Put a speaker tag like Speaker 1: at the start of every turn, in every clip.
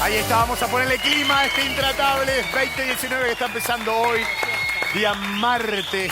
Speaker 1: Ahí está, vamos a ponerle clima a este intratable 2019 que está empezando hoy, día martes.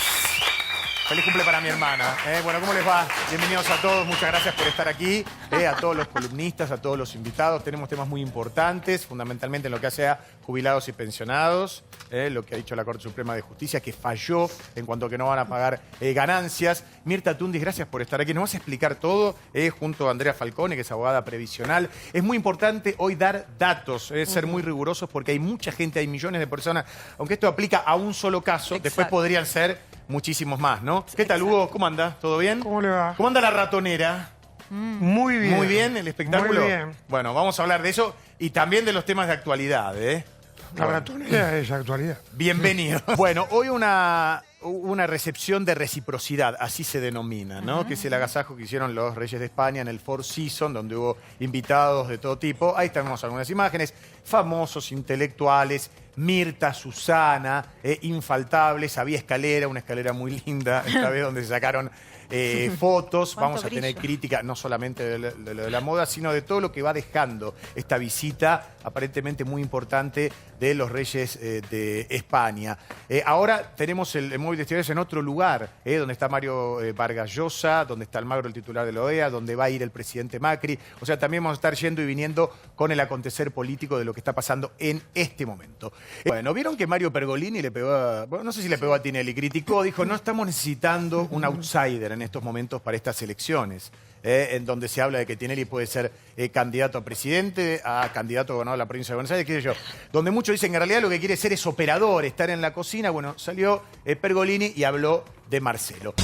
Speaker 1: Feliz cumple para mi hermana. Bueno, ¿cómo les va? Bienvenidos a todos, muchas gracias por estar aquí. A todos los columnistas, a todos los invitados. Tenemos temas muy importantes, fundamentalmente en lo que hace a jubilados y pensionados. Lo que ha dicho la Corte Suprema de Justicia, que falló en cuanto a que no van a pagar ganancias. Mirta Tundis, gracias por estar aquí. Nos vas a explicar todo junto a Andrea Falcone, que es abogada previsional. Es muy importante hoy dar datos, ser muy rigurosos, porque hay mucha gente, hay millones de personas. Aunque esto aplica a un solo caso, después podrían ser muchísimos más, ¿no? ¿Qué tal, Hugo? ¿Cómo anda? ¿Todo bien?
Speaker 2: ¿Cómo le va?
Speaker 1: ¿Cómo anda la ratonera?
Speaker 2: Muy bien.
Speaker 1: Muy bien el espectáculo.
Speaker 2: Muy bien.
Speaker 1: Bueno, vamos a hablar de eso y también de los temas de actualidad,
Speaker 2: La ratonera es actualidad.
Speaker 1: Bienvenido. Bueno, hoy una recepción de reciprocidad, así se denomina, ¿no? Que es el agasajo que hicieron los Reyes de España en el Four Seasons, donde hubo invitados de todo tipo. Ahí tenemos algunas imágenes, famosos, intelectuales, Mirta, Susana, infaltables, había escalera, una escalera muy linda, esta vez donde se sacaron fotos. Vamos a tener crítica no solamente de la moda, sino de todo lo que va dejando esta visita aparentemente muy importante de los Reyes de España. Ahora tenemos el móvil de exteriores en otro lugar, donde está Mario Vargas Llosa, donde está Almagro, el titular de la OEA, donde va a ir el presidente Macri. O sea, también vamos a estar yendo y viniendo con el acontecer político de lo que está pasando en este momento. Bueno, ¿vieron que Mario Pergolini le pegó a... Bueno, no sé si le pegó a Tinelli, criticó, dijo, no estamos necesitando un outsider en estos momentos para estas elecciones, en donde se habla de que Tinelli puede ser candidato a presidente, a candidato a gobernador de la provincia de Buenos Aires, qué sé yo. Donde muchos dicen que en realidad lo que quiere ser es operador, estar en la cocina. Bueno, salió Pergolini y habló de Marcelo.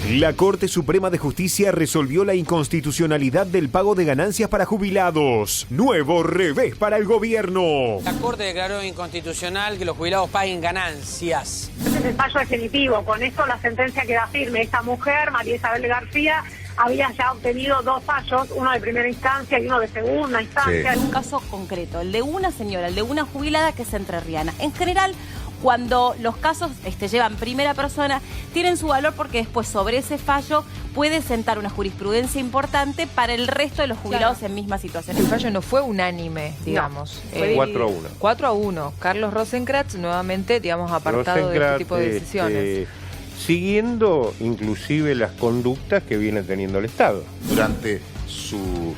Speaker 3: La Corte Suprema de Justicia resolvió la inconstitucionalidad del pago de ganancias para jubilados. Nuevo revés para el gobierno.
Speaker 4: La Corte declaró inconstitucional que los jubilados paguen ganancias.
Speaker 5: Este es el fallo definitivo. Con esto la sentencia queda firme. Esta mujer, María Isabel García, había ya obtenido dos fallos, uno de primera instancia y uno de segunda instancia.
Speaker 6: Un caso concreto, el de una señora, el de una jubilada que es entrerriana. En general, cuando los casos llevan primera persona, tienen su valor porque después sobre ese fallo puede sentar una jurisprudencia importante para el resto de los jubilados en misma situación.
Speaker 7: El fallo no fue unánime, digamos.
Speaker 6: No, fue
Speaker 8: 4-1.
Speaker 7: 4-1. Carlos Rosenkrantz nuevamente, digamos, apartado de este tipo de decisiones.
Speaker 8: Siguiendo inclusive las conductas que viene teniendo el Estado.
Speaker 9: Durante su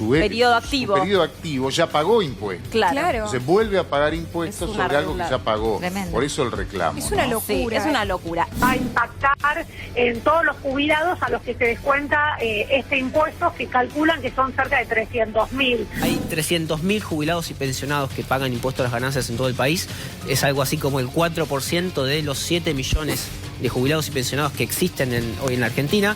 Speaker 6: periodo activo.
Speaker 9: Su periodo activo ya pagó impuestos.
Speaker 6: Claro.
Speaker 9: Se vuelve a pagar impuestos sobre algo que ya pagó.
Speaker 6: Tremendo.
Speaker 9: Por eso el reclamo.
Speaker 7: Es una locura.
Speaker 6: Sí, es una locura.
Speaker 5: Va a impactar en todos los jubilados a los que se descuenta este impuesto, que calculan que son cerca de 300.000.
Speaker 4: Hay 300.000 jubilados y pensionados que pagan impuestos a las ganancias en todo el país. Es algo así como el 4% de los 7 millones de jubilados y pensionados que existen hoy en la Argentina.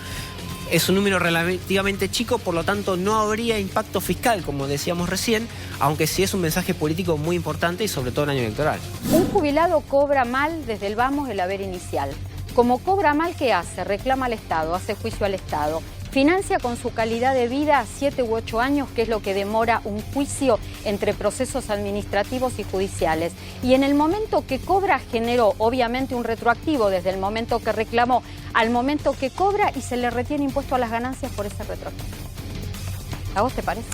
Speaker 4: Es un número relativamente chico, por lo tanto no habría impacto fiscal, como decíamos recién, aunque sí es un mensaje político muy importante y sobre todo en año electoral.
Speaker 10: Un jubilado cobra mal desde el vamos del haber inicial. Como cobra mal, ¿qué hace? Reclama al Estado, hace juicio al Estado. Financia con su calidad de vida 7 u 8 años, que es lo que demora un juicio entre procesos administrativos y judiciales. Y en el momento que cobra generó obviamente un retroactivo desde el momento que reclamó al momento que cobra y se le retiene impuesto a las ganancias por ese retroactivo. ¿A vos te parece?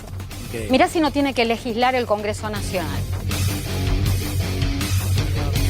Speaker 1: Okay.
Speaker 10: Mirá si no tiene que legislar el Congreso Nacional.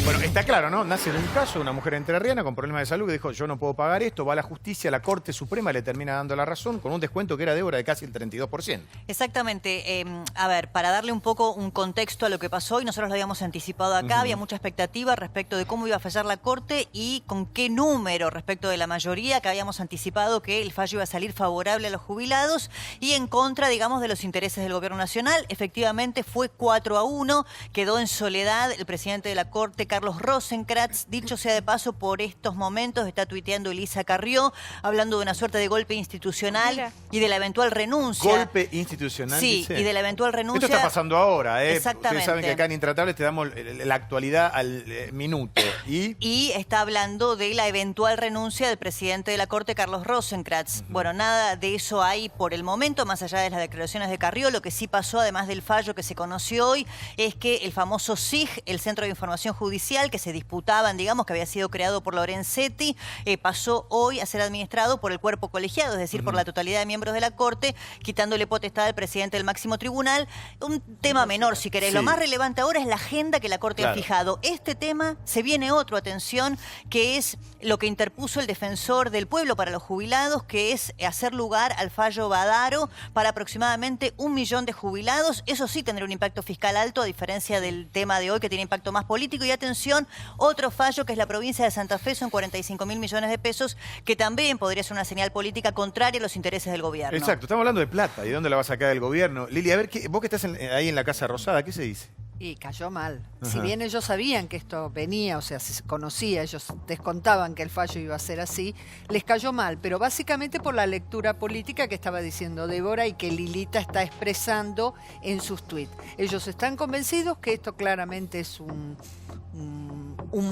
Speaker 1: Bueno, está claro, ¿no? Nace de un caso, una mujer entrerriana con problemas de salud que dijo, yo no puedo pagar esto, va a la justicia, la Corte Suprema le termina dando la razón con un descuento que era de obra de casi el 32%.
Speaker 11: Exactamente. A ver, para darle un poco un contexto a lo que pasó, y nosotros lo habíamos anticipado acá, había mucha expectativa respecto de cómo iba a fallar la Corte y con qué número respecto de la mayoría, que habíamos anticipado que el fallo iba a salir favorable a los jubilados y en contra, digamos, de los intereses del Gobierno Nacional. Efectivamente fue 4-1, quedó en soledad el presidente de la Corte, Carlos Rosenkrantz. Dicho sea de paso, por estos momentos está tuiteando Elisa Carrió, hablando de una suerte de golpe institucional y de la eventual renuncia.
Speaker 1: ¿Golpe institucional?
Speaker 11: Sí,
Speaker 1: dice.
Speaker 11: Y de la eventual renuncia.
Speaker 1: Esto está pasando ahora, ¿eh?
Speaker 11: Exactamente.
Speaker 1: Ustedes saben que acá en Intratables te damos la actualidad al minuto.
Speaker 11: Y está hablando de la eventual renuncia del presidente de la Corte, Carlos Rosenkrantz. Bueno, nada de eso hay por el momento, más allá de las declaraciones de Carrió. Lo que sí pasó, además del fallo que se conoció hoy, es que el famoso SIG, el Centro de Información Judicial, inicial que se disputaban, digamos, que había sido creado por Lorenzetti, pasó hoy a ser administrado por el cuerpo colegiado, es decir, por la totalidad de miembros de la Corte, quitándole potestad al presidente del máximo tribunal. Un tema menor, si querés.
Speaker 1: Sí.
Speaker 11: Lo más relevante ahora es la agenda que la Corte ha fijado. Este tema, se viene otro, atención, que es lo que interpuso el defensor del pueblo para los jubilados, que es hacer lugar al fallo Badaro para aproximadamente 1 millón de jubilados. Eso sí tendrá un impacto fiscal alto, a diferencia del tema de hoy, que tiene impacto más político. Y atención, otro fallo que es la provincia de Santa Fe, son 45.000 millones de pesos, que también podría ser una señal política contraria a los intereses del gobierno.
Speaker 1: Exacto, estamos hablando de plata. ¿Y de dónde la va a sacar el gobierno? Lili, a ver, vos que estás ahí en la Casa Rosada, ¿qué se dice?
Speaker 12: Y cayó mal.
Speaker 1: Ajá.
Speaker 12: Si bien ellos sabían que esto venía, o sea, se conocía, ellos descontaban que el fallo iba a ser así, les cayó mal, pero básicamente por la lectura política que estaba diciendo Débora y que Lilita está expresando en sus tweets. Ellos están convencidos que esto claramente es un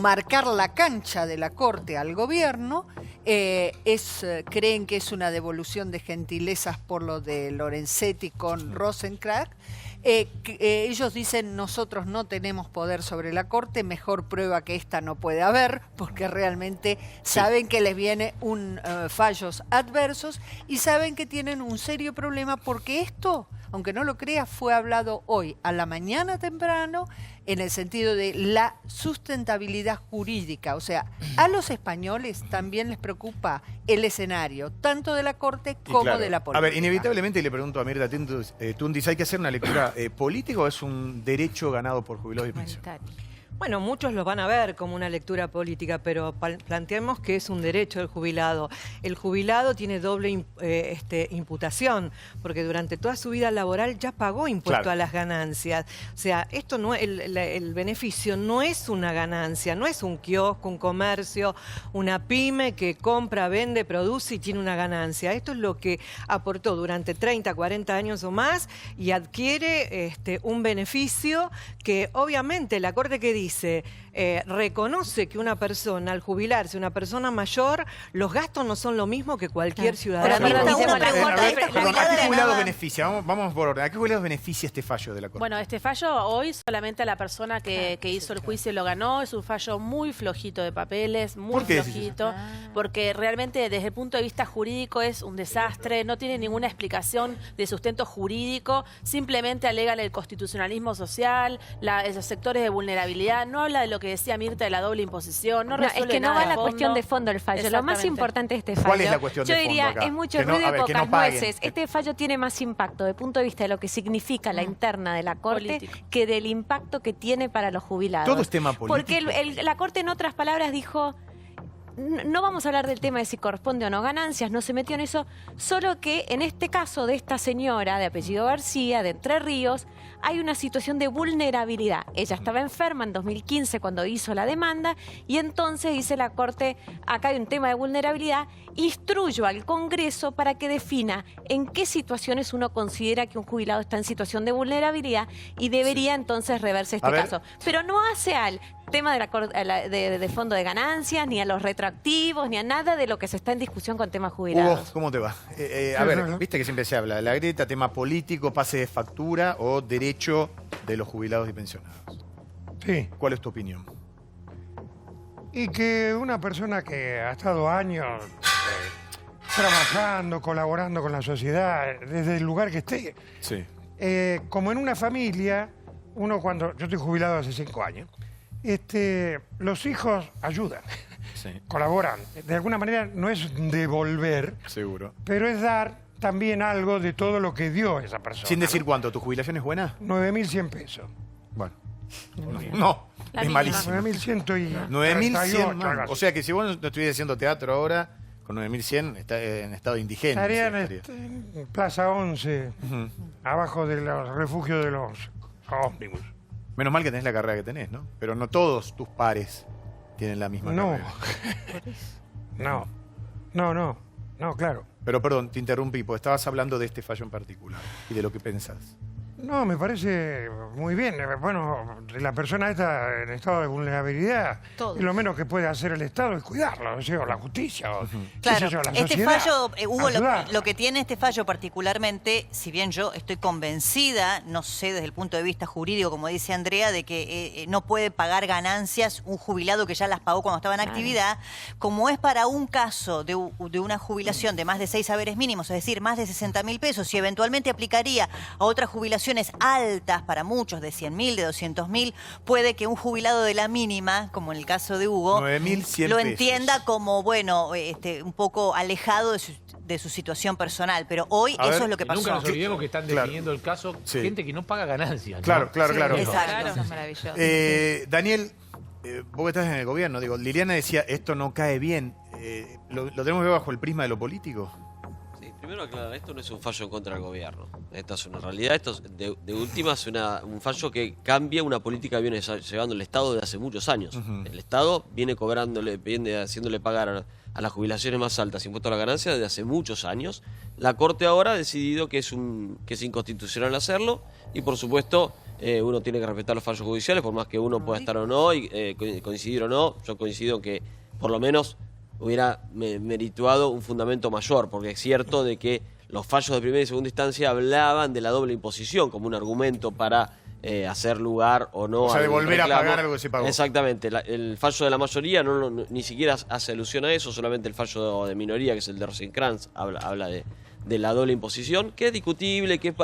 Speaker 12: marcar la cancha de la Corte al gobierno, creen que es una devolución de gentilezas por lo de Lorenzetti con Rosenkrantz. Ellos dicen, nosotros no tenemos poder sobre la Corte, mejor prueba que esta no puede haber, porque realmente saben que les viene fallos adversos y saben que tienen un serio problema, porque esto, aunque no lo creas, fue hablado hoy a la mañana temprano en el sentido de la sustentabilidad jurídica. O sea, a los españoles también les preocupa el escenario, tanto de la Corte como de la política.
Speaker 1: A ver, inevitablemente le pregunto a Mirta Tundis, ¿hay que hacer una lectura política o es un derecho ganado por jubilados y pensionados?
Speaker 7: Bueno, muchos lo van a ver como una lectura política, pero planteemos que es un derecho del jubilado. El jubilado tiene doble imputación, porque durante toda su vida laboral ya pagó impuesto a las ganancias. O sea, esto no, el beneficio no es una ganancia, no es un kiosco, un comercio, una pyme que compra, vende, produce y tiene una ganancia. Esto es lo que aportó durante 30, 40 años o más y adquiere un beneficio que obviamente la Corte que dice reconoce que una persona, al jubilarse, una persona mayor, los gastos no son lo mismo que cualquier ciudadano.
Speaker 1: ¿A qué jubilado beneficia? Vamos por orden. ¿A qué jubilados beneficia este fallo de la Corte?
Speaker 13: Bueno, este fallo hoy solamente a la persona que hizo el juicio lo ganó. Es un fallo muy flojito de papeles, muy flojito, porque realmente desde el punto de vista jurídico es un desastre, no tiene ninguna explicación de sustento jurídico, simplemente alegan el constitucionalismo social, esos sectores de vulnerabilidad, no habla de lo que decía Mirta de la doble imposición, no resuelve
Speaker 10: es que no
Speaker 13: nada
Speaker 10: va a la
Speaker 13: de
Speaker 10: cuestión de fondo del fallo. Lo más importante de este fallo,
Speaker 1: ¿cuál es la cuestión de
Speaker 10: yo
Speaker 1: fondo
Speaker 10: diría,
Speaker 1: acá?
Speaker 10: es mucho
Speaker 1: Que no-
Speaker 10: ruido
Speaker 1: a ver,
Speaker 10: y
Speaker 1: que no
Speaker 10: pocas
Speaker 1: paguen.
Speaker 10: nueces. Este fallo tiene más impacto desde el punto de vista de lo que significa la interna de la Corte
Speaker 13: Político.
Speaker 10: que del impacto que tiene para los jubilados.
Speaker 1: Todo es tema político.
Speaker 10: Porque la Corte, en otras palabras, dijo... No vamos a hablar del tema de si corresponde o no ganancias, no se metió en eso, solo que en este caso de esta señora de apellido García, de Entre Ríos, hay una situación de vulnerabilidad. Ella estaba enferma en 2015 cuando hizo la demanda y entonces dice la Corte, acá hay un tema de vulnerabilidad, instruyo al Congreso para que defina en qué situaciones uno considera que un jubilado está en situación de vulnerabilidad y debería entonces reverse este caso. Pero no hace al tema de fondo de ganancias, ni a los retroactivos, ni a nada de lo que se está en discusión con temas jubilados.
Speaker 1: Hugo, ¿cómo te va? A ver, viste que siempre se habla de la grieta, tema político, pase de factura o derecho de los jubilados y pensionados.
Speaker 2: Sí.
Speaker 1: ¿Cuál es tu opinión?
Speaker 2: Y que una persona que ha estado años trabajando, colaborando con la sociedad, desde el lugar que esté, como en una familia, yo estoy jubilado hace 5 años, los hijos ayudan, colaboran. De alguna manera no es devolver,
Speaker 1: seguro,
Speaker 2: pero es dar también algo de todo lo que dio esa persona.
Speaker 1: Sin decir cuánto, ¿tu jubilación es buena?
Speaker 2: 9.100 pesos.
Speaker 1: Bueno, no, es malísimo.
Speaker 2: 9.100 y
Speaker 1: 9.100, o sea que si vos no estuvieras haciendo teatro ahora, con 9.100 está en estado de indigencia.
Speaker 2: Estarían en Plaza 11, abajo de los refugios de los ómnibus.
Speaker 1: Menos mal que tenés la carrera que tenés, ¿no? Pero no todos tus pares tienen la misma carrera.
Speaker 2: No, claro.
Speaker 1: Pero perdón, te interrumpí, porque estabas hablando de este fallo en particular y de lo que pensás.
Speaker 2: No, me parece muy bien. Bueno, la persona está en estado de vulnerabilidad. Y lo menos que puede hacer el Estado es cuidarlo, o sea, la justicia, o
Speaker 11: claro,
Speaker 2: la
Speaker 11: este
Speaker 2: sociedad,
Speaker 11: fallo, Hugo,
Speaker 2: ayudar.
Speaker 11: lo que tiene este fallo particularmente, si bien yo estoy convencida, no sé desde el punto de vista jurídico, como dice Andrea, de que no puede pagar ganancias un jubilado que ya las pagó cuando estaba en actividad, como es para un caso de una jubilación de más de 6 haberes mínimos, es decir, más de 60.000 pesos, y eventualmente aplicaría a otras jubilaciones altas para muchos, de 100.000, de 200.000, puede que un jubilado de la mínima, como en el caso de Hugo,
Speaker 1: 9.100
Speaker 11: lo
Speaker 1: pesos.
Speaker 11: entienda como, bueno, un poco alejado de su situación personal. Pero hoy eso es lo que pasó.
Speaker 14: Nunca nos olvidemos que están definiendo el caso gente que no paga ganancias, ¿no?
Speaker 1: Claro.
Speaker 11: Exacto.
Speaker 6: Eso es maravilloso.
Speaker 1: Daniel, vos que estás en el gobierno, digo, Liliana decía, esto no cae bien. ¿Lo tenemos que ver bajo el prisma de lo político?
Speaker 15: Primero aclarar, esto no es un fallo en contra del gobierno. Esta es una realidad. Esto es, de última es un fallo que cambia una política que viene llevando el Estado desde hace muchos años. El Estado viene viene haciéndole pagar a las jubilaciones más altas impuestos a la ganancia desde hace muchos años. La Corte ahora ha decidido que es inconstitucional hacerlo y, por supuesto, uno tiene que respetar los fallos judiciales, por más que uno pueda estar o no, y coincidir o no. Yo coincido en que, por lo menos, hubiera merituado un fundamento mayor, porque es cierto de que los fallos de primera y segunda instancia hablaban de la doble imposición como un argumento para hacer lugar o no.
Speaker 1: O sea, de volver a pagar algo que se pagó.
Speaker 15: Exactamente. El fallo de la mayoría ni siquiera hace alusión a eso, solamente el fallo de minoría, que es el de Rosencrantz, habla de la doble imposición, que es discutible, que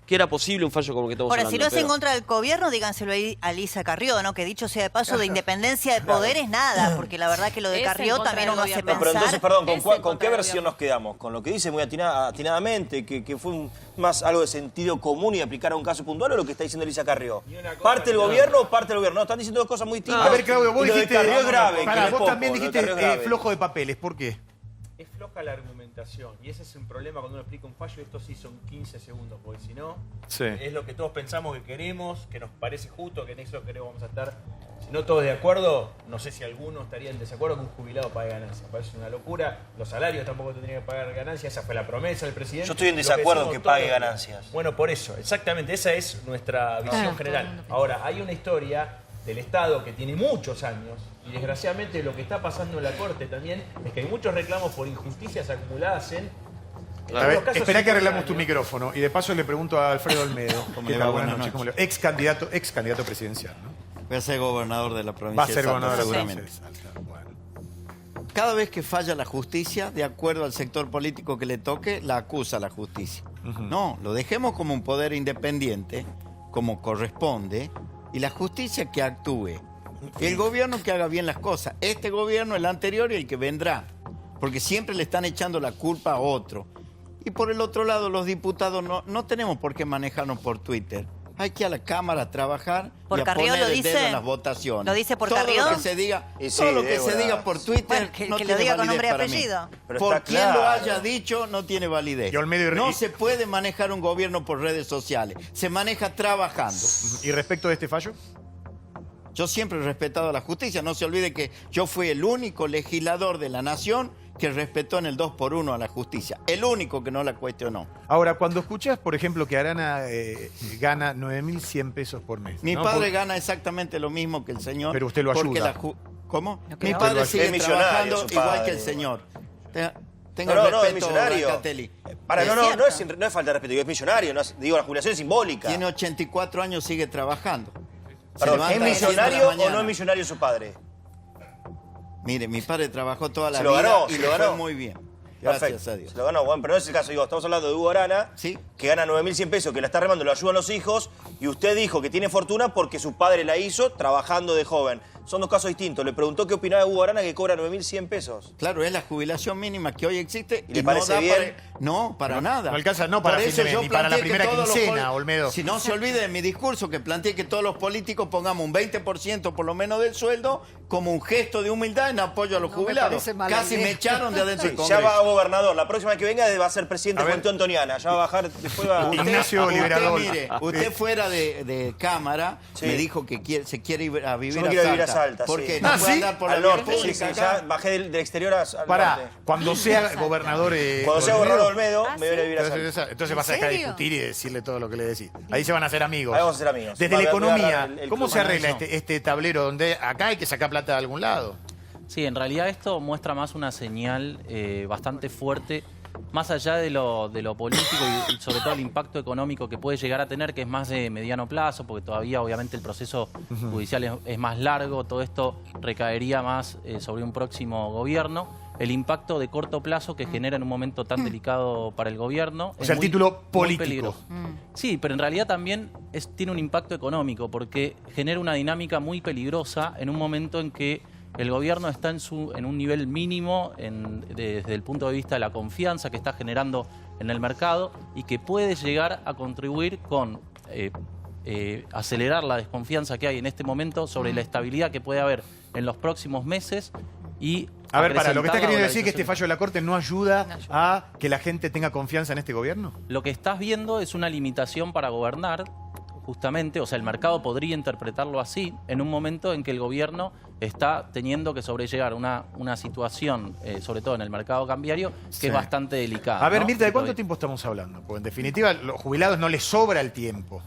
Speaker 15: era posible un fallo como el que estamos hablando.
Speaker 11: Ahora, si no es en contra del gobierno, díganselo ahí a Lisa Carrió, ¿no? Que dicho sea de paso, de independencia de poderes, nada, porque la verdad que lo de Carrió también uno hace pensar...
Speaker 16: Pero entonces, perdón, ¿con qué versión nos quedamos? ¿Con lo que dice muy atinadamente, que fue más algo de sentido común y aplicar a un caso puntual, o lo que está diciendo Lisa Carrió? ¿Parte del gobierno o parte del gobierno? No, están diciendo dos cosas muy distintas.
Speaker 1: A ver, Claudio, vos dijiste...
Speaker 16: Carrió es grave.
Speaker 1: Vos también dijiste flojo de papeles, ¿por qué?
Speaker 17: Es floja la argumentación y ese es un problema cuando uno explica un fallo. Esto sí son 15 segundos, porque si no, es lo que todos pensamos que queremos, que nos parece justo, que en eso creo vamos a estar. Si no todos de acuerdo, no sé si alguno estaría en desacuerdo que un jubilado pague ganancias. Parece una locura. Los salarios tampoco tendrían que pagar ganancias. Esa fue la promesa del presidente.
Speaker 16: Yo estoy en desacuerdo que pague ganancias.
Speaker 17: Bueno, por eso, exactamente, esa es nuestra visión general. Ahora, hay una historia del Estado que tiene muchos años y desgraciadamente lo que está pasando en la Corte también es que hay muchos reclamos por injusticias acumuladas en...
Speaker 1: Esperá que arreglamos tu micrófono y de paso le pregunto a Alfredo Olmedo,
Speaker 18: Buenas noches.
Speaker 1: ¿cómo le va? Ex candidato presidencial, ¿no?
Speaker 18: Voy a ser gobernador de la provincia de Salta, seguramente. Cada vez que falla la justicia, de acuerdo al sector político que le toque, la acusa la justicia. No, lo dejemos como un poder independiente, como corresponde, y la justicia que actúe. El gobierno que haga bien las cosas. Este gobierno, el anterior y el que vendrá. Porque siempre le están echando la culpa a otro. Y por el otro lado, los diputados no tenemos por qué manejarnos por Twitter. Hay que ir a la Cámara a trabajar
Speaker 11: ¿Por
Speaker 18: y a
Speaker 11: Carrió
Speaker 18: poner
Speaker 11: lo
Speaker 18: el
Speaker 11: dice?
Speaker 18: dedo en las votaciones.
Speaker 11: ¿Lo dice por
Speaker 18: todo
Speaker 11: Carrió?
Speaker 18: Lo que se diga, todo lo que se diga por Twitter
Speaker 11: Bueno,
Speaker 18: no
Speaker 11: que
Speaker 18: tiene
Speaker 11: lo diga con
Speaker 18: validez
Speaker 11: nombre y
Speaker 18: para mí.
Speaker 11: apellido.
Speaker 16: Pero
Speaker 18: Por
Speaker 16: está
Speaker 18: quien
Speaker 16: claro.
Speaker 18: lo haya dicho, no tiene validez. No se puede manejar un gobierno por redes sociales. Se maneja trabajando.
Speaker 1: ¿Y respecto de este fallo?
Speaker 18: Yo siempre he respetado a la justicia. No se olvide que yo fui el único legislador de la nación que respetó en el 2x1 a la justicia. El único que no la cuestionó.
Speaker 1: Ahora, cuando escuchas, por ejemplo, que Arana gana 9.100 pesos por mes.
Speaker 18: Mi
Speaker 1: ¿no?
Speaker 18: padre gana exactamente lo mismo que el señor.
Speaker 1: Pero usted lo ayuda.
Speaker 18: ¿Cómo?
Speaker 1: No,
Speaker 18: Mi
Speaker 1: no.
Speaker 18: padre
Speaker 1: Es
Speaker 18: sigue
Speaker 16: millonario,
Speaker 18: trabajando
Speaker 16: su
Speaker 18: igual
Speaker 16: padre.
Speaker 18: que el señor. Tenga
Speaker 16: No,
Speaker 18: respeto,
Speaker 16: es millonario.
Speaker 18: Brancatelli.
Speaker 16: No es falta de respeto, es millonario. Digo, la jubilación es simbólica.
Speaker 18: Tiene 84 años, sigue trabajando.
Speaker 16: Perdón, ¿es millonario o no es
Speaker 18: millonario
Speaker 16: millonario su padre?
Speaker 18: Mire, mi padre trabajó toda la
Speaker 16: Se lo
Speaker 18: vida
Speaker 16: ganó,
Speaker 18: y
Speaker 16: se
Speaker 18: le
Speaker 16: lo
Speaker 18: fue
Speaker 16: ganó.
Speaker 18: muy bien. Gracias
Speaker 16: Perfecto.
Speaker 18: a Dios.
Speaker 16: Se lo ganó, bueno, pero no es el caso. Digo, estamos hablando de Hugo Arana, que gana 9.100 pesos, que la está remando, lo ayudan los hijos, y usted dijo que tiene fortuna porque su padre la hizo trabajando de joven. Son dos casos distintos. Le preguntó qué opinaba de Hugo Arana, que cobra 9.100 pesos.
Speaker 18: Claro, es la jubilación mínima que hoy existe.
Speaker 16: ¿Y le parece
Speaker 18: no da
Speaker 16: bien?
Speaker 18: No, para nada.
Speaker 1: No alcanza, no para
Speaker 18: Por
Speaker 1: fin
Speaker 18: eso
Speaker 1: de mes,
Speaker 18: yo
Speaker 1: ni para la
Speaker 18: planteé que
Speaker 1: primera
Speaker 18: todos los
Speaker 1: quincena, Olmedo.
Speaker 18: Si no se olvide de mi discurso, que planteé que todos los políticos pongamos un 20% por lo menos del sueldo como un gesto de humildad en apoyo a los jubilados.
Speaker 12: parece mala
Speaker 18: Casi
Speaker 12: idea.
Speaker 18: me echaron de adentro del
Speaker 16: Ya
Speaker 18: Congreso.
Speaker 16: va a gobernador. La próxima que venga va a ser presidente de Juventud Antoniana. Ya va a bajar, después va a...
Speaker 1: Ignacio Liberador.
Speaker 18: Mire, usted fuera de cámara me dijo que se quiere ir a vivir
Speaker 16: Yo me
Speaker 18: a
Speaker 16: quiero
Speaker 18: Salta.
Speaker 16: vivir a más alta,
Speaker 18: Porque
Speaker 16: sí.
Speaker 18: no puede andar por la
Speaker 16: Al
Speaker 18: vía
Speaker 16: norte, sí,
Speaker 18: pública
Speaker 16: sí,
Speaker 18: acá.
Speaker 16: ya bajé del exterior al
Speaker 1: Pará,
Speaker 16: norte.
Speaker 1: cuando sea gobernador
Speaker 16: Cuando sea gobernador Olmedo, me voy a vivir a Salta.
Speaker 1: entonces vas a dejar de discutir y decirle todo lo que le decís. Ahí se van a hacer amigos.
Speaker 16: Ahí vamos a ser amigos.
Speaker 1: Desde la
Speaker 16: Voy a
Speaker 1: economía,
Speaker 16: agarrar el
Speaker 1: ¿cómo
Speaker 16: club.
Speaker 1: se arregla
Speaker 16: Bueno,
Speaker 1: este tablero donde acá hay que sacar plata de algún lado?
Speaker 19: Sí, en realidad esto muestra más una señal bastante fuerte, más allá de lo político y sobre todo el impacto económico que puede llegar a tener, que es más de mediano plazo, porque todavía obviamente el proceso judicial es más largo, todo esto recaería más sobre un próximo gobierno. El impacto de corto plazo que genera en un momento tan delicado para el gobierno.
Speaker 1: O sea, el título político.
Speaker 19: Peligroso. Sí, pero en realidad también tiene un impacto económico, porque genera una dinámica muy peligrosa en un momento en que el gobierno está en un nivel mínimo desde el punto de vista de la confianza que está generando en el mercado y que puede llegar a contribuir con acelerar la desconfianza que hay en este momento sobre la estabilidad que puede haber en los próximos meses y...
Speaker 1: A ver, lo que está queriendo decir que este fallo de la Corte no ayuda a que la gente tenga confianza en este gobierno.
Speaker 19: Lo que estás viendo es una limitación para gobernar, justamente, o sea, el mercado podría interpretarlo así, en un momento en que el gobierno está teniendo que sobrellevar una situación, sobre todo en el mercado cambiario, que es bastante delicada.
Speaker 1: A ver,
Speaker 19: ¿no?
Speaker 1: Mirta, ¿de cuánto tiempo estamos hablando? Porque en definitiva, a los jubilados no les sobra el tiempo.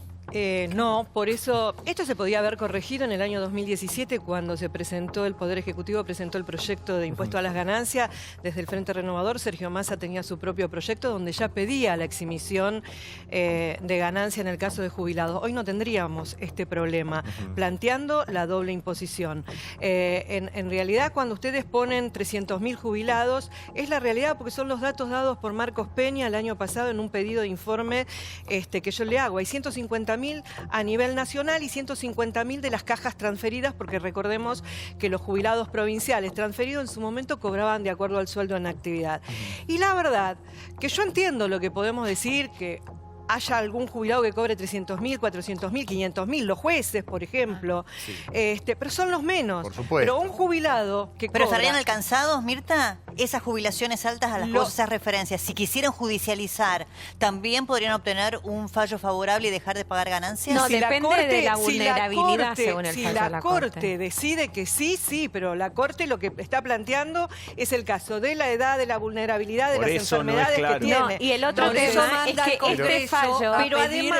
Speaker 7: No, por eso, esto se podía haber corregido en el año 2017 cuando se presentó, el Poder Ejecutivo presentó el proyecto de impuesto a las ganancias. Desde el Frente Renovador, Sergio Massa tenía su propio proyecto donde ya pedía la exhibición de ganancia en el caso de jubilados. Hoy no tendríamos este problema, planteando la doble imposición. En realidad, cuando ustedes ponen 300.000 jubilados, es la realidad porque son los datos dados por Marcos Peña el año pasado en un pedido de informe que yo le hago. Hay 150.000 a nivel nacional y 150.000 de las cajas transferidas, porque recordemos que los jubilados provinciales transferidos en su momento cobraban de acuerdo al sueldo en actividad. Y la verdad que yo entiendo lo que podemos decir, que haya algún jubilado que cobre 300.000, 400.000, 500.000, los jueces, por ejemplo, pero son los menos.
Speaker 1: Por supuesto.
Speaker 7: Pero un jubilado que
Speaker 11: ¿Pero
Speaker 7: cobra...
Speaker 11: estarían alcanzados, Mirta, esas jubilaciones altas a las que vos haces referencia? Si quisieran judicializar, ¿también podrían obtener un fallo favorable y dejar de pagar ganancias?
Speaker 6: No, depende de la vulnerabilidad, según el
Speaker 7: si
Speaker 6: fallo de
Speaker 7: la
Speaker 6: la
Speaker 7: Corte
Speaker 6: Corte
Speaker 7: decide que sí, pero la Corte lo que está planteando es el caso de la edad, de la vulnerabilidad, de
Speaker 14: Por
Speaker 7: las
Speaker 14: eso no es
Speaker 7: enfermedades
Speaker 14: claro.
Speaker 7: que tiene.
Speaker 6: No, y el otro
Speaker 7: Por eso
Speaker 6: tema
Speaker 7: manda
Speaker 6: es
Speaker 7: al
Speaker 6: que este
Speaker 7: Congreso
Speaker 6: fallo...
Speaker 7: pero
Speaker 12: a pedir,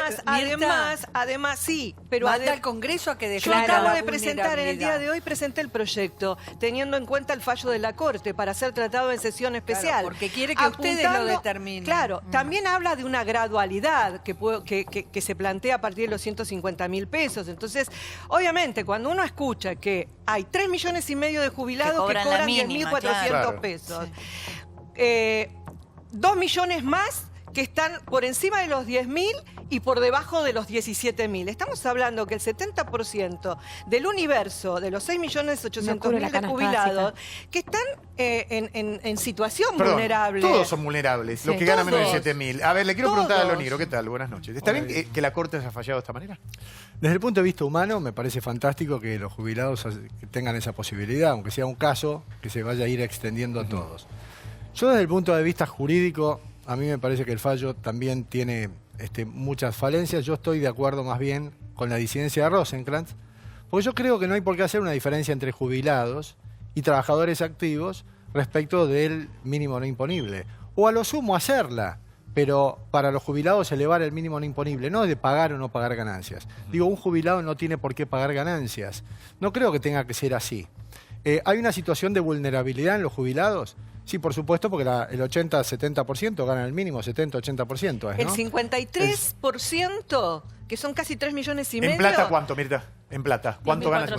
Speaker 7: además sí, pero
Speaker 12: manda al Congreso a que
Speaker 7: yo
Speaker 12: declare
Speaker 7: acabo
Speaker 12: la
Speaker 7: de presentar, en el día de hoy presenté el proyecto, teniendo en cuenta el fallo de la Corte para ser tratado en sesión especial.
Speaker 12: Claro, porque quiere que ustedes lo determinen.
Speaker 7: Claro, también habla de una gradualidad que se plantea a partir de los 150.000 pesos. Entonces, obviamente, cuando uno escucha que hay 3,5 millones de jubilados que
Speaker 11: cobran la
Speaker 7: cobran
Speaker 11: mínima,
Speaker 7: 10.400
Speaker 1: claro.
Speaker 7: pesos, 2 millones más que están por encima de los 10.000 y por debajo de los 17.000. Estamos hablando que el 70% del universo de los 6.800.000 de jubilados que están en situación vulnerable.
Speaker 1: Todos son vulnerables, los que ganan menos de 7.000. A ver, le quiero preguntar a
Speaker 7: Todos.
Speaker 1: Loniro, ¿qué tal? Buenas noches. ¿Está bien que la Corte haya fallado de esta manera?
Speaker 20: Desde el punto de vista humano, me parece fantástico que los jubilados tengan esa posibilidad, aunque sea un caso que se vaya a ir extendiendo a todos. Yo, desde el punto de vista jurídico, a mí me parece que el fallo también tiene muchas falencias. Yo estoy de acuerdo más bien con la disidencia de Rosenkrantz, porque yo creo que no hay por qué hacer una diferencia entre jubilados y trabajadores activos respecto del mínimo no imponible. O a lo sumo hacerla, pero para los jubilados elevar el mínimo no imponible, no de pagar o no pagar ganancias. Digo, un jubilado no tiene por qué pagar ganancias. No creo que tenga que ser así. ¿Hay una situación de vulnerabilidad en los jubilados? Sí, por supuesto, porque el 80-70% ganan el mínimo, 70-80%. ¿no?
Speaker 7: El 53%, que son casi 3,5 millones.
Speaker 1: ¿En plata cuánto, Mirta? En plata. ¿Cuánto ganas?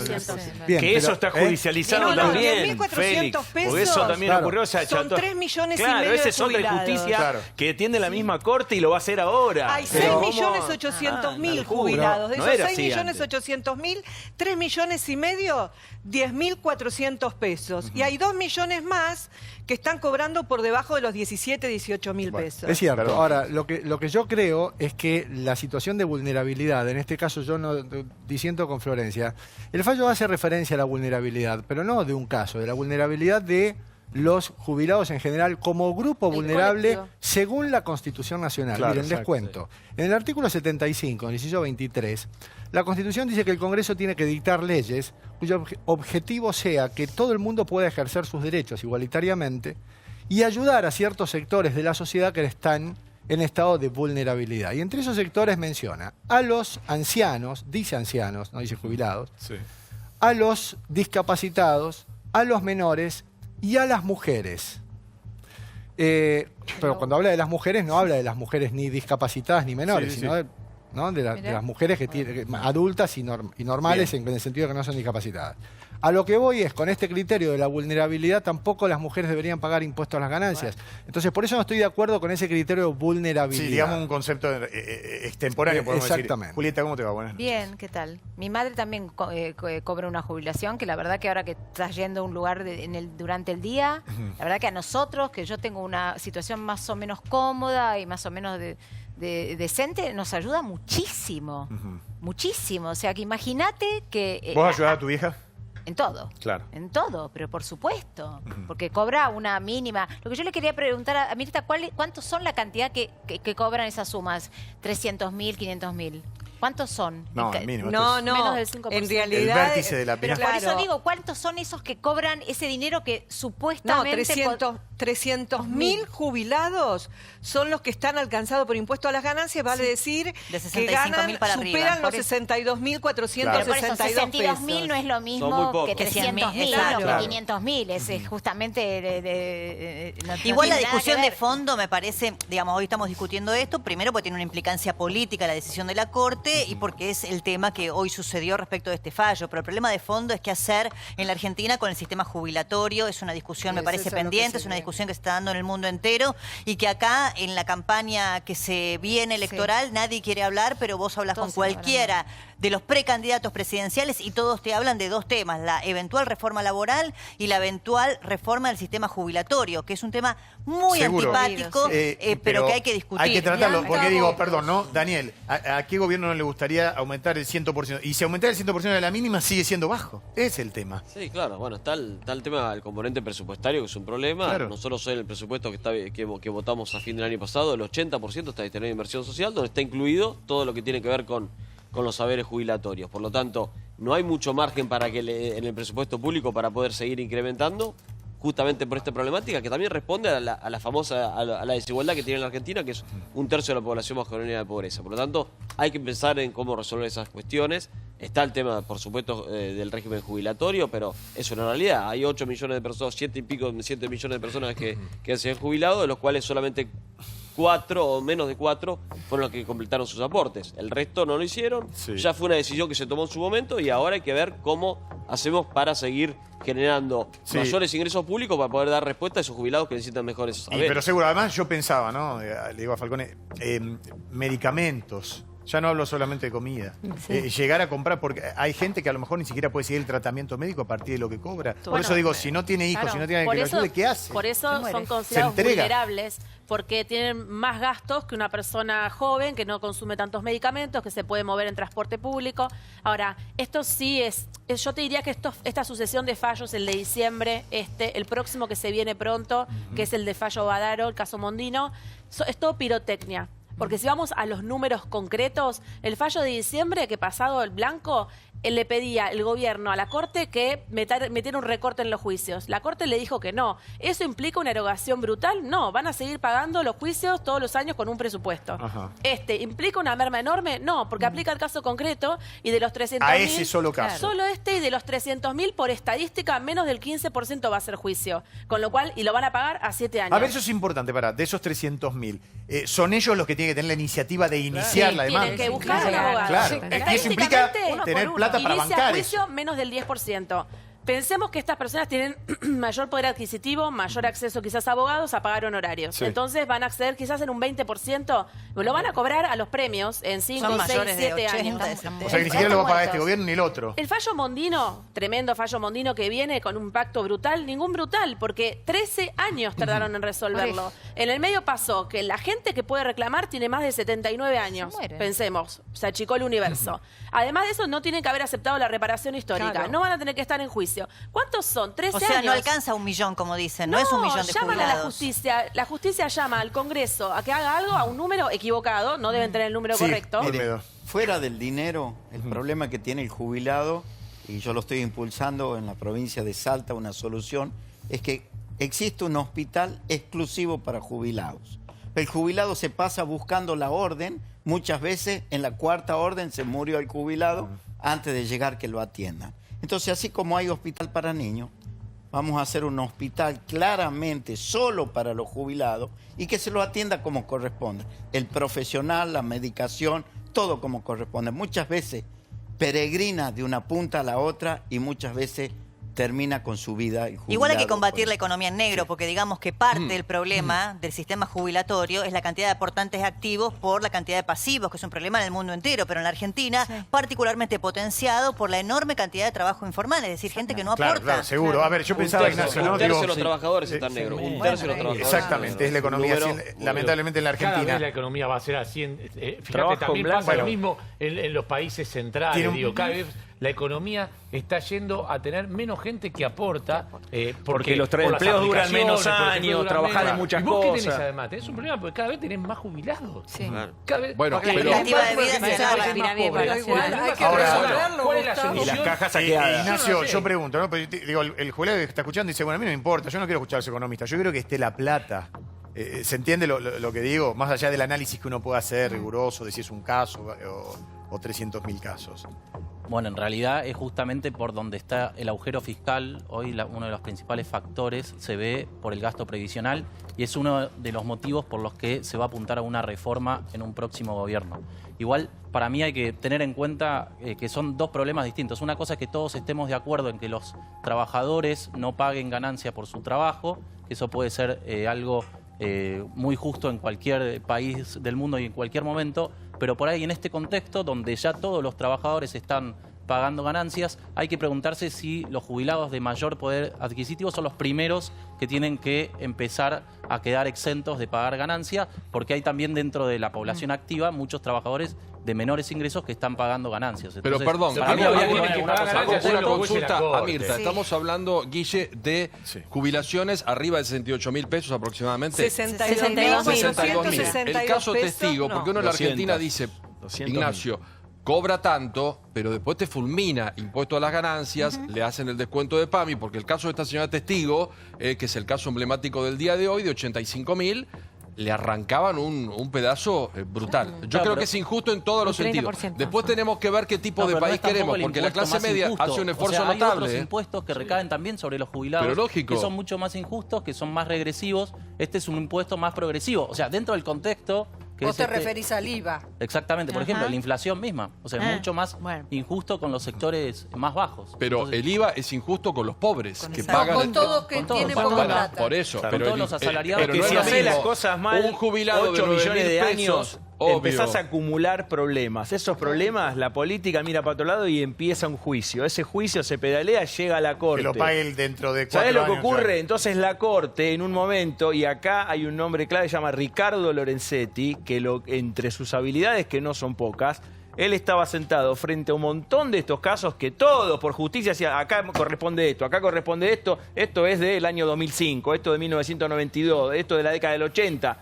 Speaker 14: Bien, que eso está judicializado también,
Speaker 7: 10.400
Speaker 14: Félix.
Speaker 7: pesos.
Speaker 14: Porque eso también ocurrió.
Speaker 7: Son 3,5 millones
Speaker 14: Claro, ese son de
Speaker 7: jubilados.
Speaker 14: justicia que tiene la misma corte y lo va a hacer ahora.
Speaker 7: Hay
Speaker 14: Pero
Speaker 7: 6.800.000 jubilados. De
Speaker 14: no
Speaker 7: esos
Speaker 14: era así
Speaker 7: 6.800.000, 3,5 millones, 10.400 pesos. Y hay 2 millones más que están cobrando por debajo de los 18.000 pesos.
Speaker 20: Es cierto. Ahora, lo que yo creo es que la situación de vulnerabilidad, en este caso yo no disiento con Florencia, el fallo hace referencia a la vulnerabilidad, pero no de un caso, de la vulnerabilidad de los jubilados en general como grupo vulnerable
Speaker 6: colectivo.
Speaker 20: según la Constitución Nacional.
Speaker 1: Claro,
Speaker 20: Miren, les
Speaker 1: exacto,
Speaker 20: cuento. En el artículo 75, en el inciso 23, la Constitución dice que el Congreso tiene que dictar leyes cuyo objetivo sea que todo el mundo pueda ejercer sus derechos igualitariamente y ayudar a ciertos sectores de la sociedad que están en estado de vulnerabilidad. Y entre esos sectores menciona a los ancianos, dice ancianos, no dice jubilados, a los discapacitados, a los menores y a las mujeres. Pero cuando habla de las mujeres, no habla de las mujeres ni discapacitadas ni menores, sino de las mujeres que tienen, adultas y normales en el sentido de que no son discapacitadas. A lo que voy es, con este criterio de la vulnerabilidad, tampoco las mujeres deberían pagar impuestos a las ganancias. Entonces, por eso no estoy de acuerdo con ese criterio de vulnerabilidad.
Speaker 1: Sí, digamos un concepto extemporáneo, podemos
Speaker 20: exactamente.
Speaker 1: decir. Julieta, ¿cómo te va? Buenas noches.
Speaker 21: Bien, ¿qué tal? Mi madre también cobra una jubilación, que la verdad que ahora que estás yendo a un lugar durante el día, la verdad que a nosotros, que yo tengo una situación más o menos cómoda y más o menos decente, nos ayuda muchísimo. Muchísimo. O sea, que imagínate que...
Speaker 1: ¿Vos ayudás a tu vieja?
Speaker 21: En todo.
Speaker 1: Claro.
Speaker 21: En todo, pero por supuesto. Porque cobra una mínima. Lo que yo le quería preguntar a Mirta, ¿cuántos son la cantidad que cobran esas sumas? 300.000, 500.000. ¿Cuántos son?
Speaker 1: No, mínimo.
Speaker 21: No,
Speaker 13: Menos del 5%.
Speaker 21: en realidad...
Speaker 1: El vértice de la
Speaker 21: Pero
Speaker 1: pirámide.
Speaker 21: por eso digo, ¿cuántos son esos que cobran ese dinero que supuestamente...
Speaker 7: No, 300.000 jubilados son los que están alcanzados por impuesto a las ganancias, vale decir
Speaker 11: de
Speaker 7: que ganan,
Speaker 11: para
Speaker 7: superan
Speaker 11: arriba.
Speaker 7: los 62.462
Speaker 21: Pero por eso,
Speaker 7: pesos.
Speaker 21: 62.000 no es lo
Speaker 15: Son muy
Speaker 21: mismo
Speaker 15: pocos.
Speaker 21: que 300.000
Speaker 11: Claro.
Speaker 21: o que 500.000. Es justamente... no
Speaker 11: Igual la
Speaker 21: tiene nada
Speaker 11: discusión
Speaker 21: que
Speaker 11: de
Speaker 21: ver.
Speaker 11: fondo me parece, digamos, hoy estamos discutiendo esto, primero porque tiene una implicancia política la decisión de la Corte y porque es el tema que hoy sucedió respecto de este fallo. Pero el problema de fondo es qué hacer en la Argentina con el sistema jubilatorio. Es una discusión, me parece, pendiente, es una discusión que se está dando en el mundo entero y que acá, en la campaña que se viene electoral, nadie quiere hablar, pero vos hablas con cualquiera de los precandidatos presidenciales y todos te hablan de dos temas, la eventual reforma laboral y la eventual reforma del sistema jubilatorio, que es un tema muy antipático, pero que hay que discutir.
Speaker 1: Hay que tratarlo, porque digo, perdón, ¿no? Daniel, ¿a qué gobierno no le gustaría aumentar el 100%? Y si aumentar el 100% de la mínima sigue siendo bajo. Ese es el tema.
Speaker 15: Sí, claro. Bueno, está el tema del componente presupuestario, que es un problema.
Speaker 1: Claro.
Speaker 15: Nosotros en el presupuesto que votamos a fin del año pasado, el 80% está destinado a inversión social, donde está incluido todo lo que tiene que ver con los saberes jubilatorios. Por lo tanto, no hay mucho margen para que en el presupuesto público para poder seguir incrementando, justamente por esta problemática que también responde a la famosa a la desigualdad que tiene la Argentina, que es 1/3 de la población bajo la línea de pobreza. Por lo tanto, hay que pensar en cómo resolver esas cuestiones. Está el tema, por supuesto, del régimen jubilatorio, pero es una realidad. Hay 8 millones de personas, 7 millones de personas que se han jubilado, de los cuales solamente 4 o menos de 4 fueron los que completaron sus aportes. El resto no lo hicieron. Ya fue una decisión que se tomó en su momento y ahora hay que ver cómo hacemos para seguir generando mayores ingresos públicos para poder dar respuesta a esos jubilados que necesitan mejores saberes.
Speaker 1: Pero seguro, además yo pensaba, ¿no? Le digo a Falcone, medicamentos. Ya no hablo solamente de comida. Llegar a comprar, porque hay gente que a lo mejor ni siquiera puede seguir el tratamiento médico a partir de lo que cobra. Por eso digo, si no tiene hijos, si no tiene alguien que lo ayude, ¿qué hace?
Speaker 13: Por eso son considerados vulnerables, porque tienen más gastos que una persona joven que no consume tantos medicamentos, que se puede mover en transporte público. Ahora, esto sí yo te diría que esta sucesión de fallos, el de diciembre, el próximo que se viene pronto, que es el de fallo Badaro, el caso Mondino, es todo pirotecnia. Porque si vamos a los números concretos, el fallo de diciembre, que pasado el blanco, él le pedía el gobierno a la Corte que metiera un recorte en los juicios. La Corte le dijo que no. ¿Eso implica una erogación brutal? No, van a seguir pagando los juicios todos los años con un presupuesto.
Speaker 1: Ajá.
Speaker 13: ¿Implica una merma enorme? No, porque aplica el caso concreto y de los 300.000...
Speaker 1: A ese solo caso.
Speaker 13: Solo y de los 300.000, por estadística, menos del 15% va a ser juicio. Con lo cual, y lo van a pagar a 7 años.
Speaker 1: A ver, eso es importante, de esos 300.000, ¿son ellos los que tienen que tener la iniciativa de iniciar la demanda?
Speaker 13: Tienen que buscar un abogado.
Speaker 1: Claro. Y eso implica tener plata para
Speaker 13: inicia
Speaker 1: bancar
Speaker 13: juicio
Speaker 1: eso.
Speaker 13: menos del 10%. Pensemos que estas personas tienen mayor poder adquisitivo, mayor acceso quizás a abogados a pagar honorarios.
Speaker 1: Sí.
Speaker 13: Entonces van a acceder quizás en un 20%, lo van a cobrar a los premios en 5, 6, 7 años.
Speaker 1: O sea que ni siquiera lo va a pagar este gobierno ni el otro.
Speaker 13: El fallo Mondino, tremendo fallo Mondino que viene con un impacto brutal, ningún brutal, porque 13 años tardaron en resolverlo. En el medio pasó que la gente que puede reclamar tiene más de 79 años. Pensemos, se achicó el universo. Además de eso, no tienen que haber aceptado la reparación histórica.
Speaker 7: Claro.
Speaker 13: No van a tener que estar en juicio. juicio. ¿Cuántos son? 13
Speaker 11: O sea,
Speaker 13: años.
Speaker 11: no alcanza 1 millón, como dicen, no es 1 millón de
Speaker 13: llaman
Speaker 11: jubilados.
Speaker 13: a la justicia llama al Congreso a que haga algo a un número equivocado, no deben tener el número correcto.
Speaker 18: Mire, fuera del dinero, el problema que tiene el jubilado, y yo lo estoy impulsando en la provincia de Salta, una solución, es que existe un hospital exclusivo para jubilados. El jubilado se pasa buscando la orden, muchas veces en la 4ª orden se murió el jubilado antes de llegar que lo atiendan. Entonces, así como hay hospital para niños, vamos a hacer un hospital claramente solo para los jubilados y que se lo atienda como corresponde. El profesional, la medicación, todo como corresponde. Muchas veces peregrina de una punta a la otra y muchas veces termina con su vida.
Speaker 11: Igual hay que combatir la economía en negro, porque digamos que parte del problema del sistema jubilatorio es la cantidad de aportantes activos por la cantidad de pasivos, que es un problema en el mundo entero, pero en la Argentina particularmente potenciado por la enorme cantidad de trabajo informal, es decir, gente que no aporta.
Speaker 1: Claro, seguro. A ver, yo pensaba, Ignacio, ¿no?
Speaker 15: Un tercio de los trabajadores están negros. Un tercio de los trabajadores.
Speaker 1: Exactamente, es la economía, lamentablemente en la Argentina.
Speaker 14: Cada vez la economía va a ser así. Fíjate,
Speaker 1: Trabajo
Speaker 14: también
Speaker 1: blanco.
Speaker 14: pasa lo mismo en los países centrales.
Speaker 1: Tiene un-
Speaker 14: Cada vez la economía está yendo a tener menos gente que aporta.
Speaker 17: Porque los
Speaker 14: por las
Speaker 17: empleos duran
Speaker 14: aplicaciones,
Speaker 17: menos
Speaker 14: por ejemplo,
Speaker 17: años,
Speaker 14: duran
Speaker 17: trabajar
Speaker 14: menos.
Speaker 17: en muchas
Speaker 14: ¿Y vos qué tenés
Speaker 17: cosas?
Speaker 14: además? Tenés un problema porque cada vez tenés más jubilados.
Speaker 21: Sí.
Speaker 14: Cada vez,
Speaker 3: Bueno,
Speaker 14: porque
Speaker 3: pero-
Speaker 14: la
Speaker 11: expectativa de vida se
Speaker 14: cada vez
Speaker 11: alarga.
Speaker 14: es más pobre.
Speaker 21: Pero igual
Speaker 14: El
Speaker 21: hay que
Speaker 14: problema es
Speaker 21: resolverlo,
Speaker 14: ¿cuál es la
Speaker 21: Gustavo?
Speaker 14: solución?
Speaker 17: Y las cajas saqueadas.
Speaker 1: Ignacio,
Speaker 14: Yo no sé.
Speaker 1: yo pregunto, ¿no? Pero digo, el jubilado que está escuchando dice, bueno, a mí no me importa, yo no quiero escuchar a los economistas, yo quiero que esté la plata. ¿Se entiende lo que digo? Más allá del análisis que uno pueda hacer riguroso de si es un caso o 300.000 casos.
Speaker 19: Bueno, en realidad es justamente por donde está el agujero fiscal. Hoy uno de los principales factores se ve por el gasto previsional y es uno de los motivos por los que se va a apuntar a una reforma en un próximo gobierno. Igual, para mí hay que tener en cuenta que son dos problemas distintos. Una cosa es que todos estemos de acuerdo en que los trabajadores no paguen ganancia por su trabajo. Eso puede ser algo muy justo en cualquier país del mundo y en cualquier momento, pero por ahí en este contexto donde ya todos los trabajadores están pagando ganancias, hay que preguntarse si los jubilados de mayor poder adquisitivo son los primeros que tienen que empezar a quedar exentos de pagar ganancias, porque hay también dentro de la población activa muchos trabajadores de menores ingresos que están pagando ganancias.
Speaker 3: Pero
Speaker 19: Entonces,
Speaker 3: perdón,
Speaker 19: para mí habría que
Speaker 3: una consulta a Mirta.
Speaker 19: Sí.
Speaker 3: Estamos hablando, Guille, de jubilaciones arriba de 68.000 pesos aproximadamente.
Speaker 7: 62.862
Speaker 3: El caso
Speaker 7: pesos,
Speaker 3: testigo,
Speaker 7: no.
Speaker 3: porque uno en la
Speaker 17: 200.
Speaker 3: Argentina dice,
Speaker 17: 200.000.
Speaker 3: Ignacio, cobra tanto, pero después te fulmina impuesto a las ganancias, le hacen el descuento de PAMI, porque el caso de esta señora testigo, que es el caso emblemático del día de hoy, de 85.000, le arrancaban un pedazo brutal. Yo
Speaker 19: Claro,
Speaker 3: creo
Speaker 19: pero
Speaker 3: que es injusto en todos los
Speaker 19: un
Speaker 3: sentidos.
Speaker 19: 30%.
Speaker 3: Después tenemos que ver qué tipo
Speaker 19: No,
Speaker 3: de
Speaker 19: pero no
Speaker 3: país
Speaker 19: es tampoco
Speaker 3: queremos,
Speaker 19: el
Speaker 3: porque la
Speaker 19: impuesto
Speaker 3: clase
Speaker 19: más
Speaker 3: media
Speaker 19: injusto.
Speaker 3: hace un esfuerzo
Speaker 19: O sea, hay
Speaker 3: notable.
Speaker 19: otros impuestos que recaen también sobre los jubilados,
Speaker 3: Pero lógico.
Speaker 19: que son mucho más injustos, que son más regresivos. Este es un impuesto más progresivo. O sea, dentro del contexto que
Speaker 12: Vos
Speaker 19: es
Speaker 12: te
Speaker 19: este-
Speaker 12: referís al IVA.
Speaker 19: Exactamente, por
Speaker 12: Ajá.
Speaker 19: ejemplo, la inflación misma. O sea, es
Speaker 12: Ah,
Speaker 19: mucho más injusto con los sectores más bajos.
Speaker 3: Pero el IVA es injusto con los pobres, que
Speaker 12: No,
Speaker 3: pagan...
Speaker 12: con todos que tienen poca
Speaker 3: Bueno,
Speaker 12: plata.
Speaker 3: por eso.
Speaker 19: Con
Speaker 3: pero
Speaker 19: todos
Speaker 3: el-
Speaker 19: los asalariados
Speaker 3: pero
Speaker 17: que
Speaker 3: no
Speaker 17: si
Speaker 3: es lo
Speaker 17: haces las
Speaker 3: mismo.
Speaker 17: cosas mal,
Speaker 3: Un jubilado
Speaker 17: 8
Speaker 3: de 9.000
Speaker 17: millones de
Speaker 3: pesos,
Speaker 17: años,
Speaker 3: obvio.
Speaker 17: empezás a acumular problemas. Esos problemas, la política mira para otro lado y empieza un juicio. Ese juicio se pedalea, llega a la corte.
Speaker 1: Que lo pague él dentro de 4
Speaker 17: ¿Sabés
Speaker 1: años.
Speaker 17: lo que ocurre?
Speaker 1: ya.
Speaker 17: Entonces la corte, en un momento, y acá hay un nombre clave, se llama Ricardo Lorenzetti, que entre sus habilidades, que no son pocas, él estaba sentado frente a un montón de estos casos que todos, por justicia, decían, acá corresponde esto, acá corresponde esto, esto es del año 2005, esto de 1992, esto de la década del 80.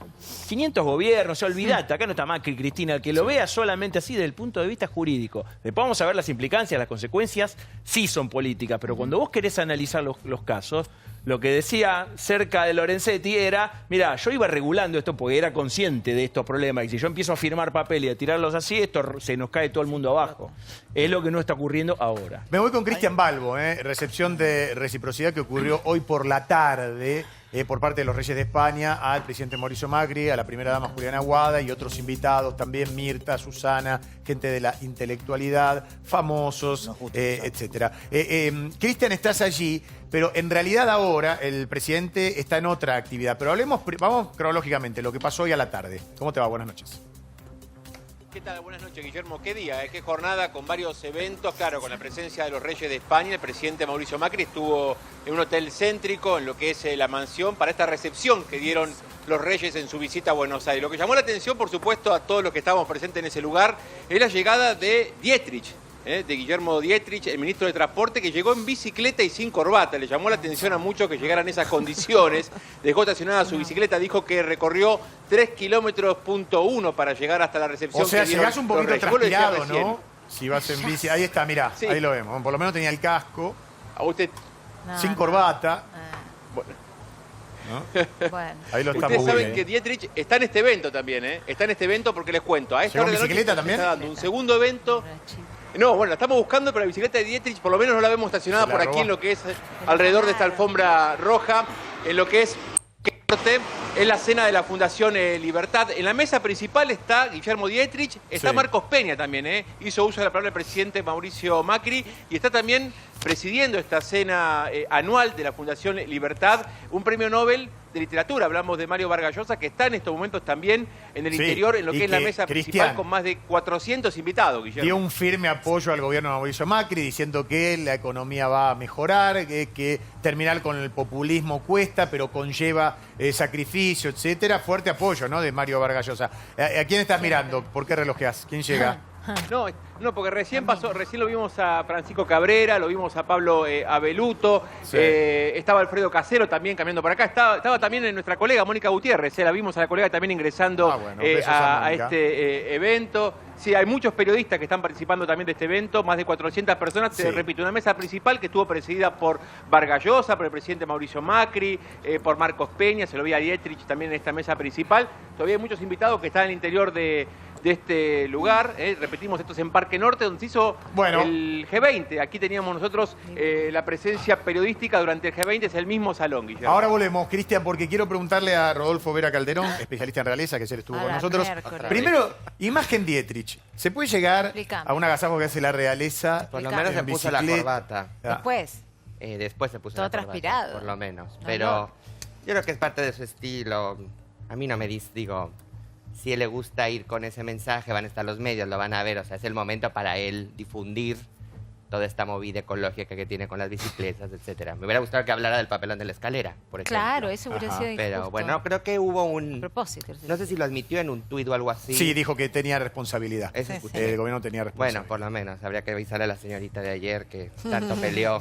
Speaker 17: 500 gobiernos, olvidate, acá no está Macri, Cristina, el que lo vea solamente así desde el punto de vista jurídico. Después vamos a ver las implicancias, las consecuencias, sí son políticas, pero cuando vos querés analizar los casos, lo que decía cerca de Lorenzetti era, mira, yo iba regulando esto porque era consciente de estos problemas y si yo empiezo a firmar papel y a tirarlos así, esto se nos cae todo el mundo abajo. Es lo que no está ocurriendo ahora.
Speaker 1: Me voy con Cristian Balbo, recepción de reciprocidad que ocurrió hoy por la tarde por parte de los Reyes de España al presidente Mauricio Macri, a la primera dama Juliana Aguada y otros invitados, también Mirta, Susana, gente de la intelectualidad, famosos, etcétera. Cristian, estás allí, pero en realidad ahora el presidente está en otra actividad. Pero vamos cronológicamente, lo que pasó hoy a la tarde. ¿Cómo te va? Buenas noches.
Speaker 22: ¿Qué tal? Buenas noches, Guillermo. ¿Qué día? ¿Qué jornada con varios eventos? Claro, con la presencia de los Reyes de España. El presidente Mauricio Macri estuvo en un hotel céntrico, en lo que es la mansión, para esta recepción que dieron los Reyes en su visita a Buenos Aires. Lo que llamó la atención, por supuesto, a todos los que estábamos presentes en ese lugar, es la llegada de Dietrich, de Guillermo Dietrich, el ministro de Transporte, que llegó en bicicleta y sin corbata. Le llamó la atención a muchos que llegaran esas condiciones. Dejó estacionada su bicicleta, dijo que recorrió 3,1 kilómetros para llegar hasta la recepción.
Speaker 1: O sea,
Speaker 22: que dieron
Speaker 1: llegás un poquito
Speaker 22: los Reyes. Vos lo decías
Speaker 1: transpirado,
Speaker 22: recién.
Speaker 1: ¿no? Si vas en bici. Ahí está, mirá,
Speaker 22: Sí.
Speaker 1: ahí lo vemos. Por lo menos tenía el casco.
Speaker 22: A usted...
Speaker 1: Sin corbata.
Speaker 22: Bueno.
Speaker 1: ¿No?
Speaker 21: Bueno.
Speaker 1: Ahí lo
Speaker 22: Ustedes
Speaker 1: estamos
Speaker 22: saben
Speaker 1: viendo.
Speaker 22: que Dietrich está en este evento también, ¿eh? Está en este evento porque les cuento. A esta
Speaker 1: ¿Llegó
Speaker 22: hora
Speaker 1: en
Speaker 22: de la noche
Speaker 1: bicicleta
Speaker 22: se
Speaker 1: también?
Speaker 22: está dando un segundo evento. No, bueno, la estamos buscando, pero la bicicleta de Dietrich por lo menos no la vemos estacionada
Speaker 1: Se la
Speaker 22: por aquí
Speaker 1: robó.
Speaker 22: en lo que es alrededor de esta alfombra roja, en lo que es la cena de la Fundación Libertad. En la mesa principal está Guillermo Dietrich, está
Speaker 1: Sí.
Speaker 22: Marcos Peña también, hizo uso de la palabra del presidente Mauricio Macri y está también presidiendo esta cena anual de la Fundación Libertad, un premio Nobel de literatura. Hablamos de Mario Vargas Llosa, que está en estos momentos también en el
Speaker 1: Sí,
Speaker 22: interior, en lo
Speaker 1: y
Speaker 22: que es la
Speaker 1: que,
Speaker 22: mesa
Speaker 1: Cristian,
Speaker 22: principal, con más de 400 invitados, Guillermo.
Speaker 1: Dio un firme apoyo al gobierno de Mauricio Macri, diciendo que la economía va a mejorar, que terminar con el populismo cuesta, pero conlleva sacrificio, etcétera. Fuerte apoyo, ¿no?, de Mario Vargas Llosa. ¿A quién estás mirando? ¿Por qué relojeás? ¿Quién llega?
Speaker 22: No, porque recién lo vimos a Francisco Cabrera, lo vimos a Pablo Abeluto,
Speaker 1: Sí.
Speaker 22: estaba Alfredo Casero también caminando por acá, estaba también nuestra colega Mónica Gutiérrez, la vimos a la colega también ingresando
Speaker 1: besos a
Speaker 22: a
Speaker 1: Mónica.
Speaker 22: este evento. Sí, hay muchos periodistas que están participando también de este evento, más de 400 personas.
Speaker 1: Sí.
Speaker 22: Te repito, una mesa principal que estuvo presidida por Vargas Llosa, por el presidente Mauricio Macri, por Marcos Peña, se lo vi a Dietrich también en esta mesa principal. Todavía hay muchos invitados que están en el interior de este lugar. Repetimos, esto es en Parque Norte, donde se hizo el G20. Aquí teníamos nosotros la presencia periodística durante el G20, es el mismo salón, Guillermo.
Speaker 1: Ahora volvemos, Cristian, porque quiero preguntarle a Rodolfo Vera Calderón, especialista en realeza, que ayer estuvo
Speaker 21: A
Speaker 1: con
Speaker 21: la
Speaker 1: nosotros.
Speaker 21: miércoles.
Speaker 1: Primero, imagen Dietrich. ¿Se puede llegar
Speaker 21: Explicame.
Speaker 1: a un agasajo que hace la realeza?
Speaker 8: Por lo menos se
Speaker 1: en
Speaker 8: puso la
Speaker 1: bicicleta?
Speaker 8: corbata.
Speaker 21: Después.
Speaker 8: Después se puso
Speaker 21: Todo
Speaker 8: la corbata,
Speaker 21: transpirado.
Speaker 8: por lo menos.
Speaker 21: No,
Speaker 8: Pero
Speaker 21: no.
Speaker 8: yo creo que es parte de su estilo. A mí no me digo, si a él le gusta ir con ese mensaje, van a estar los medios, lo van a ver. O sea, es el momento para él difundir toda esta movida ecológica que tiene con las bicicletas, etcétera. Me hubiera gustado que hablara del papelón de la escalera, por ejemplo.
Speaker 21: Claro, eso hubiera sido
Speaker 8: Pero
Speaker 21: injusto.
Speaker 8: bueno, creo que hubo un...
Speaker 21: Propósito.
Speaker 8: No sé si lo admitió en un tuit o algo así.
Speaker 1: Sí, dijo que tenía responsabilidad.
Speaker 8: Eso
Speaker 21: Sí,
Speaker 8: escuché.
Speaker 1: El gobierno tenía responsabilidad.
Speaker 8: Bueno, por lo menos, habría que avisarle a la señorita de ayer que tanto peleó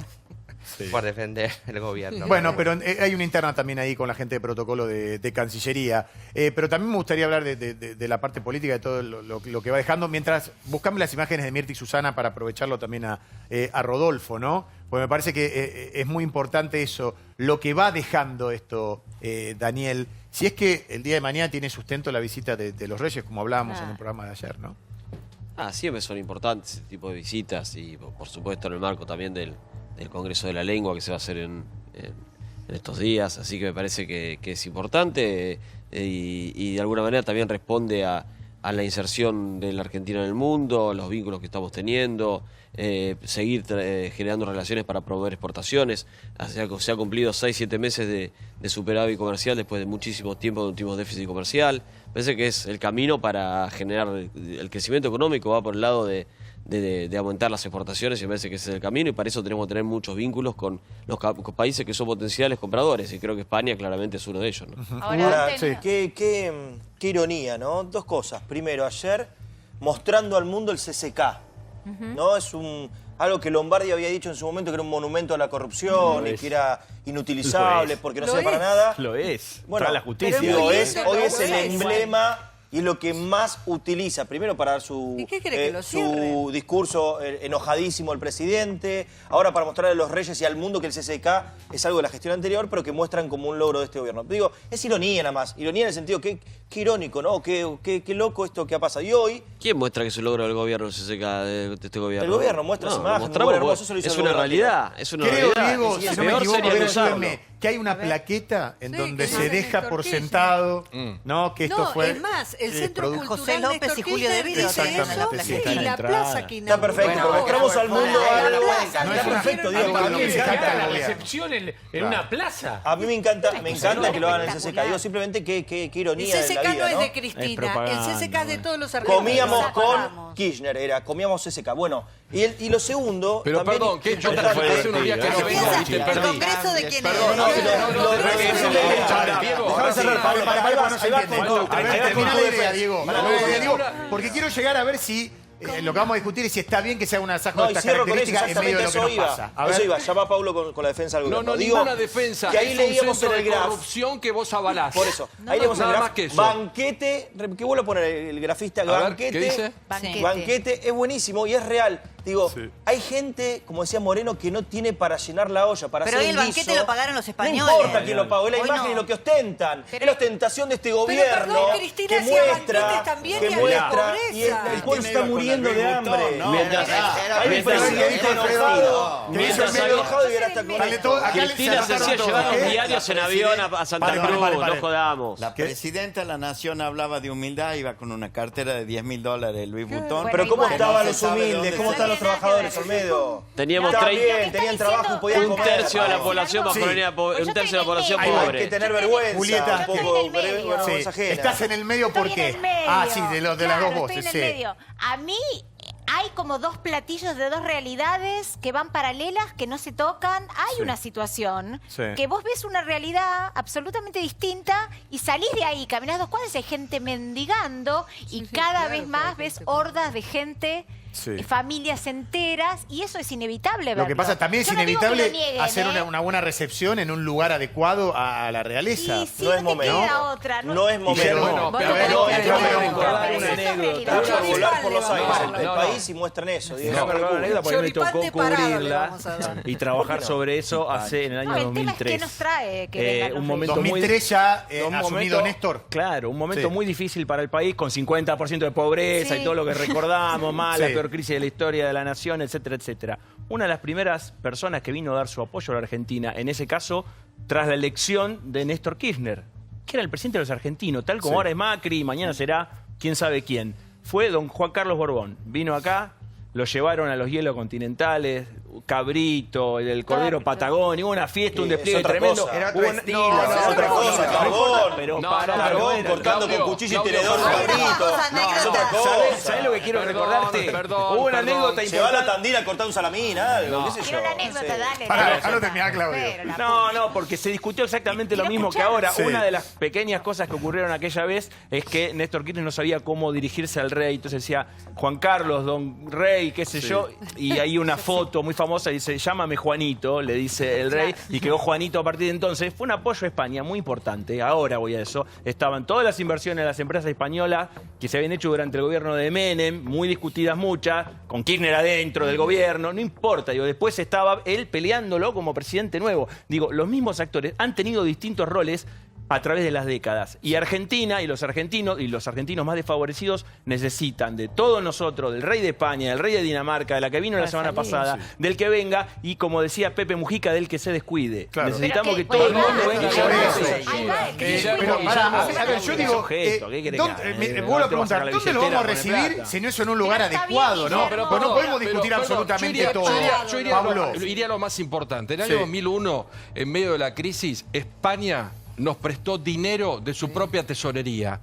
Speaker 8: por defender el gobierno.
Speaker 1: Bueno, pero hay una interna también ahí con la gente de protocolo de Cancillería. Pero también me gustaría hablar de la parte política, de todo lo que va dejando. Mientras buscamos las imágenes de Mirta y Susana para aprovecharlo también a Rodolfo, ¿no? Porque me parece que es muy importante eso, lo que va dejando esto, Daniel. Si es que el día de mañana tiene sustento la visita de los Reyes, como hablábamos en el programa de ayer, ¿no?
Speaker 15: Siempre son importantes ese tipo de visitas y por supuesto en el marco también del Congreso de la Lengua que se va a hacer en estos días, así que me parece que es importante y de alguna manera también responde a la inserción de la Argentina en el mundo, los vínculos que estamos teniendo, seguir generando relaciones para promover exportaciones. Se ha cumplido 6-7 meses de superávit comercial después de muchísimo tiempo de último déficit comercial. Parece que es el camino para generar el crecimiento económico, va por el lado de aumentar las exportaciones y me parece que ese es el camino y para eso tenemos que tener muchos vínculos con los países que son potenciales compradores y creo que España claramente es uno de ellos, ¿no?
Speaker 16: Ahora, qué ironía, ¿no? Dos cosas. Primero, ayer mostrando al mundo el CCK, ¿no? Es algo que Lombardi había dicho en su momento que era un monumento a la corrupción y que era inutilizable porque no sirve para nada.
Speaker 9: Lo es.
Speaker 16: Bueno,
Speaker 9: Para la justicia.
Speaker 16: pero hoy es el emblema y es lo que más utiliza, primero para dar su
Speaker 12: ¿Y qué quiere que lo cierren?
Speaker 16: discurso enojadísimo al presidente, ahora para mostrarle a los reyes y al mundo que el CCK es algo de la gestión anterior, pero que muestran como un logro de este gobierno. Digo, es ironía nada más, ironía en el sentido que irónico, ¿no? Qué loco esto que ha pasado. Y hoy...
Speaker 15: ¿Quién muestra que es un logro del gobierno el CCK de este gobierno?
Speaker 16: El gobierno muestra esa imagen,
Speaker 15: mostramos,
Speaker 16: muy hermoso, eso lo hizo
Speaker 15: es
Speaker 16: el
Speaker 15: una
Speaker 16: gobierno
Speaker 15: realidad,
Speaker 16: anterior.
Speaker 15: es una
Speaker 1: Creo,
Speaker 15: realidad.
Speaker 1: Diego, si no me
Speaker 15: Peor
Speaker 1: equivoco,
Speaker 15: sería no usarlo.
Speaker 1: ayúdenme, que hay una plaqueta en donde
Speaker 12: que
Speaker 1: se
Speaker 12: dice
Speaker 1: deja
Speaker 12: Néstor
Speaker 1: por
Speaker 12: Kirchner.
Speaker 1: sentado, ¿no? Que esto
Speaker 12: No,
Speaker 1: fue...
Speaker 12: es más, el Centro
Speaker 1: producto-
Speaker 12: Cultural
Speaker 11: José López
Speaker 12: Néstor
Speaker 11: y Julio de
Speaker 12: Kirchner
Speaker 11: Vito
Speaker 12: dice
Speaker 11: también en la
Speaker 12: eso,
Speaker 11: plaqueta.
Speaker 12: y la plaza que
Speaker 16: Está perfecto,
Speaker 12: inauguró.
Speaker 16: pero mostramos al mundo algo...
Speaker 12: plaza,
Speaker 16: Está perfecto, Diego, a mí me encanta
Speaker 14: la
Speaker 16: el gobierno.
Speaker 14: recepción en una plaza.
Speaker 16: A mí me encanta que lo hagan en el CCK. Digo simplemente qué
Speaker 12: El
Speaker 16: ironía de la
Speaker 12: CCK
Speaker 16: vida,
Speaker 12: no es
Speaker 16: ¿no?
Speaker 12: de Cristina, el CCK es de todos los argentinos.
Speaker 16: Comíamos con
Speaker 12: Recordamos.
Speaker 16: Kirchner, comíamos CCK. Bueno, y lo segundo...
Speaker 3: Pero
Speaker 16: también
Speaker 3: perdón, ¿qué? Yo
Speaker 16: importante-
Speaker 3: hace unos días que no vengo y te
Speaker 11: ¿El
Speaker 3: perdí.
Speaker 11: Congreso de quién
Speaker 3: Perdón,
Speaker 11: es?
Speaker 3: no,
Speaker 16: Déjame cerrar, Pablo, para que ahí vas con tu...
Speaker 1: A ver, termina la idea, Diego. Porque quiero llegar a ver si lo que vamos a discutir es si está bien que se haga un agasajo de
Speaker 16: No, y
Speaker 1: estas
Speaker 16: cierro con eso,
Speaker 1: características en medio de lo que nos
Speaker 16: exactamente
Speaker 1: pasa.
Speaker 16: eso iba. Eso iba, ya va Paulo con la defensa del gobierno.
Speaker 3: No, ninguna defensa.
Speaker 16: Que ahí
Speaker 3: Es
Speaker 16: leíamos
Speaker 3: un
Speaker 16: en
Speaker 3: centro
Speaker 16: el
Speaker 3: de
Speaker 16: graf.
Speaker 3: corrupción que vos avalás.
Speaker 16: Por eso. Ahí leíamos en el
Speaker 3: Nada
Speaker 16: graf.
Speaker 3: más que eso.
Speaker 16: Banquete, que vuelvo a poner el grafista,
Speaker 3: A ver,
Speaker 16: banquete.
Speaker 3: ¿qué dice?
Speaker 16: Banquete es buenísimo y es real. Digo, hay gente, como decía Moreno, que no tiene para llenar la olla, para
Speaker 11: Pero
Speaker 16: hacer
Speaker 11: hoy el
Speaker 16: un
Speaker 11: banquete
Speaker 16: guiso.
Speaker 11: lo pagaron los españoles.
Speaker 16: No importa quién lo pagó, es la
Speaker 11: Hoy
Speaker 16: imagen
Speaker 11: no.
Speaker 16: y lo que ostentan. Es la ostentación de este gobierno
Speaker 12: perdón, Cristina,
Speaker 16: que
Speaker 12: hacía
Speaker 16: muestra,
Speaker 12: banquetes también
Speaker 16: que
Speaker 12: y había
Speaker 16: muestra, y
Speaker 12: pobreza.
Speaker 16: el pueblo está muriendo de hambre.
Speaker 15: Mientras-
Speaker 16: Hay un presidente enojado.
Speaker 15: Mientras
Speaker 16: El
Speaker 15: había-
Speaker 16: enojado debería estar con esto.
Speaker 15: Cristina se hacía llevar los diarios en avión a Santa Cruz, no jodamos.
Speaker 18: La presidenta de la Nación hablaba de humildad, iba con una cartera de $10.000 Louis Vuitton.
Speaker 16: Pero ¿cómo
Speaker 18: Que
Speaker 16: estaban
Speaker 18: no
Speaker 16: los
Speaker 18: se sabe
Speaker 16: humildes?
Speaker 18: dónde
Speaker 16: ¿Cómo
Speaker 18: se-
Speaker 16: están los trabajadores, Olmedo?
Speaker 15: Teníamos
Speaker 16: Estaban
Speaker 15: 30
Speaker 16: bien, tenían trabajo y podían
Speaker 15: un
Speaker 16: comer.
Speaker 15: tercio de la población bajo la línea
Speaker 21: Pues
Speaker 15: un tercio de la población
Speaker 1: Hay
Speaker 15: pobre.
Speaker 16: que tener vergüenza,
Speaker 1: Julieta,
Speaker 16: un poco vergüenza
Speaker 1: Sí.
Speaker 16: ajena.
Speaker 1: Estás en el medio, ¿por
Speaker 21: Estoy
Speaker 1: qué?
Speaker 21: en el medio.
Speaker 1: Ah, sí, de las
Speaker 21: Claro,
Speaker 1: dos voces,
Speaker 21: estoy en el
Speaker 1: sí.
Speaker 21: medio. A mí hay como dos platillos de dos realidades que van paralelas, que no se tocan. Hay una situación que vos ves una realidad absolutamente distinta y salís de ahí, caminás 2 cuadras y hay gente mendigando y cada vez más ves hordas de gente, familias enteras, y eso es inevitable verlo.
Speaker 1: Lo que pasa también es
Speaker 21: Yo no digo que
Speaker 1: inevitable
Speaker 21: lo nieguen,
Speaker 1: hacer
Speaker 21: ¿eh?
Speaker 1: una buena recepción en un lugar adecuado a la realeza.
Speaker 21: Y sí, no te queda otra.
Speaker 16: No es momento.
Speaker 1: Pero,
Speaker 16: No,
Speaker 1: a ver,
Speaker 16: no,
Speaker 1: pero-
Speaker 16: recordar
Speaker 21: pero
Speaker 16: una
Speaker 21: eso es
Speaker 16: anécdota.
Speaker 21: realidad.
Speaker 16: Mucho volar por los aires
Speaker 14: no,
Speaker 16: del
Speaker 14: no.
Speaker 16: país y muestran eso. Digo,
Speaker 5: No, pero
Speaker 16: locura.
Speaker 5: la anécdota porque me tocó
Speaker 12: Choripán de parado le
Speaker 5: cubrirla
Speaker 12: vamos a dar.
Speaker 5: y trabajar sobre eso en el año
Speaker 21: No, el tema es
Speaker 5: 2003.
Speaker 21: qué nos trae que vengan los
Speaker 5: un
Speaker 21: reyes.
Speaker 5: momento
Speaker 1: 2003 ya
Speaker 5: un
Speaker 1: asumido Néstor.
Speaker 5: Claro, un momento
Speaker 1: Sí.
Speaker 5: muy difícil para el país, con 50% de pobreza
Speaker 21: Sí.
Speaker 5: y todo lo que recordamos, la
Speaker 1: Sí.
Speaker 5: peor crisis de la historia de la nación, etcétera, etcétera. Una de las primeras personas que vino a dar su apoyo a la Argentina, en ese caso, tras la elección de Néstor Kirchner, que era el presidente de los argentinos, tal como
Speaker 1: Sí.
Speaker 5: ahora es Macri y mañana será quién sabe quién. Fue don Juan Carlos Borbón. Vino acá, lo llevaron a los hielos continentales, cabrito, el cordero patagónico, una fiesta, un despliegue
Speaker 16: otra
Speaker 5: tremendo.
Speaker 16: cosa.
Speaker 18: Era otro
Speaker 5: Hubo
Speaker 18: estilo.
Speaker 5: no,
Speaker 16: Es otra cosa, carbón.
Speaker 5: Pero
Speaker 3: No,
Speaker 5: para,
Speaker 3: no,
Speaker 5: pero
Speaker 16: Carbón,
Speaker 5: bueno,
Speaker 16: cortando
Speaker 3: Claudio,
Speaker 16: con cuchillo y
Speaker 3: Claudio,
Speaker 16: tenedor un
Speaker 3: perdón.
Speaker 16: cabrito. Es otra cosa.
Speaker 5: ¿Sabés lo que quiero
Speaker 3: Perdón,
Speaker 5: recordarte?
Speaker 3: perdón,
Speaker 5: Hubo una
Speaker 3: perdón.
Speaker 5: anécdota
Speaker 16: Se va a la
Speaker 5: importante.
Speaker 16: Tandil a cortar un salamín, algo, qué sé yo.
Speaker 21: Quiero una anécdota,
Speaker 16: No sé.
Speaker 21: dale.
Speaker 1: Pará,
Speaker 21: dale.
Speaker 1: déjalo terminar, Claudio.
Speaker 21: Pero la
Speaker 5: No, porque se discutió exactamente lo
Speaker 21: Quiero
Speaker 5: mismo que
Speaker 21: escuchar.
Speaker 5: ahora.
Speaker 1: Sí.
Speaker 5: Una de las pequeñas cosas que ocurrieron aquella vez es que Néstor Kirchner no sabía cómo dirigirse al rey. Entonces decía, Juan Carlos, don rey, qué sé yo. Y hay una foto muy famosa, dice, llámame Juanito, le dice el rey. Y quedó Juanito a partir de entonces. Fue un apoyo a España muy importante. Ahora voy a eso. Estaban todas las inversiones de las empresas españolas que se habían hecho durante el gobierno de Menem, muy discutidas muchas, con Kirchner adentro del gobierno. No importa, digo, después estaba él peleándolo como presidente nuevo. Digo, los mismos actores han tenido distintos roles a través de las décadas. Y Argentina y los argentinos más desfavorecidos necesitan de todos nosotros, del rey de España, del rey de Dinamarca, de la que vino la semana pasada, del que venga y, como decía Pepe Mujica, del que se descuide.
Speaker 1: Claro.
Speaker 5: Necesitamos que
Speaker 21: Pero
Speaker 5: todo el
Speaker 21: ahí va,
Speaker 5: mundo venga
Speaker 1: por
Speaker 5: con
Speaker 1: eso.
Speaker 5: eso.
Speaker 21: Ahí va, el que se
Speaker 1: Pero
Speaker 21: cuida.
Speaker 1: pará, a ver, yo digo,
Speaker 5: Sujeto, ¿qué querés que haga?
Speaker 1: vuelvo a
Speaker 5: No te vas
Speaker 1: preguntar,
Speaker 5: sacar la
Speaker 1: ¿dónde lo
Speaker 5: billetera
Speaker 1: vamos a
Speaker 5: con el
Speaker 1: recibir
Speaker 5: plata?
Speaker 1: si no es en un lugar
Speaker 21: Pero está
Speaker 1: adecuado,
Speaker 21: bien,
Speaker 1: no?
Speaker 21: Guillermo.
Speaker 1: Pues no podemos discutir
Speaker 3: Pero,
Speaker 1: absolutamente
Speaker 3: yo
Speaker 1: todo. Pablo.
Speaker 3: iría a lo más importante. En el
Speaker 1: Sí.
Speaker 3: año 2001, en medio de la crisis, España nos prestó dinero de su propia tesorería.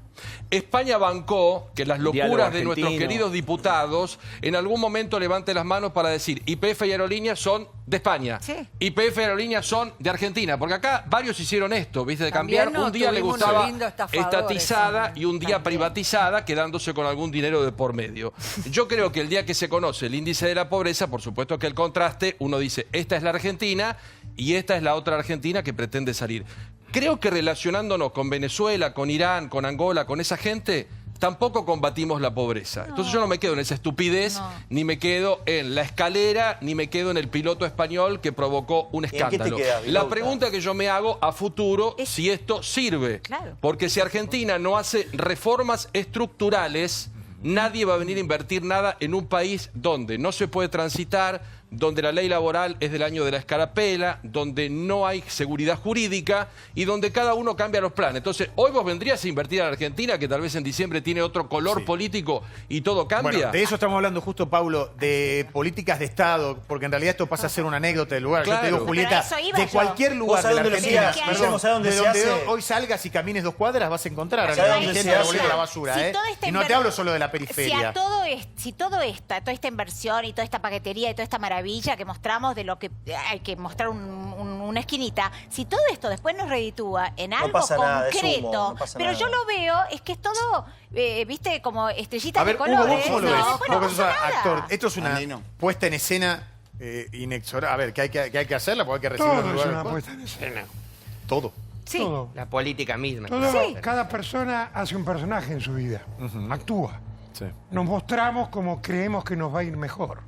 Speaker 3: España bancó que las
Speaker 5: Diálogo
Speaker 3: locuras de nuestros
Speaker 5: argentino.
Speaker 3: queridos diputados en algún momento levanten las manos para decir YPF y Aerolíneas son de España,
Speaker 21: Sí.
Speaker 3: YPF y Aerolíneas son de Argentina, porque acá varios hicieron esto, ¿viste? De
Speaker 12: También
Speaker 3: cambiar,
Speaker 12: no
Speaker 3: un día le
Speaker 12: tuvimos
Speaker 3: gustaba
Speaker 12: un lindo estafador
Speaker 3: estatizada
Speaker 12: ese.
Speaker 3: y un día privatizada, quedándose con algún dinero de por medio. Yo creo que el día que se conoce el índice de la pobreza, por supuesto que el contraste, uno dice, esta es la Argentina y esta es la otra Argentina que pretende salir. Creo que relacionándonos con Venezuela, con Irán, con Angola, con esa gente, tampoco combatimos la pobreza. Entonces yo no me quedo en esa estupidez, ni me quedo en la escalera, ni me quedo en el piloto español que provocó un
Speaker 16: ¿Y en qué te
Speaker 3: escándalo.
Speaker 16: quedas,
Speaker 3: La
Speaker 16: Vilauta?
Speaker 3: pregunta que yo me hago a futuro, si esto sirve.
Speaker 21: Claro.
Speaker 3: Porque si Argentina no hace reformas estructurales, nadie va a venir a invertir nada en un país donde no se puede transitar, donde la ley laboral es del año de la escarapela, donde no hay seguridad jurídica y donde cada uno cambia los planes. Entonces, hoy vos vendrías a invertir en Argentina, que tal vez en diciembre tiene otro color político y todo cambia.
Speaker 1: Bueno, de eso estamos hablando justo, Paulo, de políticas de Estado, porque en realidad esto pasa a ser una anécdota del lugar. Yo
Speaker 3: Claro.
Speaker 1: te digo, Julieta,
Speaker 21: Pero eso iba
Speaker 1: de
Speaker 21: yo.
Speaker 1: cualquier lugar
Speaker 16: ¿Vos sabés
Speaker 1: de la
Speaker 16: dónde lo
Speaker 1: Argentina,
Speaker 16: hacías?
Speaker 1: perdón,
Speaker 16: ¿Sabés dónde
Speaker 1: de
Speaker 16: se
Speaker 1: donde
Speaker 16: hace?
Speaker 1: hoy salgas y camines 2 cuadras, vas a encontrar a
Speaker 16: ¿Sabés
Speaker 1: la
Speaker 16: dónde
Speaker 1: gente
Speaker 16: se
Speaker 1: revolviendo
Speaker 16: hace?
Speaker 1: la basura,
Speaker 21: Si
Speaker 1: ¿eh?
Speaker 21: toda esta
Speaker 1: Y no te
Speaker 21: inver-
Speaker 1: hablo solo de la
Speaker 21: Si
Speaker 1: periferia.
Speaker 21: toda esta inversión y toda esta paquetería y toda esta maravilla maravilla que mostramos de lo que hay que mostrar una esquinita, si todo esto después nos reditúa en algo
Speaker 16: pasa nada, es
Speaker 21: concreto,
Speaker 16: humo, no pasa
Speaker 21: pero
Speaker 16: nada.
Speaker 21: yo lo veo, es que es todo, viste, como estrellitas
Speaker 1: A ver,
Speaker 21: de
Speaker 1: Hugo,
Speaker 21: colores.
Speaker 1: ¿vos cómo lo
Speaker 21: ¿no?
Speaker 1: ves?
Speaker 21: Después no
Speaker 1: Vos que sos
Speaker 21: pasa nada.
Speaker 1: actor. Esto es una puesta en escena inexorable. A ver, que hay que hacerla porque hay que recibir
Speaker 2: Todo es una puesta en escena.
Speaker 1: Todo.
Speaker 21: Sí.
Speaker 2: Todo.
Speaker 8: La política misma.
Speaker 2: Todo,
Speaker 21: Sí.
Speaker 2: cada persona hace un personaje en su vida. Actúa.
Speaker 1: Sí.
Speaker 2: Nos mostramos como creemos que nos va a ir mejor.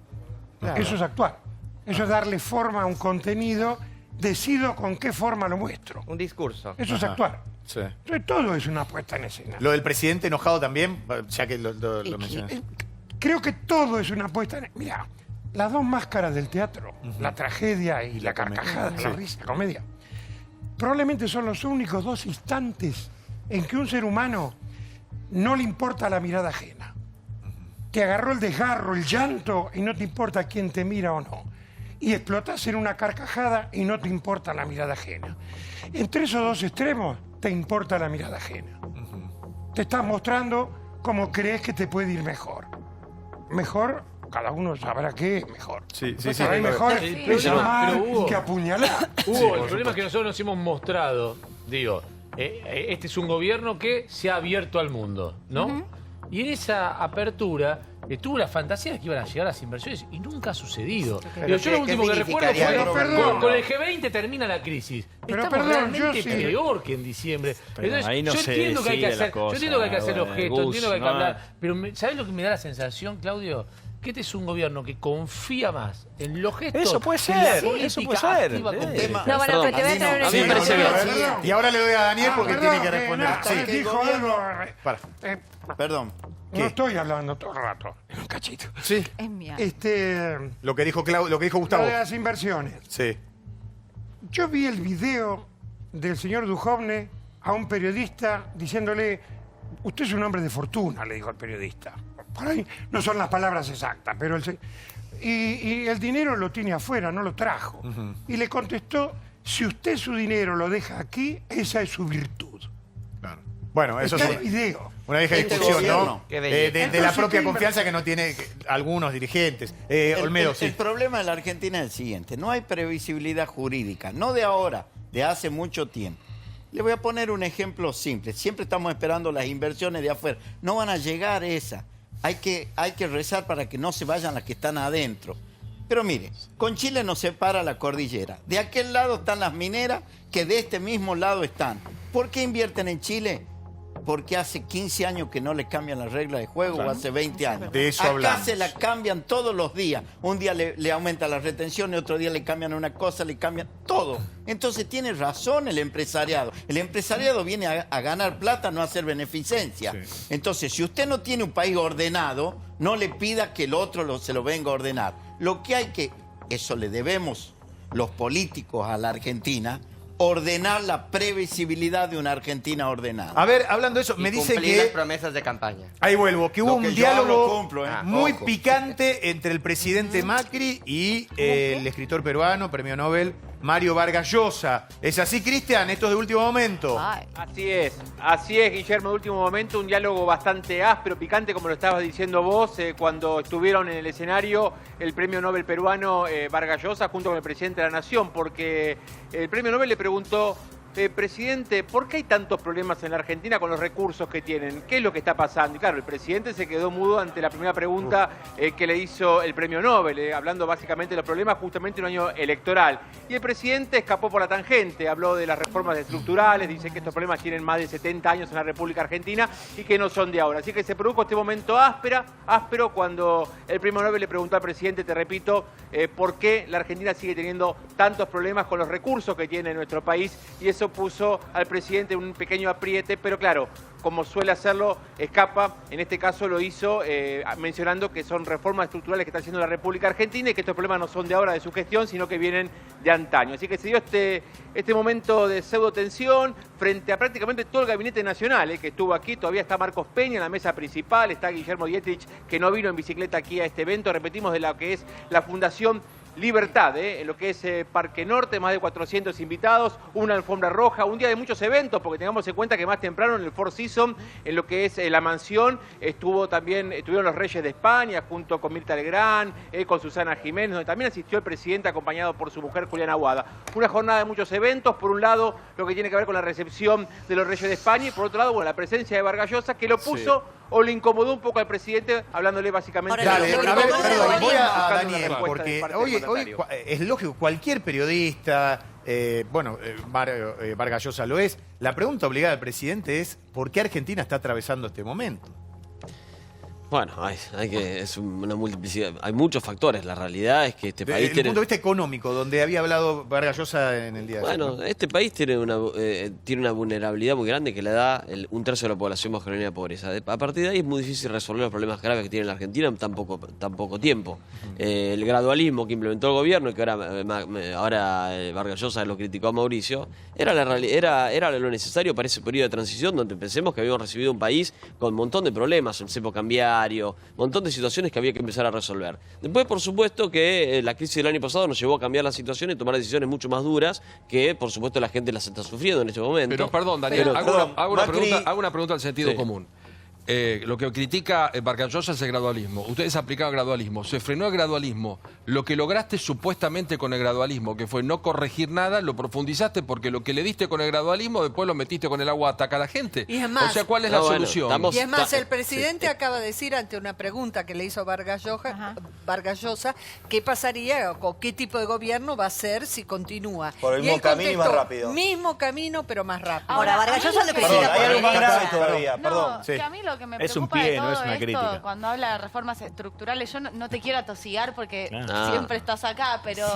Speaker 1: Claro.
Speaker 2: Eso es actuar. Eso es darle forma a un contenido. Decido con qué forma lo muestro.
Speaker 8: Un discurso.
Speaker 2: Eso es actuar.
Speaker 1: Sí.
Speaker 2: Entonces, todo es una puesta en escena.
Speaker 1: Lo del presidente enojado también, ya que lo mencionas.
Speaker 2: Creo que todo es una puesta en escena. Mira, las dos máscaras del teatro, la tragedia y la carcajada, la risa, la comedia, probablemente son los únicos dos instantes en que un ser humano no le importa la mirada ajena. Te agarró el desgarro, el llanto y no te importa quién te mira o no. Y explotas en una carcajada y no te importa la mirada ajena. Entre esos dos extremos te importa la mirada ajena. Te estás mostrando cómo crees que te puede ir mejor. Mejor, cada uno sabrá qué es mejor.
Speaker 1: Sí,
Speaker 2: Pero hay mejor es amar
Speaker 14: Hugo,
Speaker 2: que apuñalar.
Speaker 14: Hugo, el problema es que nosotros nos hemos mostrado, digo, este es un gobierno que se ha abierto al mundo, ¿no? Y en esa apertura tuvo la fantasía de que iban a llegar las inversiones y nunca ha sucedido. Digo, yo lo último que recuerdo fue con el G20 termina la crisis.
Speaker 2: Pero
Speaker 14: Estamos
Speaker 2: perdón, yo
Speaker 14: realmente
Speaker 2: sí.
Speaker 14: peor que en diciembre.
Speaker 5: Pero
Speaker 14: Entonces,
Speaker 5: ahí no
Speaker 14: yo
Speaker 5: se
Speaker 14: entiendo que hay que
Speaker 5: decide la
Speaker 14: hacer,
Speaker 5: cosa,
Speaker 14: yo entiendo que hay que hacer los
Speaker 5: bueno,
Speaker 14: gestos, entiendo que hay que
Speaker 5: ¿no?
Speaker 14: hablar. Pero ¿sabés lo que me da la sensación, Claudio? Que este es un gobierno que confía más en los gestos.
Speaker 5: Eso puede
Speaker 14: que en la
Speaker 5: ser,
Speaker 14: política
Speaker 5: eso puede ser.
Speaker 14: activa
Speaker 5: Sí.
Speaker 14: concreta.
Speaker 21: No, bueno, pero te voy a traer
Speaker 1: A mí me parece bien. Y ahora le doy a Daniel porque
Speaker 2: perdón,
Speaker 1: tiene que responder.
Speaker 2: no,
Speaker 1: Sí.
Speaker 2: dijo algo.
Speaker 1: Para.
Speaker 18: Perdón.
Speaker 2: No estoy hablando todo el rato, en un cachito.
Speaker 1: Sí.
Speaker 21: Es mía.
Speaker 1: Lo que dijo lo que dijo
Speaker 2: Lo
Speaker 1: Gustavo.
Speaker 2: de las inversiones.
Speaker 1: Sí.
Speaker 2: Yo vi el video del señor Duhovne a un periodista diciéndole, usted es un hombre de fortuna, le dijo al periodista. Por ahí no son las palabras exactas, pero y el dinero lo tiene afuera, no lo trajo. Y le contestó, si usted su dinero lo deja aquí, esa es su virtud.
Speaker 1: Claro. Bueno, eso
Speaker 2: Está
Speaker 1: es
Speaker 2: el video.
Speaker 1: una vieja
Speaker 18: Este
Speaker 1: discusión, ¿no?
Speaker 18: gobierno.
Speaker 8: Qué belleza.
Speaker 1: De la
Speaker 2: Entonces,
Speaker 1: propia
Speaker 2: ¿qué
Speaker 1: confianza que no tiene algunos dirigentes. Olmedo,
Speaker 18: el
Speaker 1: sí.
Speaker 18: problema de la Argentina es el siguiente. No hay previsibilidad jurídica. No de ahora, de hace mucho tiempo. Le voy a poner un ejemplo simple. Siempre estamos esperando las inversiones de afuera. No van a llegar esas. Hay que rezar para que no se vayan las que están adentro. Pero mire, con Chile nos separa la cordillera. De aquel lado están las mineras que de este mismo lado están. ¿Por qué invierten en Chile? Porque hace 15 años que no le cambian las reglas de juego, o hace 20 años.
Speaker 1: De eso
Speaker 18: Acá
Speaker 1: hablamos.
Speaker 18: se la cambian todos los días. Un día le aumenta la retención, y otro día le cambian una cosa, le cambian todo. Entonces tiene razón el empresariado. El empresariado viene a ganar plata, no a hacer beneficencia. Entonces, si usted no tiene un país ordenado, no le pida que el otro se lo venga a ordenar. Lo que hay que, eso le debemos los políticos a la Argentina, ordenar la previsibilidad de una Argentina ordenada.
Speaker 1: A ver, hablando de eso, me dicen
Speaker 8: cumplir las
Speaker 1: que...
Speaker 8: promesas de campaña.
Speaker 1: Ahí vuelvo, que hubo
Speaker 18: Lo
Speaker 1: un
Speaker 18: que yo hablo,
Speaker 1: diálogo
Speaker 18: cumplo,
Speaker 1: muy
Speaker 18: Ojo.
Speaker 1: picante entre el presidente Macri y el escritor peruano, premio Nobel, Mario Vargas Llosa. ¿Es así, Cristian? Esto es de último momento.
Speaker 22: Así es, Guillermo, de último momento, un diálogo bastante áspero, picante, como lo estabas diciendo vos, cuando estuvieron en el escenario el premio Nobel peruano Vargas Llosa junto con el presidente de la Nación, porque el premio Nobel le preguntó, presidente, ¿por qué hay tantos problemas en la Argentina con los recursos que tienen? ¿Qué es lo que está pasando? Y claro, el presidente se quedó mudo ante la primera pregunta que le hizo el premio Nobel, hablando básicamente de los problemas justamente en un año electoral. Y el presidente escapó por la tangente, habló de las reformas estructurales, dice que estos problemas tienen más de 70 años en la República Argentina y que no son de ahora. Así que se produjo este momento áspero cuando el premio Nobel le preguntó al presidente, te repito, por qué la Argentina sigue teniendo tantos problemas con los recursos que tiene nuestro país, y eso puso al presidente en un pequeño apriete, pero claro, como suele hacerlo, escapa. En este caso lo hizo mencionando que son reformas estructurales que está haciendo la República Argentina y que estos problemas no son de ahora de su gestión, sino que vienen de antaño. Así que se dio este momento de pseudo tensión frente a prácticamente todo el gabinete nacional que estuvo aquí. Todavía está Marcos Peña en la mesa principal, está Guillermo Dietrich, que no vino en bicicleta aquí a este evento, repetimos, de la que es la Fundación Libertad, en lo que es Parque Norte, más de 400 invitados, una alfombra roja, un día de muchos eventos, porque tengamos en cuenta que más temprano en el Four Seasons, en lo que es la mansión, estuvieron los Reyes de España, junto con Mirta Legrand, con Susana Jiménez, donde también asistió el presidente acompañado por su mujer Juliana Aguada. Una jornada de muchos eventos, por un lado lo que tiene que ver con la recepción de los Reyes de España y por otro lado, bueno, la presencia de Vargas Llosa, que lo puso o le incomodó un poco al presidente, hablándole básicamente...
Speaker 1: Dale, a ver, perdón, voy a Daniel, porque hoy es lógico, cualquier periodista, Vargas Llosa lo es, la pregunta obligada al presidente es ¿por qué Argentina está atravesando este momento?
Speaker 15: Bueno, es una multiplicidad. Hay muchos factores. La realidad es que este país
Speaker 1: Desde el punto de vista económico, donde había hablado Vargas Llosa en el día de hoy.
Speaker 15: Bueno, este país tiene una vulnerabilidad muy grande que le da un tercio de la población bajo la línea de pobreza. A partir de ahí es muy difícil resolver los problemas graves que tiene la Argentina en tan poco tiempo. El gradualismo que implementó el gobierno y que ahora Vargas Llosa lo criticó a Mauricio, era lo necesario para ese periodo de transición donde pensemos que habíamos recibido un país con un montón de problemas, el cepo cambiario, un montón de situaciones que había que empezar a resolver. Después, por supuesto, que la crisis del año pasado nos llevó a cambiar la situación y tomar decisiones mucho más duras que, por supuesto, la gente las está sufriendo en este momento.
Speaker 3: Pero perdón, Daniel, hago una pregunta al sentido común. Lo que critica Vargas Llosa es el gradualismo. Ustedes aplicaban gradualismo. Se frenó el gradualismo. Lo que lograste supuestamente con el gradualismo, que fue no corregir nada, lo profundizaste porque lo que le diste con el gradualismo, después lo metiste con el agua a atacar a la gente.
Speaker 12: Y es más,
Speaker 3: o sea, ¿cuál es la solución?
Speaker 12: Y es más, el presidente acaba de decir ante una pregunta que le hizo Vargas Llosa, ¿qué pasaría o qué tipo de gobierno va a ser si continúa?
Speaker 16: Por el mismo camino y más rápido.
Speaker 12: Mismo camino, pero más rápido.
Speaker 11: Ahora, Vargas Llosa lo que
Speaker 16: Perdón, hay algo más grave todavía, perdón.
Speaker 4: Que a mí lo que me
Speaker 5: Es un
Speaker 4: preocupa
Speaker 5: pie,
Speaker 4: de
Speaker 5: no
Speaker 4: todo
Speaker 5: es una
Speaker 4: esto,
Speaker 5: crítica.
Speaker 4: cuando habla de reformas estructurales, yo no te quiero atosigar porque
Speaker 15: Ah.
Speaker 4: siempre estás acá, pero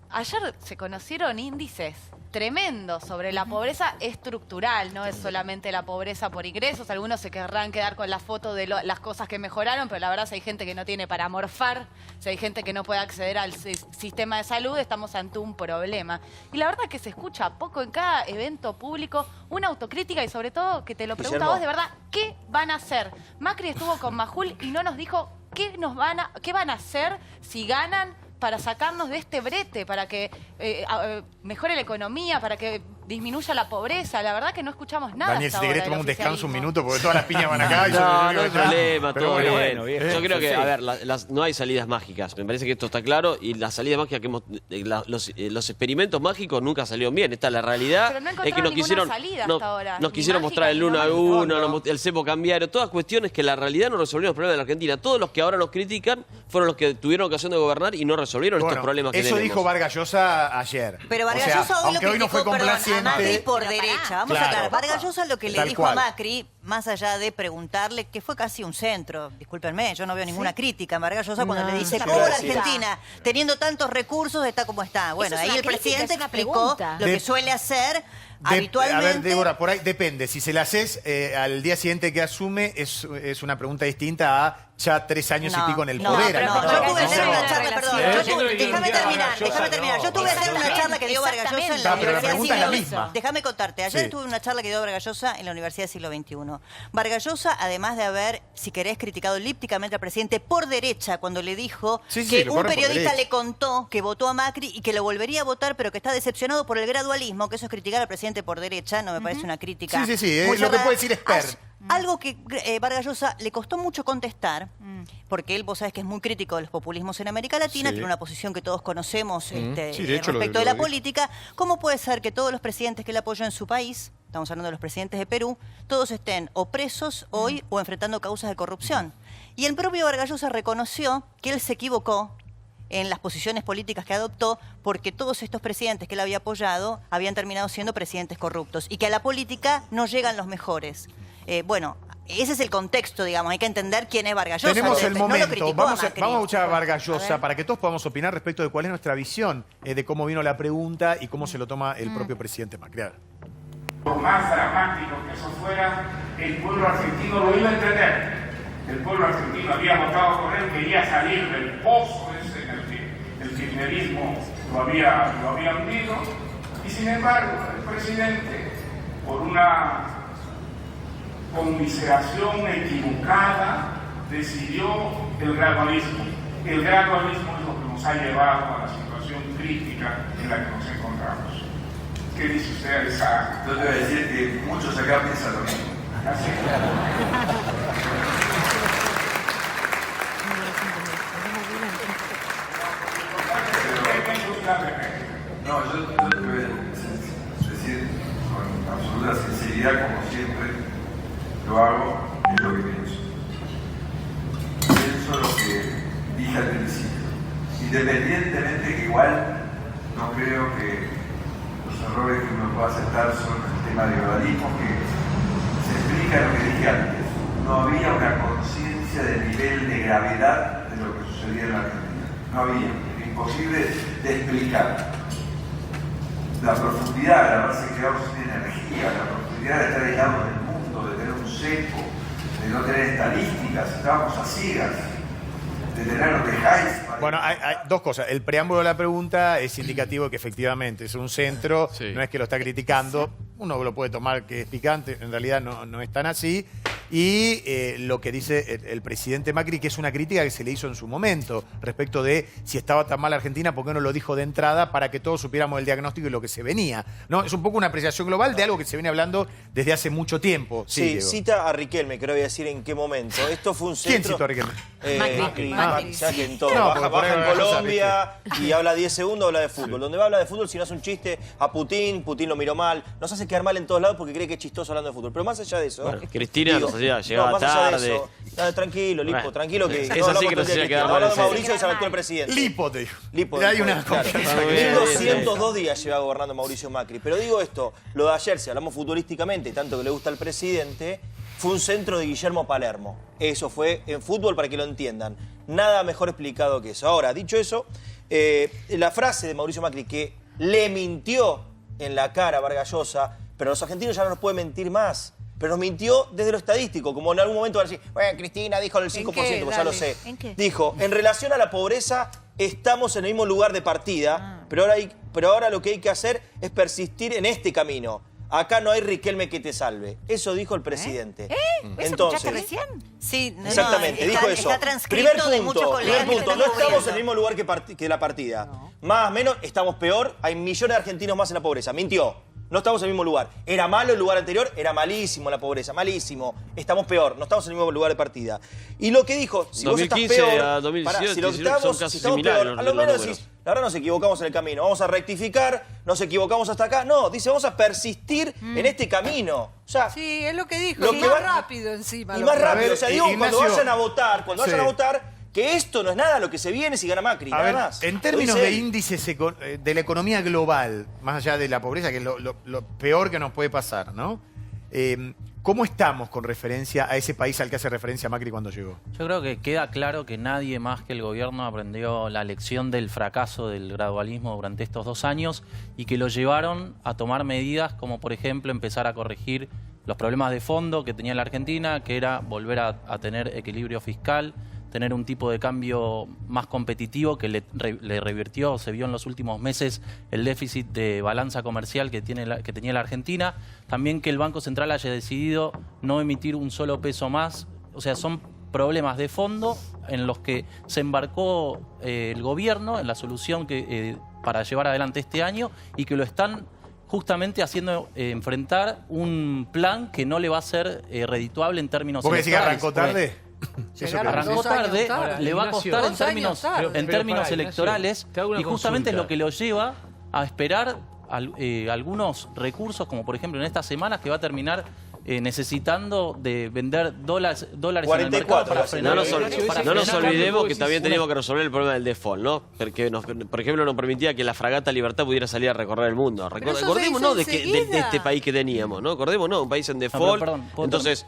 Speaker 4: ayer se conocieron índices tremendos sobre la pobreza estructural, no es solamente la pobreza por ingresos. Algunos se querrán quedar con la foto de las cosas que mejoraron, pero la verdad si hay gente que no tiene para morfar, si hay gente que no puede acceder al sistema de salud, estamos ante un problema. Y la verdad que se escucha poco en cada evento público, una autocrítica y sobre todo que te lo pregunto a vos de verdad, ¿qué van a hacer? Macri estuvo con Majul y no nos dijo qué van a hacer si ganan para sacarnos de este brete, para que mejore la economía, para que disminuya la pobreza. La verdad que no escuchamos nada.
Speaker 1: Daniel, si te querés tomar un descanso un minuto, porque todas las piñas van
Speaker 15: No
Speaker 1: acá.
Speaker 15: hay problema, todo bien.
Speaker 1: Bueno,
Speaker 15: yo creo que, a ver, no hay salidas mágicas. Me parece que esto está claro y las salidas mágicas que hemos... los experimentos mágicos nunca salieron bien. Esta es la realidad.
Speaker 4: Pero no
Speaker 15: es que nos quisieron,
Speaker 4: salida hasta ahora.
Speaker 15: nos quisieron mostrar el 1 a 1, el cepo cambiario, todas cuestiones que la realidad no resolvieron los problemas de la Argentina. Todos los que ahora nos critican fueron los que tuvieron ocasión de gobernar y no resolvieron estos problemas que
Speaker 1: eso
Speaker 15: tenemos.
Speaker 1: dijo Vargas Llosa ayer.
Speaker 11: Pero Vargas Llosa hoy
Speaker 1: aunque hoy no fue complaciente.
Speaker 11: a Macri por derecha. Vamos a aclarar. Vargas Llosa lo que le
Speaker 1: Tal
Speaker 11: dijo
Speaker 1: cual.
Speaker 11: a Macri, más allá de preguntarle, que fue casi un centro. Discúlpenme, yo no veo ninguna crítica a Vargas Llosa cuando le dice cómo la Argentina, teniendo tantos recursos, está como está. Bueno,
Speaker 21: Eso es
Speaker 11: ahí
Speaker 21: una
Speaker 11: el
Speaker 21: crítica,
Speaker 11: presidente
Speaker 21: es una
Speaker 11: explicó
Speaker 21: pregunta.
Speaker 11: lo que suele hacer habitualmente.
Speaker 1: A ver, Débora, por ahí depende. Si se la haces al día siguiente que asume, es una pregunta distinta a ya 3 años y pico en el poder.
Speaker 11: Yo tuve ayer una charla, perdón. Déjame terminar. Yo tuve ayer una charla que dio Vargas Llosa en la
Speaker 1: pero la
Speaker 11: Universidad
Speaker 1: pregunta es la
Speaker 11: del
Speaker 1: misma.
Speaker 11: Siglo. Déjame contarte. Ayer
Speaker 1: Sí.
Speaker 11: tuve una charla que dio Vargas Llosa en la Universidad del Siglo XXI. Vargas Llosa, además de haber, si querés, criticado elípticamente al presidente por derecha cuando le dijo que
Speaker 1: lo
Speaker 11: un
Speaker 1: corre por
Speaker 11: periodista
Speaker 1: derecha.
Speaker 11: le contó que votó a Macri y que lo volvería a votar, pero que está decepcionado por el gradualismo, que eso es criticar al presidente por derecha, no me parece una crítica.
Speaker 1: Sí,
Speaker 11: muy
Speaker 1: lo que
Speaker 11: cerrada.
Speaker 1: puede decir Esper.
Speaker 11: Algo que Vargas Llosa le costó mucho contestar, porque él, vos sabés que es muy crítico de los populismos en América Latina,
Speaker 1: Sí.
Speaker 11: tiene una posición que todos conocemos
Speaker 1: Sí, de hecho,
Speaker 11: respecto
Speaker 1: lo
Speaker 11: de la
Speaker 1: dijo.
Speaker 11: política. ¿Cómo puede ser que todos los presidentes que él apoyó en su país, estamos hablando de los presidentes de Perú, todos estén o presos hoy o enfrentando causas de corrupción? Y el propio Vargas Llosa reconoció que él se equivocó en las posiciones políticas que adoptó, porque todos estos presidentes que él había apoyado habían terminado siendo presidentes corruptos y que a la política no llegan los mejores. Bueno, ese es el contexto, digamos. Hay que entender quién es Vargas Llosa.
Speaker 1: Tenemos el
Speaker 11: No lo
Speaker 1: momento.
Speaker 11: criticó
Speaker 1: Vamos a
Speaker 11: Macri.
Speaker 1: escuchar a Vargas
Speaker 11: A
Speaker 1: Llosa
Speaker 11: ver.
Speaker 1: para que todos podamos opinar respecto de cuál es nuestra visión de cómo vino la pregunta y cómo se lo toma el propio presidente Macri. A ver.
Speaker 9: Por más dramático que eso fuera, el pueblo argentino lo iba a entender. El pueblo argentino había votado por él, quería salir del pozo ese en el que el kirchnerismo lo había hundido. Y sin embargo, el presidente, por una conmiseración equivocada, decidió el gradualismo. El gradualismo es lo que nos nos ha llevado a la situación crítica en la que nos encontramos. ¿Qué dice usted a esa?
Speaker 6: Yo te voy a decir que muchos acá piensan lo mismo.
Speaker 9: Así.
Speaker 6: No, yo te voy a decir con absoluta sinceridad, como siempre lo hago, es lo que pienso. Pienso lo que dije al principio. Independientemente que igual no creo que los errores que uno pueda aceptar son el tema de globalismo, que se explica lo que dije antes. No había una conciencia del nivel de gravedad de lo que sucedía en la Argentina. No había. Era imposible de explicar. La profundidad de haberse quedado sin energía, la profundidad de estar aislados del mundo, de tener un seco, de no tener estadísticas, estábamos a ciegas, de tener los dejáis.
Speaker 1: Bueno, hay dos cosas. El preámbulo de la pregunta es indicativo de que efectivamente es un centro, no es que lo está criticando, uno lo puede tomar que es picante, en realidad no es tan así. Y lo que dice el presidente Macri, que es una crítica que se le hizo en su momento respecto de si estaba tan mal Argentina, ¿por qué no lo dijo de entrada para que todos supiéramos el diagnóstico y lo que se venía? ¿No? Es un poco una apreciación global de algo que se viene hablando desde hace mucho tiempo.
Speaker 16: Sí, cita a Riquelme, que no voy a decir en qué momento. Esto fue un centro...
Speaker 1: ¿Quién citó a Riquelme?
Speaker 16: Macri. Ya que en todo.
Speaker 1: No,
Speaker 16: baja en Colombia y habla 10 segundos, habla de fútbol. Donde va a hablar de fútbol, si no hace un chiste a Putin lo miró mal. Nos hace quedar mal en todos lados porque cree que es chistoso hablando de fútbol. Pero más allá de eso...
Speaker 15: Bueno, Cristina llegaba tarde.
Speaker 16: Tranquilo, Lipo,
Speaker 15: bueno,
Speaker 16: tranquilo que...
Speaker 15: Es así que nos hacía quedar mal.
Speaker 16: Hablando de Mauricio, se actuó el presidente.
Speaker 1: Lipo, te dijo.
Speaker 16: Lipo.
Speaker 1: Hay una confianza.
Speaker 16: 1202 días lleva gobernando Mauricio Macri. Pero digo esto, lo de ayer, si hablamos futbolísticamente, y tanto que le gusta al presidente, fue un centro de Guillermo Palermo. Eso fue en fútbol para que lo entiendan. Nada mejor explicado que eso. Ahora, dicho eso, la frase de Mauricio Macri que le mintió en la cara a Vargas Llosa, pero los argentinos ya no nos pueden mentir más. Pero nos mintió desde lo estadístico, como en algún momento van a decir, bueno, Cristina dijo el 5%, pues ya lo sé.
Speaker 21: ¿En qué?
Speaker 16: Dijo, en relación a la pobreza, estamos en el mismo lugar de partida, pero ahora lo que hay que hacer es persistir en este camino. Acá no hay Riquelme que te salve. Eso dijo el presidente.
Speaker 21: ¿Eso escuchaste recién?
Speaker 11: Sí,
Speaker 16: exactamente, dijo eso.
Speaker 11: Está transcrito
Speaker 16: primer punto,
Speaker 11: no
Speaker 16: estamos en el mismo lugar que la partida. No. Más o menos, estamos peor, hay millones de argentinos más en la pobreza. Mintió. No estamos en el mismo lugar. ¿Era malo el lugar anterior? Era malísimo la pobreza, malísimo. Estamos peor, no estamos en el mismo lugar de partida. Y lo que dijo, si
Speaker 15: 2015
Speaker 16: vos estás peor,
Speaker 15: a 2018,
Speaker 16: si lo estamos,
Speaker 15: son casi
Speaker 16: si estamos
Speaker 15: similares
Speaker 16: peor, a lo menos decís, la verdad nos equivocamos en el camino, vamos a rectificar, nos equivocamos hasta acá. No, dice, vamos a persistir en este camino. O sea,
Speaker 12: sí, es lo que dijo,
Speaker 16: lo
Speaker 12: y
Speaker 16: que
Speaker 12: más rápido encima.
Speaker 16: Y más rápido, o sea, digo,
Speaker 1: Ignacio,
Speaker 16: cuando vayan a votar, que esto no es nada lo que se viene si gana Macri, nada más.
Speaker 1: En términos de índices de la economía global, más allá de la pobreza, que es lo peor que nos puede pasar, ¿no? ¿Cómo estamos con referencia a ese país al que hace referencia Macri cuando llegó?
Speaker 19: Yo creo que queda claro que nadie más que el gobierno aprendió la lección del fracaso del gradualismo durante estos 2 años y que lo llevaron a tomar medidas como, por ejemplo, empezar a corregir los problemas de fondo que tenía la Argentina, que era volver a tener equilibrio fiscal, tener un tipo de cambio más competitivo que le revirtió, se vio en los últimos meses el déficit de balanza comercial que tenía la Argentina. También que el Banco Central haya decidido no emitir un solo peso más. O sea, son problemas de fondo en los que se embarcó el gobierno en la solución para llevar adelante este año y que lo están justamente haciendo enfrentar un plan que no le va a ser redituable en términos
Speaker 1: electorales. ¿Vos decís que arrancó tarde?
Speaker 19: Arrancó tarde, le va a costar en términos electorales y justamente es lo que lo lleva a esperar algunos recursos, como por ejemplo en estas semanas que va a terminar necesitando de vender dólares en el mercado para frenar.
Speaker 15: No nos olvidemos que también teníamos que resolver el problema del default, ¿no? Porque, por ejemplo, nos permitía que la fragata Libertad pudiera salir a recorrer el mundo. Acordémonos de este país que teníamos, ¿no? Acordémonos, un país en default. Entonces,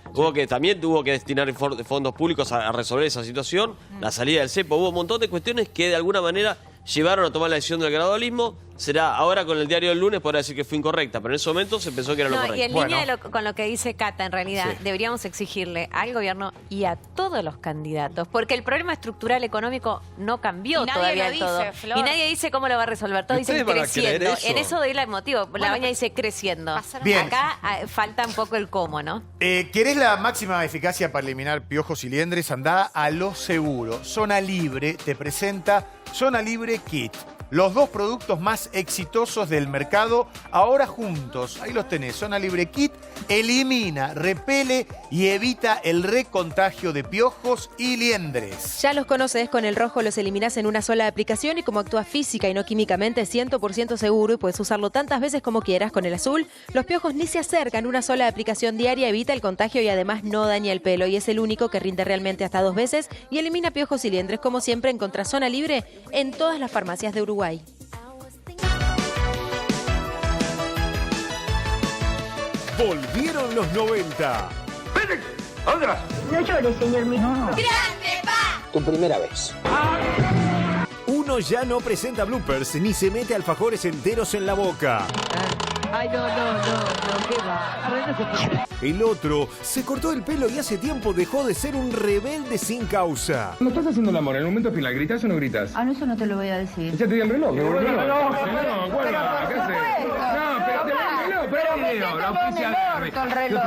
Speaker 15: también tuvo que destinar fondos públicos a resolver esa situación. La salida del cepo, hubo un montón de cuestiones que de alguna manera llevaron a tomar la decisión del gradualismo. Será ahora con el diario del lunes podrá decir que fue incorrecta, pero en ese momento se pensó que era lo correcto.
Speaker 21: Y en línea con lo que dice Cata, en realidad, deberíamos exigirle al gobierno y a todos los candidatos, porque el problema estructural económico no cambió todavía del todo.
Speaker 4: Flor.
Speaker 21: Y nadie dice cómo lo va a resolver. Todos dicen creciendo. En eso doy el motivo. La Baña dice creciendo.
Speaker 1: Bien.
Speaker 21: Acá falta un poco el cómo, ¿no?
Speaker 1: ¿Querés la máxima eficacia para eliminar piojos y liendres? Andá a Lo Seguro. Zona Libre te presenta Zona Libre Kit. Los dos productos más exitosos del mercado, ahora juntos. Ahí los tenés. Zona Libre Kit elimina, repele y evita el recontagio de piojos y liendres.
Speaker 10: Ya los conoces, con el rojo los eliminás en una sola aplicación y como actúa física y no químicamente es 100% seguro y puedes usarlo tantas veces como quieras. Con el azul, los piojos ni se acercan. Una sola aplicación diaria evita el contagio y además no daña el pelo. Y es el único que rinde realmente hasta 2 veces y elimina piojos y liendres. Como siempre, encontrás Zona Libre en todas las farmacias de Uruguay.
Speaker 20: Volvieron los 90.
Speaker 23: ¿A dónde vas?
Speaker 24: No llores, señor mío.
Speaker 23: ¡Grande, pa!
Speaker 20: Tu primera vez. Uno ya no presenta bloopers ni se mete alfajores enteros en la boca.
Speaker 24: Ay, no, ¿qué va? A ver, no se puede.
Speaker 20: El otro se cortó el pelo y hace tiempo dejó de ser un rebelde sin causa.
Speaker 25: ¿No estás haciendo el amor en el momento final? ¿Gritas o no gritas?
Speaker 24: Ah, no, eso no te lo voy a decir.
Speaker 25: Ya te di el reloj.
Speaker 24: No,
Speaker 25: guarda, ¿qué haces? No, pero te di el reloj, pero el reloj. La oficina
Speaker 24: el reloj.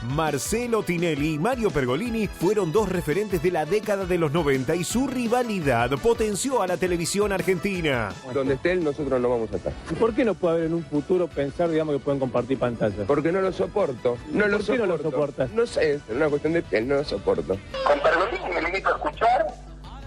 Speaker 20: Marcelo Tinelli y Mario Pergolini fueron dos referentes de la década de los 90 y su rivalidad potenció a la televisión argentina.
Speaker 25: Donde esté él, nosotros no vamos a estar.
Speaker 26: ¿Y por qué no puede haber en un futuro pensar, digamos, que pueden compartir pantalla?
Speaker 25: Porque no lo soporto.
Speaker 26: ¿Por qué no lo soportas?
Speaker 25: No sé, es una cuestión de piel, no lo soporto.
Speaker 23: Con Pergolini me limito a escuchar,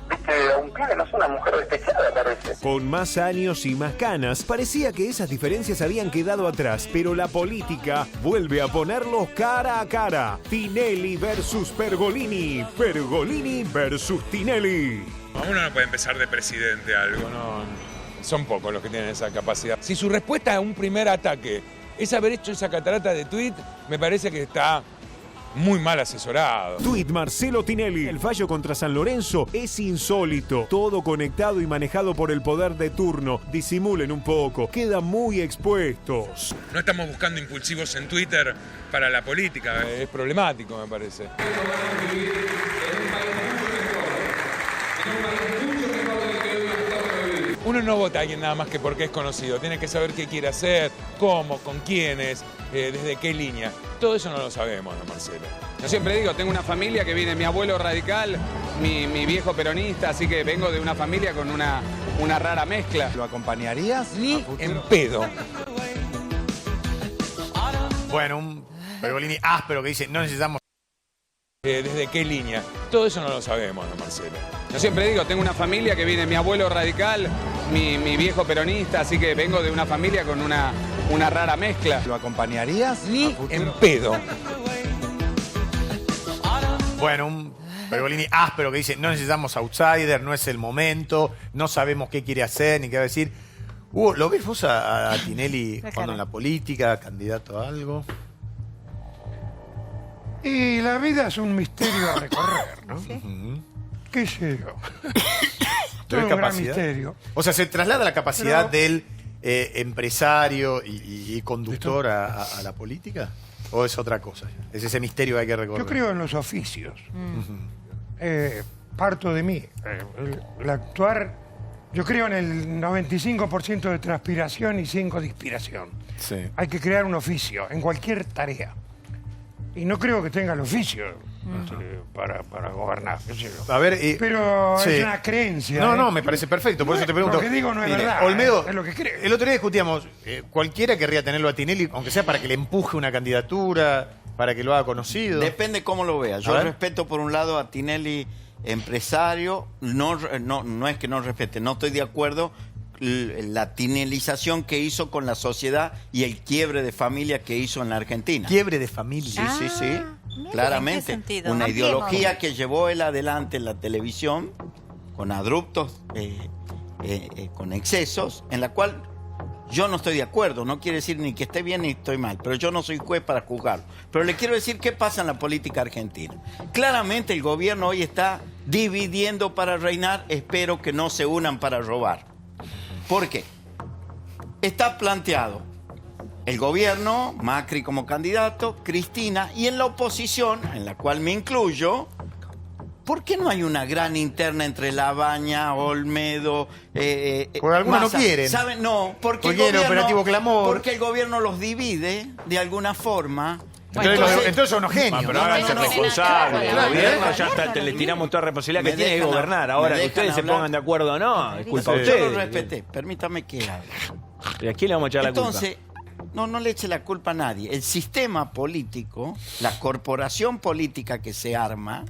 Speaker 23: viste, aunque no es una mujer despechada, parece.
Speaker 20: Con más años y más canas, parecía que esas diferencias habían quedado atrás, pero la política vuelve a ponerlos cara a cara. Tinelli versus Pergolini, Pergolini versus Tinelli.
Speaker 27: Uno no puede empezar de presidente algo, no. Son pocos los que tienen esa capacidad. Si su respuesta a un primer ataque es haber hecho esa catarata de tuit, me parece que está muy mal asesorado.
Speaker 20: Tuit Marcelo Tinelli. El fallo contra San Lorenzo es insólito. Todo conectado y manejado por el poder de turno. Disimulen un poco. Quedan muy expuestos.
Speaker 27: No estamos buscando impulsivos en Twitter para la política. Es problemático, me parece. Uno no vota a alguien nada más que porque es conocido. Tiene que saber qué quiere hacer, cómo, con quiénes, desde qué línea. Todo eso no lo sabemos, don Marcelo.
Speaker 28: Yo siempre digo, tengo una familia que viene, mi abuelo radical, mi viejo peronista, así que vengo de una familia con una rara mezcla.
Speaker 27: ¿Lo acompañarías? Ni en pedo.
Speaker 1: Bueno, un Pergolini áspero que dice, no necesitamos...
Speaker 27: ¿Desde qué línea? Todo eso no lo sabemos, don Marcelo.
Speaker 28: Yo siempre digo, tengo una familia que viene, mi abuelo radical, mi viejo peronista, así que vengo de una familia con una rara mezcla.
Speaker 27: ¿Lo acompañarías? Ni en pedo.
Speaker 1: Bueno, un Pergolini áspero que dice, no necesitamos outsider, no es el momento, no sabemos qué quiere hacer ni qué va a decir. Hugo, ¿lo ves vos a Tinelli jugando en la política, candidato a algo?
Speaker 2: Y la vida es un misterio a recorrer, ¿no?
Speaker 1: ¿Sí?
Speaker 2: ¿Qué sé yo?
Speaker 1: ¿Todo
Speaker 2: un gran misterio.
Speaker 1: O sea, ¿se traslada la capacidad del empresario y conductor a la política? ¿O es otra cosa? ¿Es ese misterio que hay que recorrer?
Speaker 2: Yo creo en los oficios. Parto de mí. El actuar... Yo creo en el 95% de transpiración y 5% de inspiración.
Speaker 1: Sí.
Speaker 2: Hay que crear un oficio en cualquier tarea. Y no creo que tenga el oficio para gobernar.
Speaker 1: A ver,
Speaker 2: pero
Speaker 1: sí.
Speaker 2: es una creencia.
Speaker 1: No, me parece perfecto, por eso te pregunto.
Speaker 2: Lo que digo no es verdad.
Speaker 1: Olmedo,
Speaker 2: es lo que creo.
Speaker 1: El otro día discutíamos, cualquiera querría tenerlo a Tinelli, aunque sea para que le empuje una candidatura, para que lo haga conocido.
Speaker 18: Depende cómo lo vea. Yo respeto por un lado a Tinelli empresario, no es que no respete, no estoy de acuerdo la tinelización que hizo con la sociedad y el quiebre de familia que hizo en la Argentina.
Speaker 1: ¿Quiebre de familia?
Speaker 18: Sí, claramente. Una ideología que llevó él adelante en la televisión, con abruptos, con excesos, en la cual yo no estoy de acuerdo. No quiere decir ni que esté bien ni estoy mal, pero yo no soy juez para juzgarlo. Pero le quiero decir qué pasa en la política argentina. Claramente el gobierno hoy está dividiendo para reinar, espero que no se unan para robar. ¿Por qué? Está planteado el gobierno, Macri como candidato, Cristina, y en la oposición, en la cual me incluyo, ¿por qué no hay una gran interna entre Labaña, Olmedo,
Speaker 1: porque algunos no quieren.
Speaker 18: ¿Saben? No, porque el gobierno los divide de alguna forma
Speaker 1: Entonces son unos genios.
Speaker 3: Pero háganse responsables. El gobierno ya está, le tiramos toda responsabilidad que tiene que gobernar. Ahora, que ustedes se pongan de acuerdo o no, es culpa de ustedes.
Speaker 18: Yo lo respeté, permítame que hable.
Speaker 3: ¿Y a quién le vamos a echar la culpa?
Speaker 18: Entonces, no le eche la culpa a nadie. El sistema político, la corporación política que se arma,